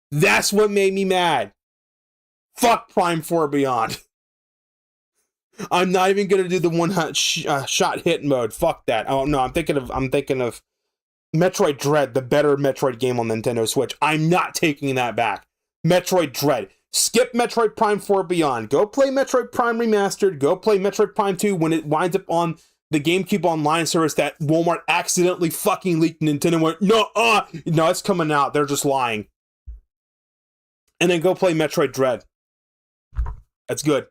That's what made me mad. Fuck Prime 4 Beyond. I'm not even gonna do the one shot hit mode. Fuck that. Oh no, I'm thinking of Metroid Dread, the better Metroid game on Nintendo Switch. I'm not taking that back. Metroid Dread. Skip Metroid Prime 4 Beyond. Go play Metroid Prime Remastered. Go play Metroid Prime 2 when it winds up on the GameCube Online service that Walmart accidentally fucking leaked. Nintendo went, no, it's coming out. They're just lying. And then go play Metroid Dread. That's good.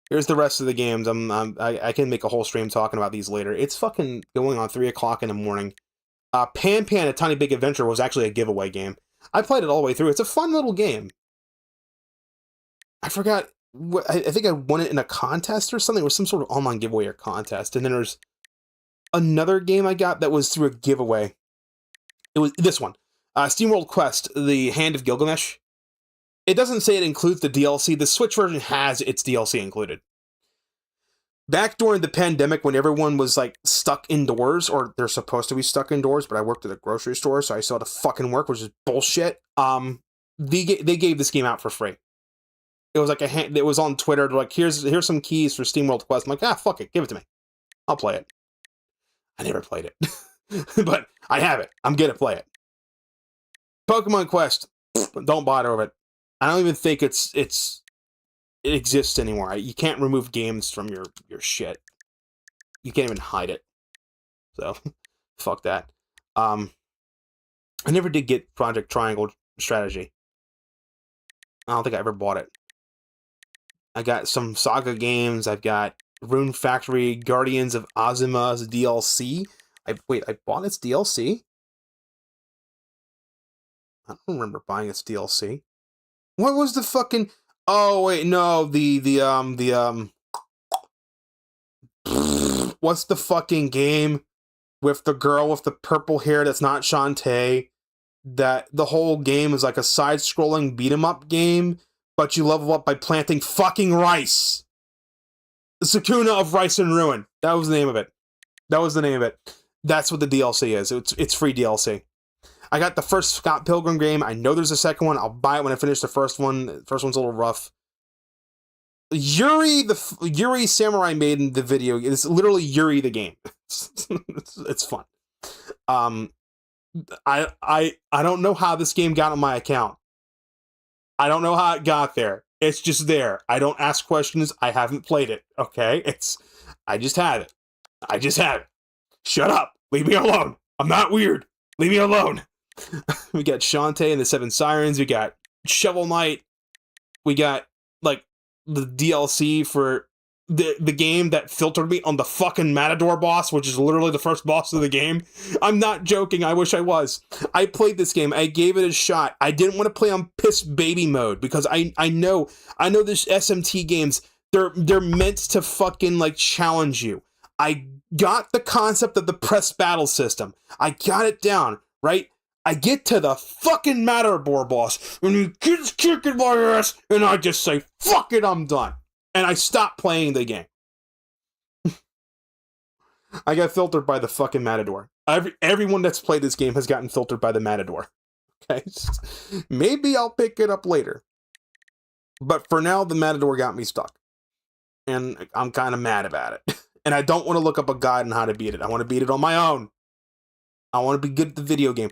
Here's the rest of the games. I can make a whole stream talking about these later. It's fucking going on 3 o'clock in the morning. Pan Pan, A Tiny Big Adventure was actually a giveaway game. I played it all the way through. It's a fun little game. I forgot. I think I won it in a contest or something. It was some sort of online giveaway or contest. And then there's another game I got that was through a giveaway. It was this one. SteamWorld Quest, The Hand of Gilgamesh. It doesn't say it includes the DLC. The Switch version has its DLC included. Back during the pandemic, when everyone was like stuck indoors, or they're supposed to be stuck indoors, but I worked at a grocery store, so I still had to fucking work, which is bullshit. They gave this game out for free. It was like it was on Twitter. They're like, here's some keys for SteamWorld Quest. I'm like, fuck it, give it to me. I'll play it. I never played it, but I have it. I'm gonna play it. Pokemon Quest, don't bother with it. I don't even think it exists anymore. You can't remove games from your shit. You can't even hide it. So, fuck that. I never did get Project Triangle Strategy. I don't think I ever bought it. I got some Saga games. I've got Rune Factory, Guardians of Azuma's DLC. I bought its DLC? I don't remember buying its DLC. What was the fucking... Oh, wait, no, what's the fucking game with the girl with the purple hair that's not Shantae? That the whole game is like a side-scrolling beat-em-up game, but you level up by planting fucking rice. The Tsukino of Rice and Ruin. That was the name of it. That's what the DLC is. It's free DLC. I got the first Scott Pilgrim game. I know there's a second one. I'll buy it when I finish the first one. The first one's a little rough. Yuri Samurai Maiden, the video. It's literally Yuri the game. It's fun. I don't know how this game got on my account. I don't know how it got there. It's just there. I don't ask questions. I haven't played it. Okay? I just have it. Shut up. Leave me alone. I'm not weird. Leave me alone. We got Shantae and the Seven Sirens. We got Shovel Knight. We got, like, the DLC for the game that filtered me on the fucking Matador boss, which is literally the first boss of the game. I'm not joking. I wish I was. I played this game. I gave it a shot. I didn't want to play on piss baby mode because I know this SMT games, they're meant to fucking, like, challenge you. I got the concept of the press battle system. I got it down, right? I get to the fucking Matador boss, and he keeps kicking my ass, and I just say, fuck it, I'm done. And I stop playing the game. I got filtered by the fucking Matador. Everyone that's played this game has gotten filtered by the Matador. Okay? Maybe I'll pick it up later. But for now, the Matador got me stuck. And I'm kind of mad about it. And I don't want to look up a guide on how to beat it. I want to beat it on my own. I want to be good at the video game.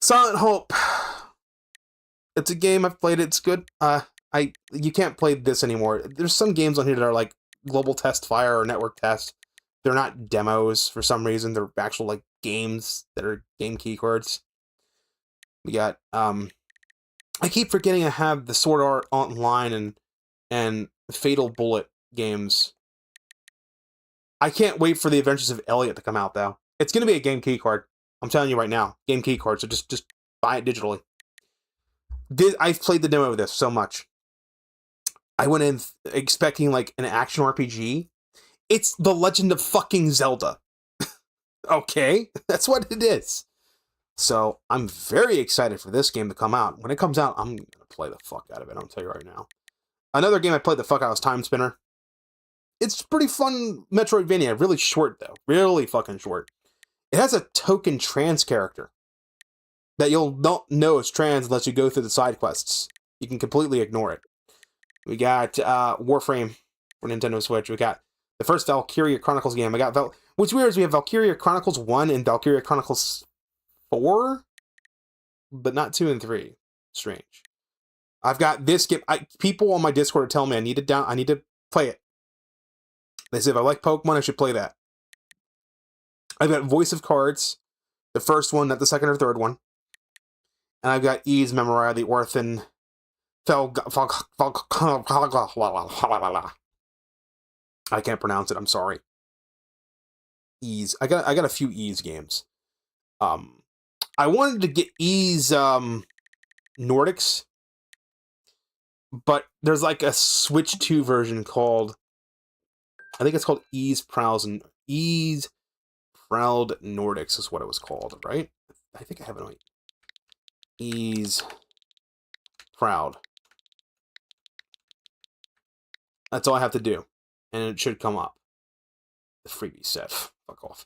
Silent Hope. It's a game, I've played it, it's good. You can't play this anymore. There's some games on here that are like Global Test Fire or Network Test. They're not demos for some reason. They're actual like games that are game keycards. We got I keep forgetting I have the Sword Art Online and Fatal Bullet games. I can't wait for the Adventures of Elliot to come out though. It's gonna be a game keycard. I'm telling you right now, game keycard. So just buy it digitally. I've played the demo of this so much. I went in expecting like an action RPG. It's The Legend of fucking Zelda. Okay, that's what it is. So I'm very excited for this game to come out. When it comes out, I'm gonna play the fuck out of it. I'll tell you right now. Another game I played the fuck out was Time Spinner. It's pretty fun Metroidvania. Really short though. Really fucking short. It has a token trans character that you'll not know is trans unless you go through the side quests. You can completely ignore it. We got Warframe for Nintendo Switch. We got the first Valkyria Chronicles game. What's weird is we have Valkyria Chronicles 1 and Valkyria Chronicles 4, but not 2 and 3. Strange. I've got this game. People on my Discord are telling me I need to play it. They say if I like Pokemon, I should play that. I've got Voice of Cards, the first one, not the second or third one. And I've got Ys Memoria, the Orphan... I can't pronounce it, I'm sorry. Ys. I got a few Ys games. I wanted to get Ys Nordics, but there's like a Switch 2 version called, I think it's called Ys Proud Nordics is what it was called, right? I think I have it on Ys Proud. That's all I have to do, and it should come up. The freebie set. Fuck off.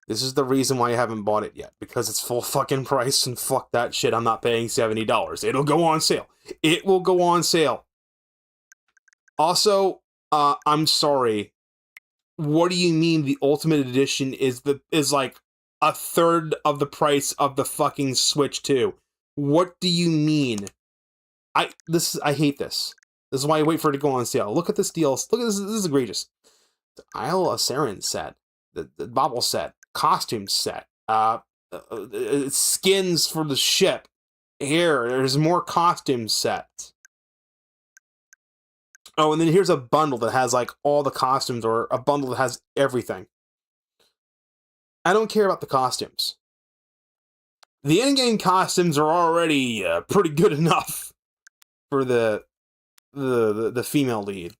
This is the reason why I haven't bought it yet, because it's full fucking price, and fuck that shit, I'm not paying $70. It'll go on sale. It will go on sale. Also, I'm sorry. What do you mean the Ultimate Edition is like a third of the price of the fucking Switch 2? What do you mean? I hate this. This is why I wait for it to go on sale. Look at this deal. Look at this. This is egregious. The Isle of Saren set, the Bobble set, costume set, skins for the ship. Here, there's more costume sets. Oh, and then here's a bundle that has like all the costumes, or a bundle that has everything. I don't care about the costumes. The in-game costumes are already pretty good enough for the female lead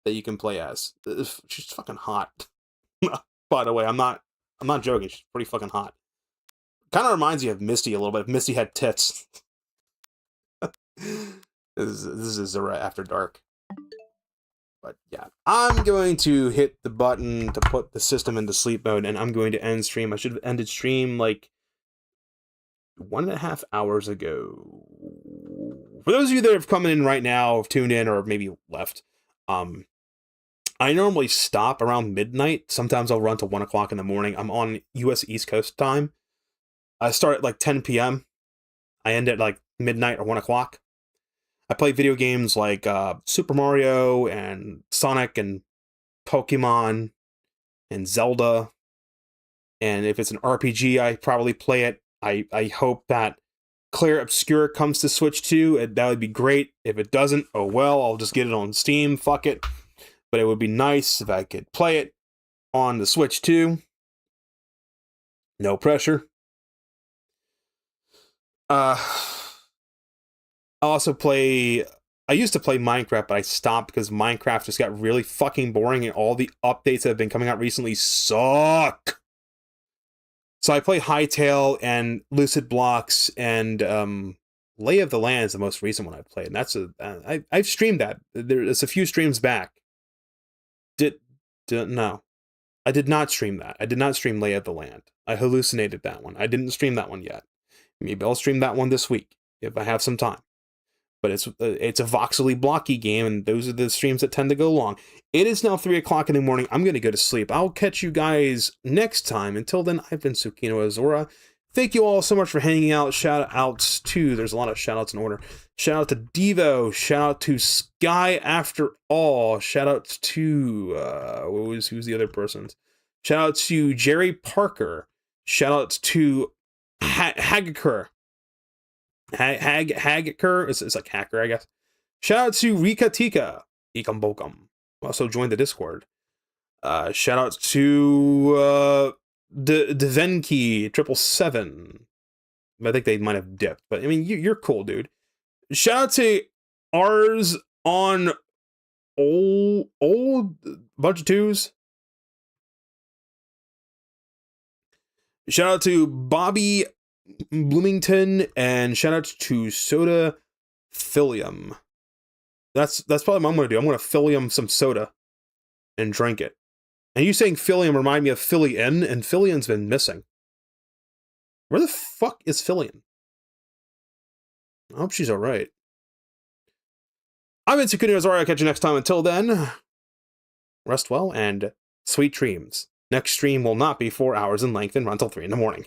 that you can play as. She's fucking hot. By the way, I'm not joking. She's pretty fucking hot. Kind of reminds you of Misty a little bit. If Misty had tits. This is Azura After Dark. But yeah, I'm going to hit the button to put the system into sleep mode, and I'm going to end stream. I should have ended stream like 1.5 hours ago. For those of you that have come in right now, have tuned in, or maybe left, I normally stop around midnight. Sometimes I'll run till 1 o'clock in the morning. I'm on US East Coast time. I start at like 10 p.m. I end at like midnight or 1 o'clock. I play video games like Super Mario and Sonic and Pokemon and Zelda. And if it's an RPG, I probably play it. I hope that Clear Obscure comes to Switch 2. That would be great. If it doesn't, oh well, I'll just get it on Steam. Fuck it. But it would be nice if I could play it on the Switch 2. No pressure. I used to play Minecraft, but I stopped because Minecraft just got really fucking boring, and all the updates that have been coming out recently suck. So I play Hytale and Lucid Blocks, and Lay of the Land is the most recent one I've played, and that's I've streamed that. There's a few streams back. No, I did not stream that. I did not stream Lay of the Land. I hallucinated that one. I didn't stream that one yet. Maybe I'll stream that one this week if I have some time. But it's a voxely blocky game, and those are the streams that tend to go long. It is now 3 o'clock in the morning. I'm going to go to sleep. I'll catch you guys next time. Until then, I've been Tsukino Azura. Thank you all so much for hanging out. Shout outs to, there's a lot of shout outs in order. Shout out to Devo. Shout out to Sky After All. Shout outs to, who's the other persons? Shout out to Jerry Parker. Shout outs to Hagaker. Hagaker? It's like hacker, I guess. Shout out to Rika Tika. Ikambokam. Also joined the Discord. Shout out to Devenki 777. I think they might have dipped, but I mean, you're cool, dude. Shout out to ours on old bunch of twos. Shout out to Bobby Bloomington, and shout out to Soda Philium. That's probably what I'm gonna do. I'm gonna Philium some soda and drink it. And you saying Philium remind me of Philly N, and Philion's been missing. Where the fuck is Philion? I hope she's alright. I'm Tsukino Azura. I'll catch you next time. Until then, rest well and sweet dreams. Next stream will not be 4 hours in length and run till 3 in the morning.